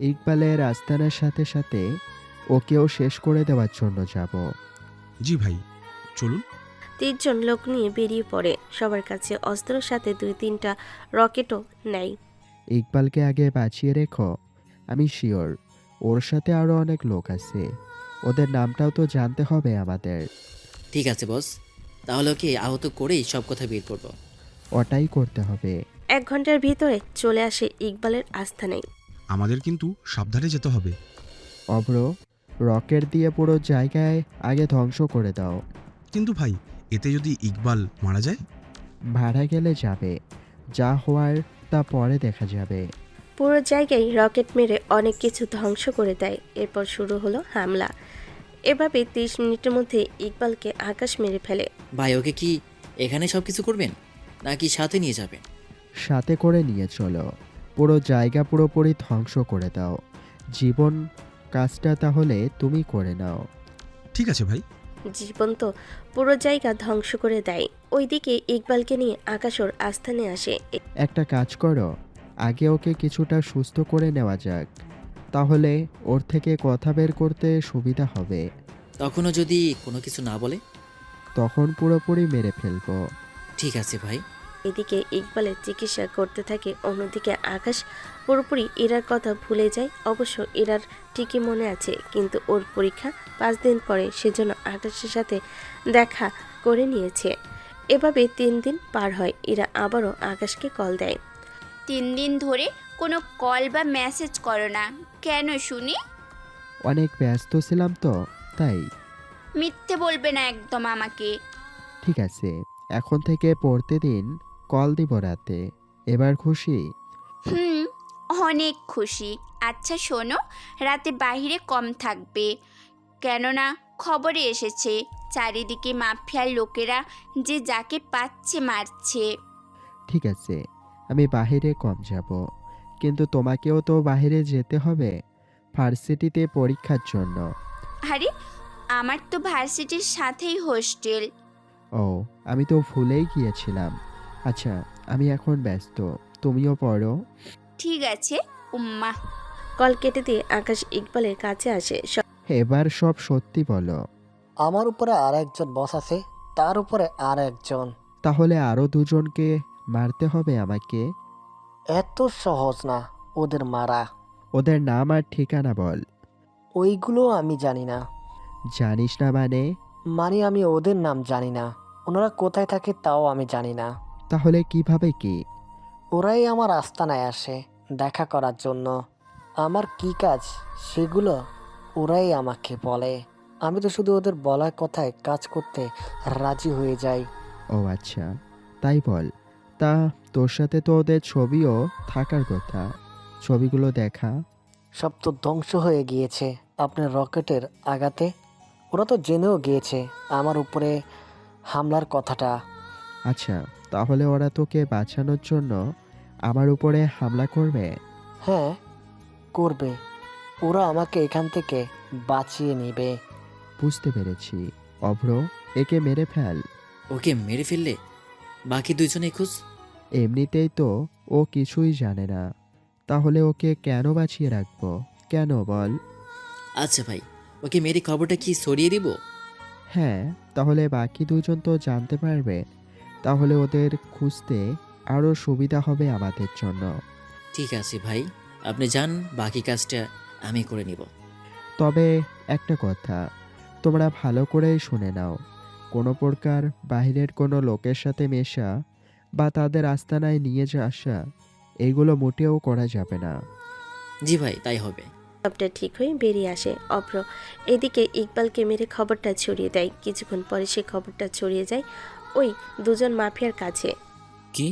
ইকবালের আস্তানার সাথে সাথে ওকেও শেষ করে দেওয়ার জন্য যাব। জি ভাই, চলুন। 3 জন লোক নিয়ে বেরিয়ে পড়ে। সবার কাছে অস্ত্রের সাথে 2-3টা রকেটও নেয়। ইকবালকে আগে বাঁচিয়ে রেখো। আমি শিওর ওর সাথে আরও অনেক লোক আছে, ওদের নামটাও তো জানতে হবে আমাদের। ঠিক আছে বস, তাহলে ওকে আহত করেই সব কথা বের করব। ওটাই করতে হবে। 1 ঘন্টার ভিতরে চলে আসে ইকবালের আস্তানায়। আমাদের কিন্তু সাবধানে যেতে হবে। অভ্র, রকেট দিয়ে পুরো জায়গায় আগে ধ্বংস করে দাও। কিন্তু ভাই, এতে যদি ইকবাল মারা যায়? ভাড়া গেলে যাবে, যা হওয়ার তা পরে দেখা যাবে। পুরো জায়গায় রকেট মেরে অনেক কিছু ধ্বংস করে দেয়। এরপর শুরু হলো হামলা। এভাবে 30 মিনিটের মধ্যে ইকবালকে আকাশ মেরে ফেলে। ভাই ওকে কি এখানে সব কিছু করবেন নাকি সাথে নিয়ে যাবেন? সাথে করে নিয়ে চলো, পুরো জায়গা পুরোপুরি ধ্বংস করে দাও। জীবন, কাজটা তাহলে তুমি করে নাও। ঠিক আছে ভাই। জীবন তো পুরো জায়গা ধ্বংস করে দেয়। ওইদিকে ইকবালকে নিয়ে আকাশ ওর আস্থানে আসে। একটা কাজ করো, আগে ওকে কিছুটা সুস্থ করে নেওয়া যাক, তাহলে ওর থেকে কথা বের করতে সুবিধা হবে। তখনও যদি কোনো কিছু না বলে? তখন পুরোপুরি মেরে ফেলবো। ঠিক আছে ভাই। এদিকে ইকবালের চিকিৎসা করতে থাকে, অন্যদিকে আকাশ পুরোপুরি ইরার কথা ভুলে যায়। অবশ্য ইরার ঠিকই মনে আছে, কিন্তু ওর পরীক্ষা 5 দিন পরে, সেজন্য আকাশের সাথে দেখা করে নিয়েছে। এভাবে 3 দিন পার হয়। ইরা আবারও আকাশকে কল দেয়। 3 দিন ধরে কোনো কল বা মেসেজ করো না কেন শুনি? অনেক ব্যস্ত ছিলাম তো তাই। মিথ্যে বলবে না একদম আমাকে। ঠিক আছে, এখন থেকে পড়তে দিন, কল দিব রাতে। এবার খুশি? অনেক খুশি। আচ্ছা শোনো, রাতে বাইরে কম থাকবে, কেননা খবরে এসেছে চারিদিকে মাফিয়ার লোকেরা যে যাকে পাচ্ছে মারছে। ঠিক আছে, আমি বাহিরে কম যাব, কিন্তু তোমাকেও তো বাহিরে যেতে হবে ভার্সিটিতে পরীক্ষার জন্য। আরে আমার তো ভার্সিটির সাথেই হোস্টেল। ও, আমি তো ভুলেই গিয়েছিলাম। আচ্ছা, আমি এখন ব্যস্ত, তুমিও পড়ো। ঠিক আছে উম্মা। কল কেটে দিয়ে আকাশ ইকবালের কাছে আসে। এবার সব সত্যি বলো। আমার উপরে আর একজন বস আছে, তার উপরে আর একজন। তাহলে আরো 2 জনকে মারতে হবে আমাকে? এত সহজ না ওদের মারা। ওদের নাম আর ঠিকানা বল। ওইগুলো আমি জানি না। জানিস না মানে? মানে আমি ওদের নাম জানি না, ওনারা কোথায় থাকে তাও আমি জানি না। তাহলে কিভাবে কি? ওরাই আমার আস্তানায় আসে দেখা করার জন্য। আমার কি কাজ সেগুলো ওরাই আমাকে বলে। আমি তো শুধু ওদের বলা কথায় কাজ করতে রাজি হয়ে যাই। ও আচ্ছা, তাই বল। তা তোর সাথে তো ওদের ছবিও থাকার কথা, ছবিগুলো দেখা। সব তো ধ্বংস হয়ে গিয়েছে আপনার রকেটের আঘাতে। ওরা তো জেনেও গিয়েছে আমার উপরে হামলার কথাটা। আচ্ছা, তাহলে ওরা তোকে বাঁচানোর জন্য আমার উপরে হামলা করবে? হ্যাঁ করবে, ওরা আমাকে এখান থেকে বাঁচিয়ে নেবে। বুঝতে পেরেছি। অভ্র, একে মেরে ফেল। ওকে মেরে ফেললে বাকি 2 জন খোঁজ। এমনিতেই তো ও কিছুই জানে না, তাহলে ওকে কেন বাঁচিয়ে রাখবো? কেন বল? আচ্ছা ভাই, ওকে মেরে খবরটা কি ছড়িয়ে দিব? হ্যাঁ, তাহলে বাকি দুজন তো জানতে পারবে। তাহলে ওদের খুঁজতে আরও সুবিধা হবে আমাদের জন্য। ঠিক আছে ভাই, আপনি যান, বাকি কাজটা আমি করে নিব। তবে একটা কথা, তোমরা ভালো করেই শুনে নাও, কোনো প্রকার বাইরের কোনো লোকের সাথে মেশা বা তাদের আস্তানায় নিয়ে আসা এগুলো মোটেও করা যাবে না। জি ভাই, তাই হবে। সবটা ঠিক হয়ে বেরিয়ে আসে অভ্র। এদিকে ইকবালকে মেরে খবরটা ছড়িয়ে দেয়। কিছুক্ষণ পরে সে খবরটা ছড়িয়ে যায় ওই দুজন মাফিয়ার কাছে। কি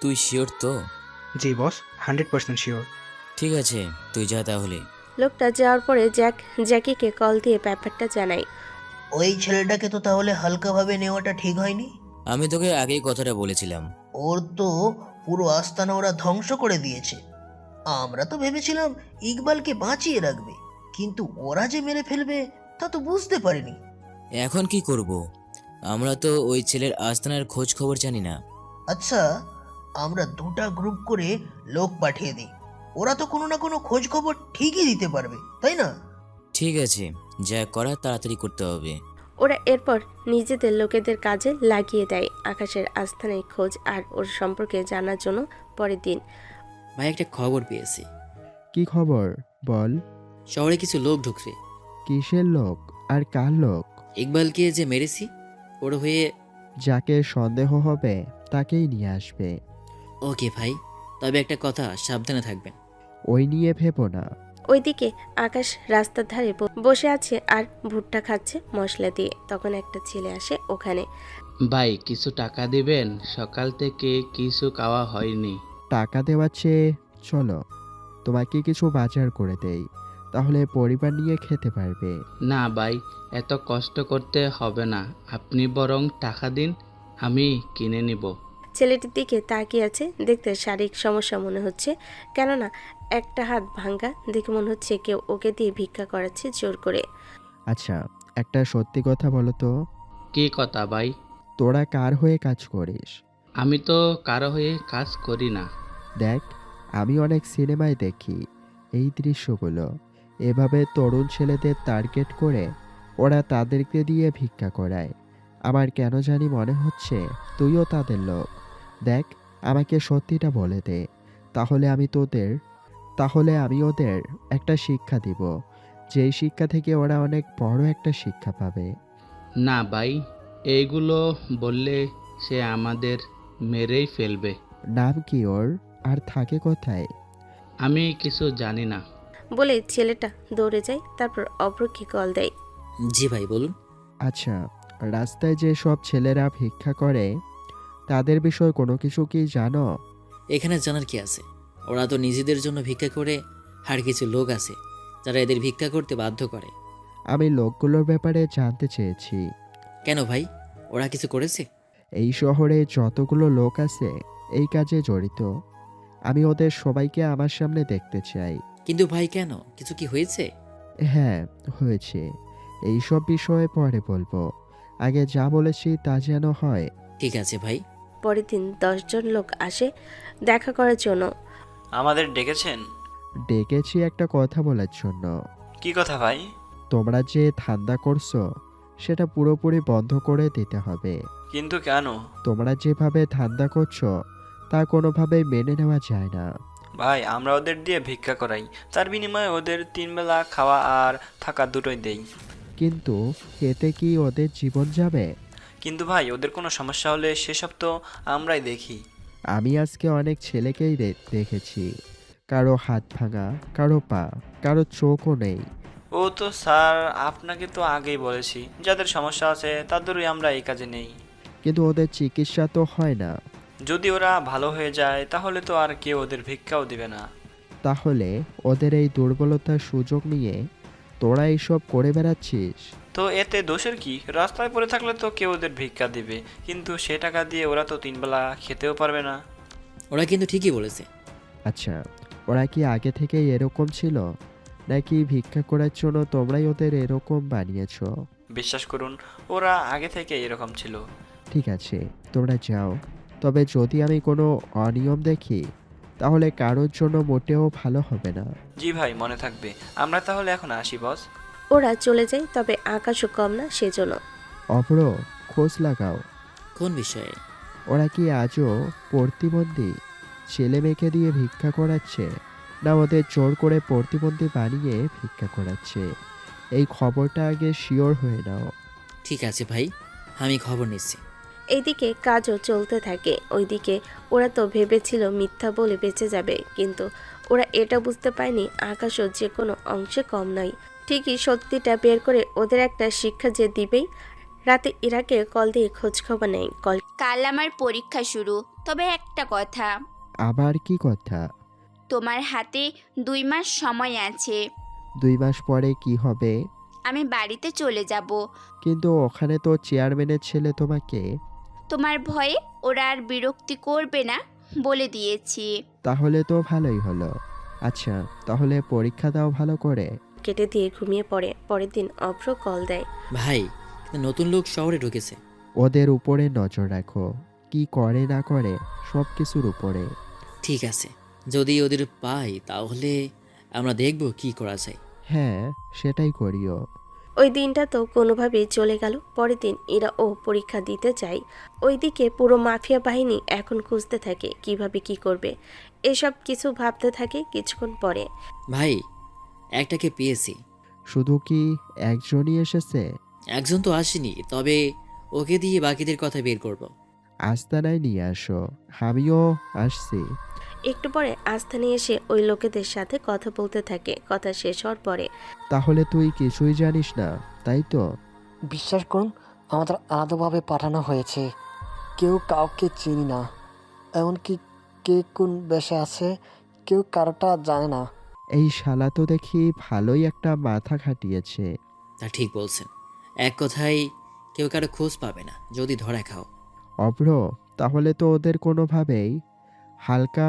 তুই শিওর তো? জি বস, 100% শিওর। ঠিক আছে, তুই যা তাহলে। লোকটা যাওয়ার পরে জ্যাকিকে কল দিয়ে ব্যাপারটা জানায়। ওই ছেলেটাকে তো তাহলে হালকাভাবে নেওয়াটা ঠিক হয়নি। আমি তোকে আগেই কথাটা বলেছিলাম। ওর তো পুরো আস্তানা ওরা ধ্বংস করে দিয়েছে। আমরা তো ভেবেছিলাম ইকবালকে বাঁচিয়ে রাখবে, কিন্তু ওরা যে মেরে ফেলবে তা তো বুঝতে পারিনি। এখন কি করব? আমরা তো ওই ছেলের আস্তানার খোঁজ খবর জানি না। আচ্ছা, আমরা দুটা গ্রুপ করে লোক পাঠিয়ে দিই, ওরা তো কোনো না কোনো খোঁজ খবর ঠিকই দিতে পারবে, তাই না? ঠিক আছে, যা করার তাড়াতাড়ি করতে হবে। ওরা এরপর নিজেদের লোকেদের কাজে লাগিয়ে দেয় আকাশের আস্থানের খোঁজ আর ওর সম্পর্কে জানার জন্য। পরের দিন। ভাই, একটা খবর পেয়েছি। কি খবর বল? শহরে কিছু লোক ঢুকছে। কিসের লোক আর কার লোক? ইকবালকে যে মেরেছি ওর হয়ে। যাকে সন্দেহ হবে তাকেই নিয়ে আসবে। ওকে ভাই, তবে একটা কথা, সাবধানে থাকবেন। ওই নিয়ে ভেবো না। ওইদিকে আকাশ রাস্তার ধারে বসে আছে আর ভুট্টা খাচ্ছে মশলা দিয়ে। তখন একটা ছেলে আসে ওখানে। ভাই, কিছু টাকা দিবেন? সকাল থেকে কিছু খাওয়া হয়নি। টাকা দেওয়ার চেয়ে চলো তোমাকে কিছু বাজার করে দেই, তাহলে পরিবার নিয়ে খেতে পারবে। না ভাই, এত কষ্ট করতে হবে না, আপনি বরং টাকা দিন, আমি কিনে নিব। ছেলেটির দিকে তাকিয়ে আছে। দেখতে শারীরিক সমস্যা মনে হচ্ছে, কেননা একটা হাত ভাঙ্গা। দেখে মনে হচ্ছে কেউ ওকে দিয়ে ভিক্ষা করাচ্ছে জোর করে। আচ্ছা, একটা সত্যি কথা বলো তো। কি কথা ভাই? তোরা কার হয়ে কাজ করিস? আমি তো কারো হয়ে কাজ করি না। দেখ, আমি অনেক সিনেমায় দেখি এই দৃশ্যগুলো। এভাবে তরুণ ছেলেদের টার্গেট করে ওরা তাদেরকে দিয়ে ভিক্ষা করায়। আমার কেন জানি মনে হচ্ছে তুইও তাদের লোক। দেখ, আমাকে সত্যিটা বলে দে, তাহলে আমি ওদের একটা শিক্ষা দিব, যেই শিক্ষা থেকে ওরা অনেক বড় একটা শিক্ষা পাবে। না ভাই, এইগুলো বললে সে আমাদের মেরেই ফেলবে। নাম কি ওর, আর থাকে কোথায়? আমি কিছু জানি না বলে ছেলেটা দৌড়ে যায়। তারপর অভ্রকে কল দেয়। জি ভাই, বলুন। আচ্ছা, রাস্তায় যে সব ছেলেরা ভিক্ষা করে তাদের বিষয়ে কোনো কিছু কি জানো? এখানে জানার কি আছে? ওরা তো নিজেদের জন্য ভিক্ষা করে, আর কিছু লোক আছে যারা এদের ভিক্ষা করতে বাধ্য করে। আমি লোকগুলোর ব্যাপারে জানতে চেয়েছি। কেন ভাই, ওরা কিছু করেছে? এই শহরে যতগুলো লোক আছে এই কাজে জড়িত, আমি ওদের সবাইকে আমার সামনে দেখতে চাই। কিন্তু ভাই কেন, কিছু কি হয়েছে? হ্যাঁ, হয়েছে। এইসব বিষয়ে পরে বলবো, আগে যা বলেছি তা যেন হয়। ঠিক আছে ভাই। পরের দিন 10 জন লোক আসে দেখা করার জন্য। আমাদের ডেকেছেন? ডেকেছি একটা কথা বলার জন্য। কি কথা ভাই? তোমরা যে ধান্দা করছো সেটা পুরোপুরি বন্ধ করে দিতে হবে। কিন্তু কেন? তোমরা যেভাবে ধান্দা করছো তা কোনোভাবেই মেনে নেওয়া যায় না। ভাই, আমরা ওদের দিয়ে ভিক্ষা করাই, তার বিনিময়ে ওদের 3 বেলা খাওয়া আর থাকা দুটোই দেই। কিন্তু এতে কি ওদের জীবন যাবে? কিন্তু ভাই, ওদের কোনো সমস্যা হলে সেসব তো আমরাই দেখি। আমি আজকে অনেক ছেলেকেই দেখেছি, কারো হাত ভাঙা, কারো পা, কারো চোখও নেই। ও তো স্যার, আপনাকে তো আগেই বলেছি, যাদের সমস্যা আছে তাদেরই আমরা এই কাজে নেই। কিন্তু ওদের চিকিৎসা তো হয় না। যদি ওরা ভালো হয়ে যায় তাহলে তো আর কেউ ওদের ভিক্ষাও দিবে না। তাহলে ওদের এই দুর্বলতার সুযোগ নিয়ে তোরা এইসব করে বেড়াচ্ছিস। তো এতে দোষের কি? রাস্তায় পড়ে থাকলে তো কেউ ওদের ভিক্ষা দিবে, কিন্তু সে টাকা দিয়ে ওরা তো 3 বেলা খেতেও পারবে না। ওরা কিন্তু ঠিকই বলেছে। আচ্ছা, ওরা কি আগে থেকেই এরকম ছিল, নাকি ভিক্ষা করার জন্য তোমরাই ওদের এরকম বানিয়েছো? বিশ্বাস করুন, ওরা আগে থেকে এরকম ছিল। ঠিক আছে, তোমরা যাও। তবে যদি আমি কোনো অনিয়ম দেখি তাহলে কারোর জন্য মোটেও ভালো হবে না। জি ভাই, মনে থাকবে। আমরা তাহলে এখন আসি বস। ওরা চলে যায়, তবে আকাশও কম না সেজন্য। অভ্র, খোঁজ লাগাও। কোন বিষয়ে? ওরা কি আজও প্রতিবন্ধী ছেলে মেয়েকে দিয়ে ভিক্ষা করাচ্ছে, না ওদের জোর করে প্রতিবন্ধী বানিয়ে ভিক্ষা করাচ্ছে? এই খবরটা আগে শিওর হয়ে নাও। ঠিক আছে ভাই, আমি খবর নিচ্ছি। এইদিকে কাজও চলতে থাকে। ওইদিকে ওরা তো ভেবেছিল মিথ্যা বলে বেঁচে যাবে, কিন্তু ওরা এটা বুঝতে পারেনি আকাশও যে কোনো অংশে কম নয়। ঠিকই সত্যিটা বের করে ওদের একটা শিক্ষা যে দিবেই। রাতে ইরাকে কল দিয়ে খোঁজ খবর নেয়। কাল আমার পরীক্ষা শুরু, তবে একটা কথা, আবার কি কথা? তোমার হাতে 2 মাস সময় আছে। 2 মাস পরে কি হবে? আমি বাড়িতে চলে যাব। কিন্তু ওখানে তো চেয়ারম্যানের ছেলে তোমাকে। তোমার ভয়ে ওরা আর বিরক্তি করবে না বলে দিয়েছি। তাহলে তো ভালোই হলো। আচ্ছা, তাহলে পরীক্ষা দাও ভালো করে। কেটে দিয়ে ঘুমিয়ে পড়ে। পরের দিন অভ্র কল দেয়। ভাই, কিন্তু নতুন লোক শহরে ঢুকেছে। ওদের উপরে নজর রাখো, কি করে না করে সব কিছুর উপরে। ঠিক আছে, যদি ওদের পাই তাহলে আমরা দেখব কি করা যায়। হ্যাঁ, সেটাই করিও। ওই দিনটা তো কোনোভাবেই চলে গেল। পরের দিন এরা ও পরীক্ষা দিতে যায়। ওইদিকে পুরো মাফিয়া বাহিনী এখন খুঁজতে থাকে কিভাবে কি করবে। এসব কিছু ভাবতে থাকে। কিছুক্ষণ পরে ভাই, একটাকে পেয়েছি। শুধু কি একজনই এসেছে? একজন তো আসেনি, তবে ওকে দিয়ে বাকিদের কথা বের করব। আস্তানায় নিয়ে আসো, আমিও আসছি। একটু পরে আস্থানে এসে ওই লোকেদের সাথে কথা বলতে থাকে। কথা শেষ হওয়ার পরে, তাহলে তুই কিছুই জানিস না, তাই তো? বিশ্বাস করুন, আমাদের আলাদাভাবে পাঠানো হয়েছে। কেউ কাউকে চিনি না, এমনকি কে কোন বেশে আছে কেউ কারোটা জানে না। এই শালা তো দেখি ভালোই একটা মাথা খাটিয়েছে। তা ঠিক বলছেন। এক কথায় কেউ কারো খোঁজ পাবে না যদি ধরা খাও। অভ্র, তাহলে তো ওদের কোনোভাবেই হালকা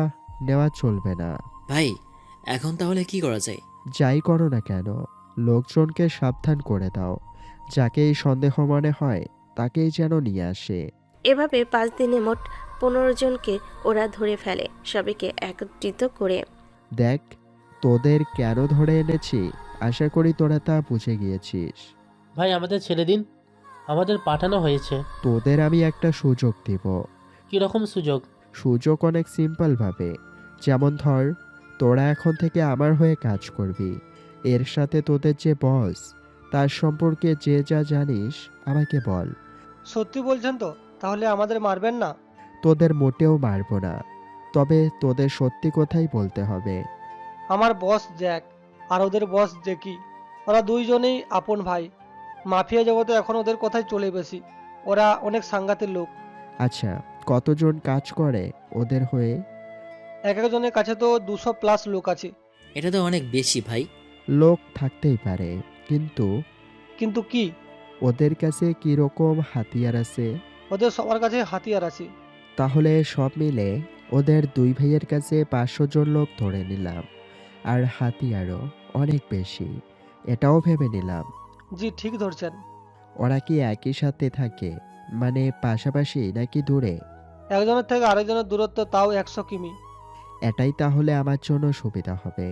নেওয়া চলবে না। ভাই, এখন তাহলে কি করা যায়? যাই করো না কেন, লোকজনকে সাবধান করে দাও। যাকেই সন্দেহ মনে হয় তাকেই যেন নিয়ে আসে। এভাবে 5 দিনে মোট 15 জনকে ওরা ধরে ফেলে, সবাইকে একত্রিত করে। দেখ, তোদের কেন ধরে এনেছি, আশা করি তোরা তা বুঝে গিয়েছিস। ভাই, আমাদের ছেড়ে দিন, আমাদের পাঠানো হয়েছে। তোদের আমি একটা সুযোগ দিব। কীরকম সুযোগ? সুযোগ অনেক সিম্পলভাবে। যেমন ধর, তোরা এখন থেকে আমার হয়ে কাজ করবি। এর সাথে তোদের যে বস, তার সম্পর্কে যে যা জানিস আমাকে বল। সত্যি বলছেন তো? তাহলে আমাদের মারবেন না? তোদের মোটেও মারবো না, তবে তোদের সত্যি কথাই বলতে হবে। আমার বস জ্যাক আর ওদের বস জ্যাকি, ওরা দুইজনেই আপন ভাই। মাফিয়া জগতে এখন ওদের কথাই চলে বেশি। ওরা অনেক সাংঘাতিক লোক। আচ্ছা, কতজন কাজ করে ওদের হয়ে? এক একজনের কাছে তো 200+ লোক আছে। এটা তো অনেক বেশি ভাই। লোক থাকতেই পারে, কিন্তু কিন্তু কি? ওদের কাছে কিরকম হাতিয়ার আছে? ওদের সবার কাছে হাতিয়ার আছে। তাহলে সব মিলে ওদের 2 ভাইয়ের কাছে 500 জন লোক ধরে নিলাম, আর হাতিয়ারও অনেক বেশি, এটাও ভেবে নিলাম। জি, ঠিক ধরছেন। ওরা কি একই সাথে থাকে, মানে পাশাপাশি নাকি দূরে? একজনের থেকে আরেকজনের দূরত্ব তাও 100 কিমি। এটাই তাহলে আমার জন্য সুবিধা হবে।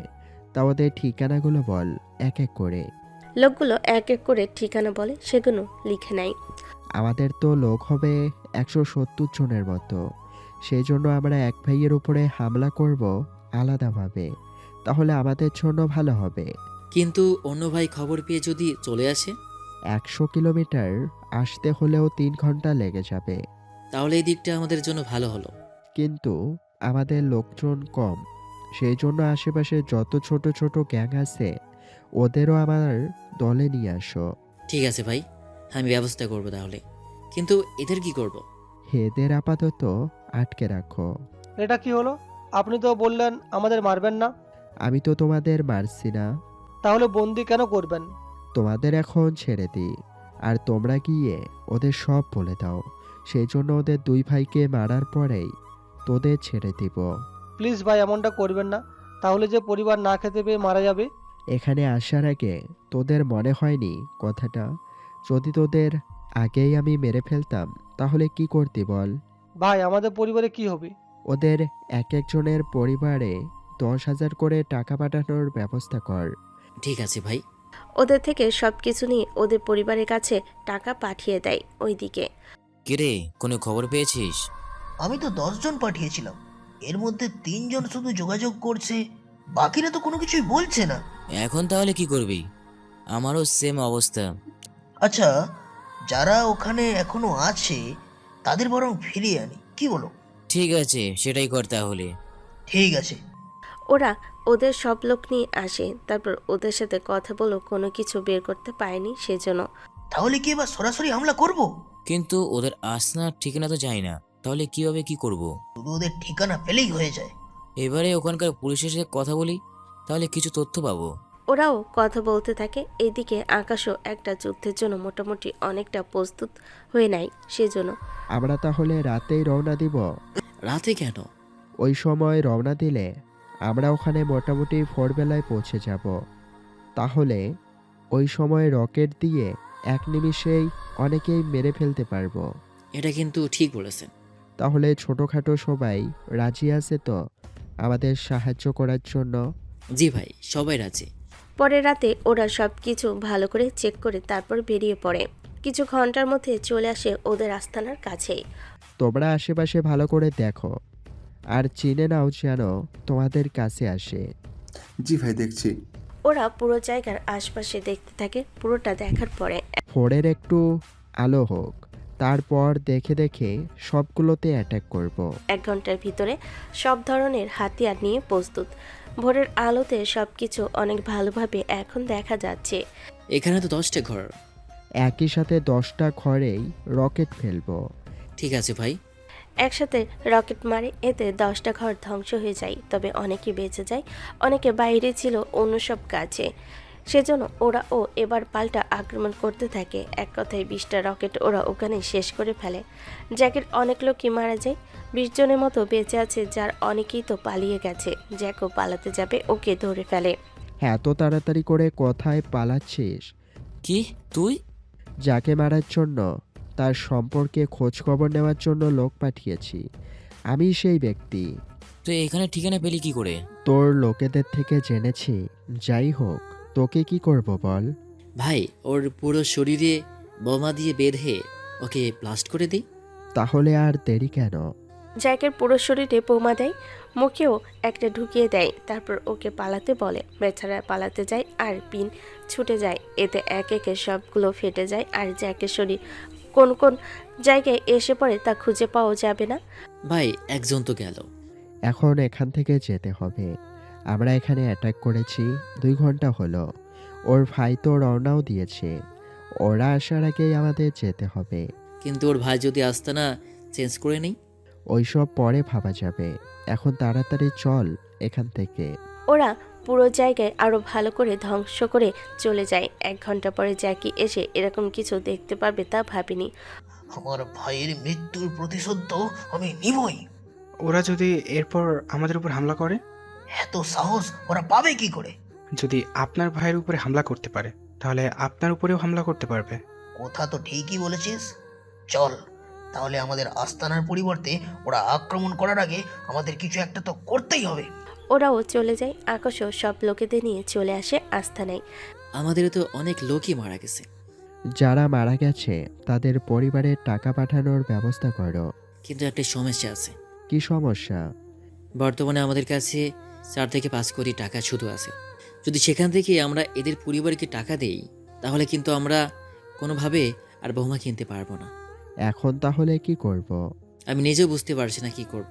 তা ওদের ঠিকানাগুলো বল এক এক করে। লোকগুলো এক এক করে ঠিকানা বলে, সেগুলো লিখে নেয়। আমাদের তো লোক হবে 170 জনের মতো। সেই জন্য আমরা এক ভাইয়ের উপরে হামলা করব আলাদাভাবে, তাহলে আমাদের জন্য ভালো হবে। কিন্তু অন্য ভাই খবর পেয়ে যদি চলে আসে? 100 কিলোমিটার আসতে হলেও 3 ঘন্টা লেগে যাবে। তাহলে এই দিকটা আমাদের জন্য ভালো হলো। কিন্তু আমাদের লোকজন কম, সেই জন্য আশেপাশে যত ছোট ছোট গ্যাং আছে ওদেরও আমার দলে নিয়ে আসো। ঠিক আছে ভাই, আমি ব্যবস্থা করব তাহলে। কিন্তু এদের কি করব? এদের আপাতত আটকে রাখো। এটা কি হলো? আপনি তো বললেন আমাদের মারবেন না। আমি তো তোমাদের মারছি না। তাহলে বন্দি কেন করবেন? তোমাদের এখন ছেড়ে দিই, আর তোমরা গিয়ে ওদের সব বলে দাও। সেই জন্য ওদের 2 ভাইকে মারার পরেই তোদের ছেড়ে দিব। প্লিজ ভাই, এমনটা করবেন না, তাহলে যে পরিবার না খেতে পেয়ে মারা যাবে। এখানে আসার আগে তোদের মনে হয়নি কথাটা? যদি তোদের আগেই আমি মেরে ফেলতাম তাহলে কি করতি বল? ভাই, আমাদের পরিবারে কি হবে? ওদের এক একজনের পরিবারে 10,000 করে টাকা পাঠানোর ব্যবস্থা কর। ঠিক আছে ভাই। ওদের থেকে সব কিছু নিয়ে ওদের পরিবারের কাছে টাকা পাঠিয়ে দেয়। ওইদিকে কিরে, কোনো খবর পেয়েছিস? আমি তো 10 জন পাঠিয়েছিলাম, এর মধ্যে 3 জন শুধু যোগাযোগ করছে, বাকিরা তো কোনো কিছুই বলছে না। এখন তাহলে কি করবি? আমারও সেম অবস্থা। আচ্ছা, যারা ওখানে এখনো আছে তাদের বরং ফিরিয়ে আনি, কি বলো? ঠিক আছে, সেটাই কর তাহলে। ঠিক আছে। ওরা ওদের সব লোক নিয়ে আসে, তারপর ওদের সাথে কথা বলেও কোনো কিছু বের করতে পারেনি, সেজন্য তাহলে কি এবার সরাসরি হামলা করব? কিন্তু ওদের আস্তানার ঠিকানা তো জানি না, তাহলে কিভাবে কি করব? শুধু ওদের ঠিকানা পেলেই হয়ে যায়। এবারে ওখানকার পুলিশের সাথে কথা বলি, তাহলে কিছু তথ্য পাবো। ওরাও কথা বলতে থাকে। এদিকে আকাশও একটা যুদ্ধের জন্য মোটামুটি অনেকটা প্রস্তুত হয়ে নেয়, সেজন্য আমরা তাহলে রাতেই রওনা দিব। রাতে কেন? ওই সময় রওনা দিলে আমরা ওখানে মোটামুটি ভোরবেলায় পৌঁছে যাব। তাহলে ওই সময় রকেট দিয়ে এক নিমিষেই অনেকেই মেরে ফেলতে পারবো। এটা কিন্তু ঠিক বলেছেন। তাহলে ছোটোখাটো সবাই রাজি আছে তো আমাদের সাহায্য করার জন্য? জি ভাই, সবাই রাজি। পরের রাতে ওরা সব কিছু ভালো করে চেক করে তারপর বেরিয়ে পড়ে। কিছু ঘন্টার মধ্যে চলে আসে ওদের আস্তানার কাছেই। তোমরা আশেপাশে ভালো করে দেখো আর চিনে নাও যেন তোমাদের কাছে আসে। জি ভাই, দেখছি। ওরা পুরো জায়গার আশপাশে দেখতে থাকে। পুরোটা দেখার পরে ফোরের একটু আলো হোক, তারপর দেখে দেখে সবগুলোতে অ্যাটাক করব। 1 ঘন্টার ভিতরে সব ধরনের হাতিয়ার নিয়ে প্রস্তুত। ভোরের আলোতে সবকিছু অনেক ভালোভাবে এখন দেখা যাচ্ছে। এখানে তো 10টা ঘর। একই সাথে 10টা ঘরেই রকেট ফেলবো। ঠিক আছে ভাই। একসাথে রকেট মারে, এতে 10টা ঘর ধ্বংস হয়ে যায়, তবে অনেকে বেঁচে যায়, অনেকে বাইরে ছিল অন্য সব কাজে। সেজন্য ওরাও এবার পাল্টা আক্রমণ করতে থাকে। এক কথায় 20টা রকেট ওরা ওখানে শেষ করে ফেলে। জ্যাকের অনেক লোকই মারা যায়। 20 জনের মতো বেঁচে আছে, যার অনেকেই তো পালিয়ে গেছে। জ্যাকও পালাতে যাবে, ওকে ধরে ফেলে। এত তাড়াতাড়ি করে কোথায় পালাচ্ছিস? কি তুই? যাকে মারার জন্য তার সম্পর্কে খোঁজ খবর নেওয়ার জন্য লোক পাঠিয়েছি। আমি সেই ব্যক্তি। তুই এখানে ঠিকানা পেলি কি করে? তোর লোকেদের থেকে জেনেছি। যাই হোক, তোকে কি করব বল? ভাই, ওর পুরো শরীরে বোমা দিয়ে বেঁধে ওকে ব্লাস্ট করে দিই। তাহলে আর দেরি কেন? জ্যাকের পুরো শরীরে বোমা দেয়, মুখেও একটা ঢুকিয়ে দেয়, তারপর ওকে পালাতে বলে। বেচারা পালাতে যায় আর পিন ছুটে যায়। এতে এক একে সবগুলো ফেটে যায় আর জ্যাকের শরীর কোন কোন জায়গায় এসে পড়ে তা খুঁজে পাওয়া যাবে না। ভাই, একজন তো গেল। এখন এখান থেকে যেতে হবে। আমরা এখানে অ্যাটাক করেছি 2 ঘন্টা হলো। ওর ভাই তো রওনাও দিয়েছে। ওরা আসার আগেই আমাদের যেতে হবে। কিন্তু ওর ভাই যদি আস্তানা চেঞ্জ করে নেই? ওইসব পরে ভাবা যাবে। এখন তাড়াতাড়ি চল এখান থেকে। ওরা পুরো জায়গায় আরো ভালো করে ধ্বংস করে চলে যায়। 1 ঘন্টা পরে জ্যাকি এসে এরকম কিছু দেখতে পারবে তা ভাবিনি। আমার ভাইয়ের মৃত্যুর প্রতিশোধ তো আমি নিবই। ওরা যদি এরপর আমাদের উপর হামলা করে? এত সাহস ওরা পাবে কি করে? যদি আপনার ভাইয়ের উপরে হামলা করতে পারে, তাহলে আপনার উপরেও হামলা করতে পারবে। কথা তো ঠিকই বলেছিস। চল, তাহলে আমাদের আস্তানার পরিবর্তে ওরা আক্রমণ করার আগে আমাদের কিছু একটা তো করতেই হবে। ওরাও চলে যায়। আকাশও সব লোকেদের নিয়ে চলে আসে আস্তানায়। আমাদের তো অনেক লোকই মারা গেছে। যারা মারা গেছে তাদের পরিবারের টাকা পাঠানোর ব্যবস্থা করো। কিন্তু একটা সমস্যা আছে। কি সমস্যা? বর্তমানে আমাদের কাছে 4 থেকে 5 কোটি টাকা শুধু আছে। যদি সেখান থেকে আমরা এদের পরিবারকে টাকা দেই, তাহলে কিন্তু আমরা কোনোভাবে আর বোমা কিনতে পারবো না। এখন তাহলে কি করব? আমি নিজেও বুঝতে পারছি না কি করব।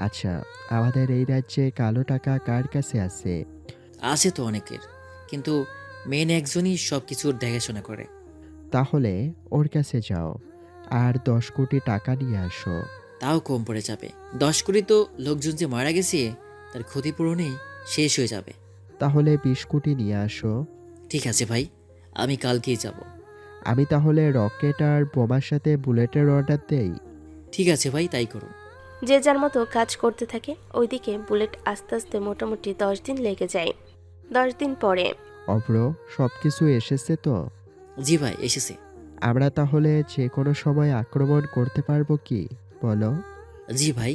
আচ্ছা, আমাদের এই রাজ্যে কালো টাকা কার কাছে আছে? আছে তো অনেকের, কিন্তু মেন একজনই সব কিছুর দেখাশোনা করে। তাহলে ওর কাছে যাও আর 10 কোটি টাকা নিয়ে আসো। তাও কম পড়ে যাবে। 10 কোটি তো লোকজন যে মারা গেছে তার ক্ষতিপূরণেই শেষ হয়ে যাবে। তাহলে 20 কোটি নিয়ে আসো। ঠিক আছে ভাই, আমি কালকেই যাব। আমি তাহলে রকেট আর বোমার সাথে বুলেটের অর্ডার দেই। ঠিক আছে ভাই, তাই করুন। যে যার মতো কাজ করতে থাকে। ওইদিকে বুলেট আস্তে আস্তে মোটামুটি 10 দিন লেগে যায়। 10 দিন পরে অব্র, সবকিছু এসেছে তো? জি ভাই, এসেছে। আমরা তাহলে যে কোনো সময় আক্রমণ করতে পারবো কি বলো? জি ভাই,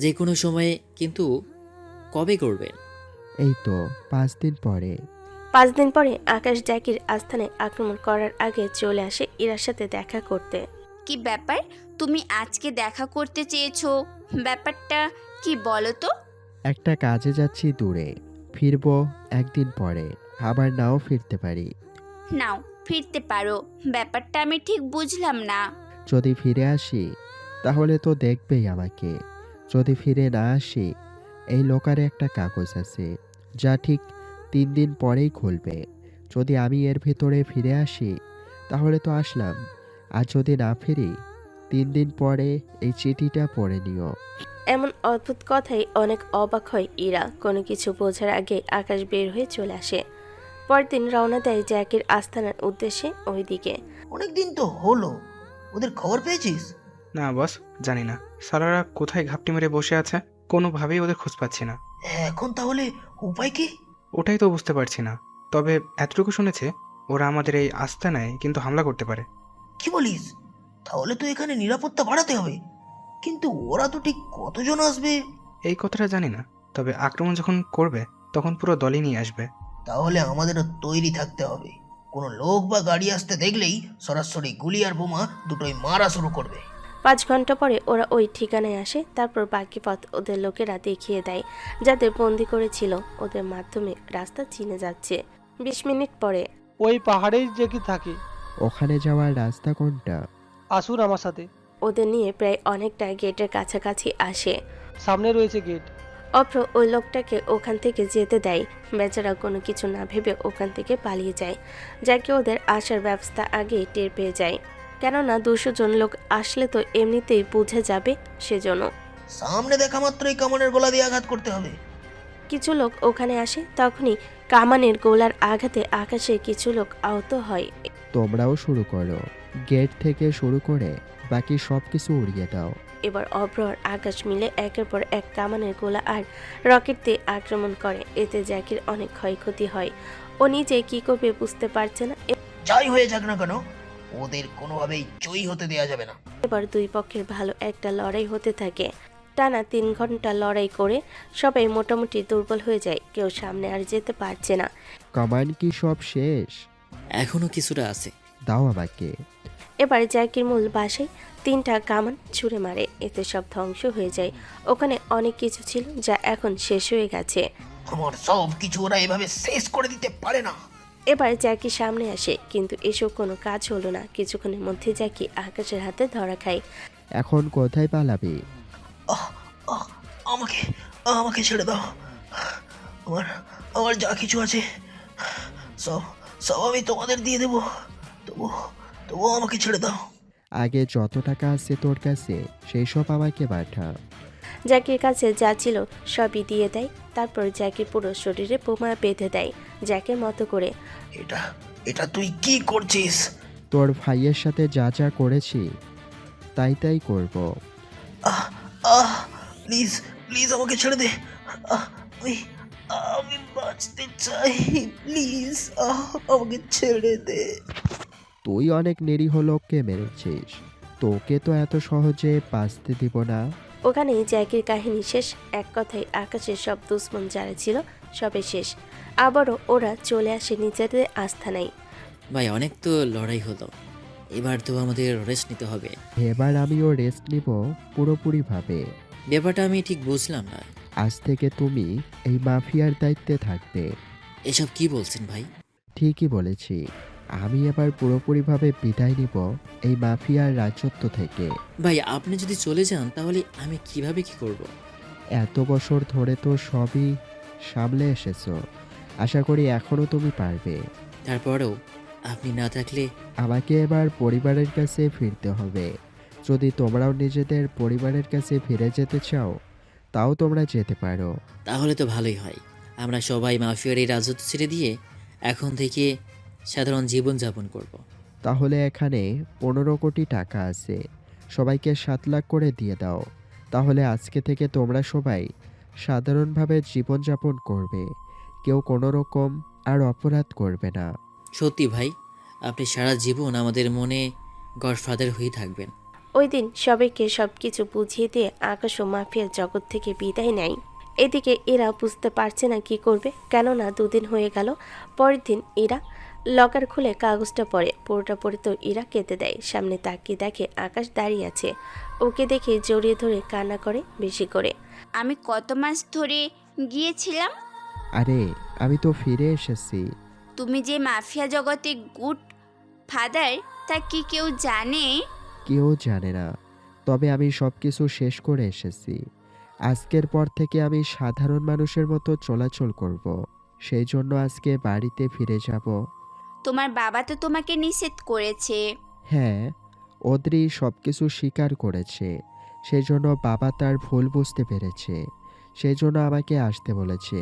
যে কোনো সময়ে, কিন্তু কবে করবেন? এই তো 5 দিন পরে। 5 দিন পরে আকাশ জ্যাকির আস্থানায় আক্রমণ করার আগে চলে আসে ইরার সাথে দেখা করতে। কি ব্যাপার, তুমি আজকে দেখা করতে চেয়েছো? ব্যাপারটা কি বলো তো? একটা কাজে যাচ্ছি দূরে, ফিরবো একদিন পরে, আবার নাও ফিরতে পারি। নাও ফিরতে পারো, ব্যাপারটা আমি ঠিক বুঝলাম না। যদি ফিরে আসি তাহলে তো দেখবেই আমাকে। যদি ফিরে না আসি, এই লোকারে একটা কাগজ আছে যা ঠিক 3 দিন পরেই খুলবে। যদি আমি এর ভিতরে ফিরে আসি তাহলে তো আসলাম, আর যদি না ফিরি 3 দিন পরে এই চিঠিটা পড়ে নিও। এমন অদ্ভুত কথাই অনেক অবাক হয় ইরা। কোনো কিছু বোঝার আগে আকাশ বের হয়ে চলে আসে। পরদিন রওনা দেয় জ্যাকির আস্তানার উদ্দেশ্যে ওইদিকে। অনেকদিন তো হলো, ওদের খবর পেয়েছিস? না বস, জানি না সারারা কোথায় ঘাপটি মেরে বসে আছে, কোনোভাবেই ওদের খোঁজ পাচ্ছি না। এখন তাহলে উপায় কি? ওটাই তো বুঝতে পারছি না। তবে এতটুকু শুনেছে ওরা আমাদের এই আস্তানায় কিন্তু হামলা করতে পারে। কি বলিস? তাহলে তো এখানে নিরাপত্তা বাড়াতে হবে। কিন্তু ওরা তো ঠিক কতজন আসবে? এই কথাটা জানি না, তবে আক্রমণ যখন করবে তখন পুরো দলই নিয়ে আসবে। তাহলে আমাদেরও তৈরি থাকতে হবে। কোনো লোক বা গাড়ি আসতে দেখলেই সরাসরি গুলি আর বোমা দুটোই মারা শুরু করবে। 5 ঘন্টা পরে ওরা ওই ঠিকানায় আসে। তারপর বাকি পথ ওদের লোকেরা দেখিয়ে দেয়, যাদের বন্দি করেছিল ওদের মাধ্যমে রাস্তা চিনে যাচ্ছে। 20 মিনিট পরে ওই পাহাড়েই যে কি থাকে। ওখানে যাওয়ার রাস্তা কোনটা? আসুন আমার সাথে। ওদের নিয়ে প্রায় অনেকটা গেটের কাছাকাছি আসে। সামনে রয়েছে গেট। অভ্র ওই লোকটাকে ওখান থেকে যেতে দেয়। বেচারা কোনো কিছু না ভেবে ওখান থেকে পালিয়ে যায়। যাকে ওদের আসার ব্যবস্থা আগেই টের পেয়ে যায়, কেননা 200 জন লোক আসলে তো এমনিতেই বুঝে যাবে, সেজন্য। সামনে দেখা মাত্রই কামানের গলা দিয়ে আঘাত করতে হবে। কিছু লোক ওখানে আসে, তখনই কামানের গোলার আঘাতে আকাশে কিছু লোক আহত হয়। তোমরাও শুরু করো, গেট থেকে শুরু করে বাকি সব কিছু উড়িয়ে দাও। এবার অভ্র আর আকাশ মিলে একের পর এক কামানের গোলা আর রকেট দিয়ে আক্রমণ করে। এতে জ্যাকির অনেক ক্ষয়ক্ষতি হয়। ও নিজে কি করবে বুঝতে পারছে না। যাই হয়ে যাক না কেন, ওদের কোনোভাবেই জয়ী হতে দেয়া যাবে না। এবার দুই পক্ষের ভালো একটা লড়াই হতে থাকে। টানা 3 ঘন্টা লড়াই করে সবাই মোটামুটি দুর্বল হয়ে যায়, কেউ সামনে আর যেতে পারছে না। কামান কি সব শেষ? এখনো কিছুটা আছে। দাও আমাকে। এবার জ্যাকির মূল বাসায় 3টা কামান ছুঁড়ে মারে, এতে সব ধ্বংস হয়ে যায়। ওখানে অনেক কিছু ছিল যা এখন শেষ হয়ে গেছে। আমার সব কিছু ওরা এভাবে শেষ করে দিতে পারে না। এবার জ্যাকি সামনে আসে, কিন্তু এসব কোনো কাজ হলো না। কিছুক্ষণের মধ্যে জ্যাকি আকাশের হাতে ধরা খায়। এখন কোথায় পালাবি? আমাকে আমাকে ছেড়ে দাও। আমার আমার যা কিছু আছে সব সব আমি তোমাদের দিয়ে দেবো। তবু আমাকে ছেড়ে দাও। আগে যত টাকা আছে তোর কাছে সেই সব আমাকে পাঠা। জ্যাকির কাছে যা ছিল সবই দিয়ে দেয়। তারপর জ্যাকির পুরো শরীরে বোমা বেঁধে দেয় জ্যাকের মতো করে। এটা তুই কি করছিস? তোর ভাইয়ের সাথে যা যা করেছি তাই করব। প্লিজ প্লিজ আমাকে ছেড়ে দে। আমি বাঁচতে চাই, প্লিজ আমাকে ছেড়ে দে। তুই অনেক নিরীহ লোককে মেরেছিস, তোকে তো এত সহজে বাঁচতে দিব না। ওখানেই জ্যাকির কাহিনী শেষ। এক কথায় আকাশের সব দুশ্মন যারা ছিল সবে শেষ। আবারও ওরা চলে আসে নিজেদের আস্তানায়। ভাই অনেক তো লড়াই হলো, এবার তো আমাদের রেস্ট নিতে হবে। এবার আমিও রেস্ট নিব পুরোপুরিভাবে। ব্যাপারটা আমি ঠিক বুঝলাম না। আজ থেকে তুমি এই মাফিয়ার দায়িত্বে থাকবে। এসব কি বলছেন ভাই? ঠিকই বলেছি, আমি এবার পুরোপুরিভাবে বিদায় নিব এই মাফিয়ার রাজত্ব থেকে। ভাই আপনি যদি চলে যান তাহলে আমি কিভাবে কি করব? এত বছর ধরে তো সবই সামলে এসেছো, আশা করি এখনো তুমি পারবে। তারপরেও আপনি না থাকলে আমাকে এবার পরিবারের কাছে ফিরতে হবে। যদি তোমরাও নিজেদের পরিবারের কাছে ফিরে যেতে চাও তাও তোমরা যেতে পারো। তাহলে তো ভালোই হয়। আমরা সবাই মাফিয়ার এই রাজত্ব ছেড়ে দিয়ে এখন থেকে সাধারণ জীবন যাপন করব। তাহলে এখানে 15 কোটি টাকা আছে, সবাইকে 7 লাখ করে দিয়ে দাও। তাহলে আজকে থেকে তোমরা সবাই সাধারণভাবে জীবনযাপন করবে, কেউ কোনো রকম আর অপরাধ করবে না। সত্যি ভাই, আপনি সারা জীবন আমাদের মনে গডফাদার হয়ে থাকবেন। ওই দিন সবাইকে সবকিছু বুঝিয়ে দিয়ে আকাশ ও মাফিয়ার জগৎ থেকে বিদায় নেয়। এদিকে এরা বুঝতে পারছে না কি করবে, কেননা দুদিন হয়ে গেল। পরের দিন এরা লকার খুলে কাগজটা পড়ে, পুরোটা পড়ে তো ইরা কেঁদে দেয়। সামনে তাকিয়ে দেখে আকাশ দাঁড়িয়ে আছে, ওকে দেখে জড়িয়ে ধরে কান্না করে বেশি করে। আমি কত মাস ধরে গিয়েছিলাম? আরে আমি তো ফিরে এসেছি। তুমি যে মাফিয়া জগতে গুড ফাদার তা কি কেউ জানে? কেউ জানে না, তবে আমি সব কিছু শেষ করে এসেছি। আজকের পর থেকে আমি সাধারণ মানুষের মতো চলাচল করব। সেই জন্য আজকে বাড়িতে ফিরে যাব। তোমার বাবা তো তোমাকে নিষেধ করেছে। হ্যাঁ, অদ্রি সব কিছু স্বীকার করেছে। সেই জন্য বাবা তার ভুল বুঝতে পেরেছে, সেই জন্য আমাকে আসতে বলেছে।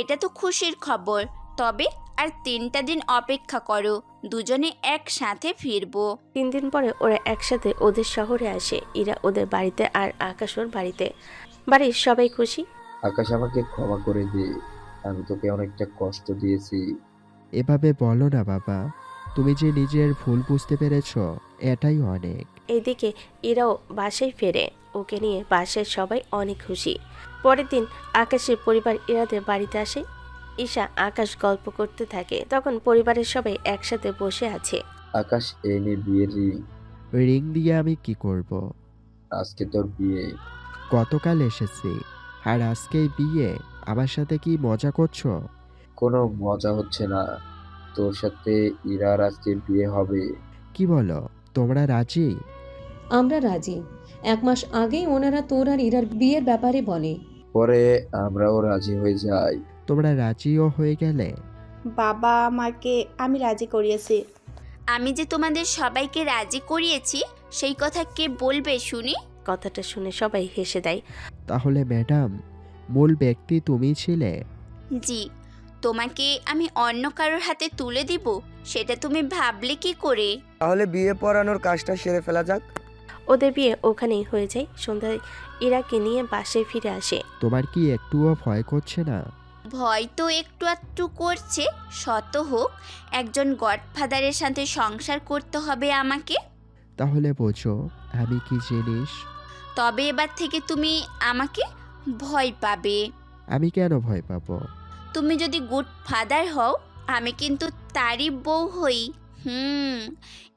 এটা তো খুশির খবর। তবে আর 3টা দিন অপেক্ষা করো, দুজনে একসাথে ফিরবো। 3 দিন পরে ওরা একসাথে ওদের শহরে আসে। ইরা ওদের বাড়িতে আর আকাশ ওর বাড়িতে। বাড়ির সবাই খুশি। আকাশ আমাকে ক্ষমা করে দে, আমি তোকে অনেকটা কষ্ট দিয়েছি। এভাবে বলো না বাবা, তুমি যে নিজের ভুল বুঝতে পেরেছো এটাই অনেক। এইদিকে ইরাও বাসায় ফেরে, ওকে নিয়ে বাসায় সবাই অনেক খুশি। পরের দিন আকাশের পরিবার ইরাদের বাড়িতে আসে। ঈশা আকাশ গল্প করতে থাকে, তখন পরিবারের সবাই একসাথে বসে আছে। আকাশ এই নে বিয়ের রিং। রিং দিয়ে আমি কি করব? আজকে তোর বিয়ে। গতকাল এসেছি আর আজকেই বিয়ে? আমার সাথে কি মজা করছো? কোনো মজা হচ্ছে না, তোর সাথে ইরার আজকে বিয়ে হবে। কি বলো, তোমরা রাজি? আমরা রাজি। 1 মাস আগেই ওনারা তোর আর ইরার বিয়ের ব্যাপারে বলে। পরে আমরাও রাজি হয়ে যাই। তোমরা রাজিও হয়ে গেলে? বাবা মাকে আমি রাজি করিয়েছি। আমি যে তোমাদের সবাইকে রাজি করিয়েছি সেই কথা কে বলবে শুনি? কথাটা শুনে সবাই হেসে দেয়। তাহলে ম্যাডাম, মূল ব্যক্তি তুমি ছিলে? জি। তোমাকে আমি অন্য কারোর হাতে তুলে দিব সেটা তুমি ভাবলে কি করে? তাহলে বিয়ে পড়ানোর কাজটা সেরে ফেলা যাক। ওদের বিয়ে ওখানেই হয়ে যায়। সন্ধ্যায় ইরাকে নিয়ে বাসায় ফিরে আসে। তোমার কি একটুও ভয় করছে না? ভয় তো একটু একটু করছে। শত হোক, একজন গডফাদারের সাথে সংসার করতে হবে আমাকে। তাহলে বোঝো আমি কি জিনিস। তবে এবার থেকে তুমি আমাকে ভয় পাবে। আমি কেন ভয় পাবো? তুমি যদি গুড ফাদার হও, আমি কিন্তু তারই বউ হই।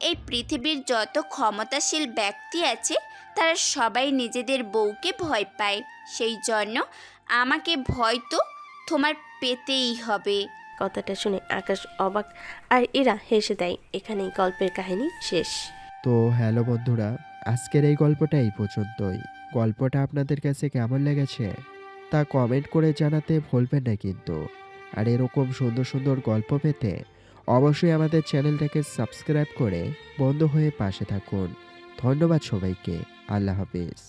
এই পৃথিবীর যত ক্ষমতাশীল ব্যক্তি আছে তারা সবাই নিজেদের বউকে ভয় পায়। সেই জন্য আমাকে ভয় তো তোমার পেতেই হবে। কথাটা শুনে আকাশ অবাক আর ইরা হেসে দেয়। এখানেই গল্পের কাহিনী শেষ। তো হ্যালো বন্ধুরা, আজকের এই গল্পটা এই পর্যন্তই। গল্পটা আপনাদের কাছে কেমন লেগেছে তা কমেন্ট করে জানাতে ভুলবেন না কিন্তু। আর এরকম সুন্দর সুন্দর গল্প পেতে অবশ্যই আমাদের চ্যানেলটাকে সাবস্ক্রাইব করে বন্ধু হয়ে পাশে থাকুন। ধন্যবাদ সবাইকে। আল্লাহ হাফেজ।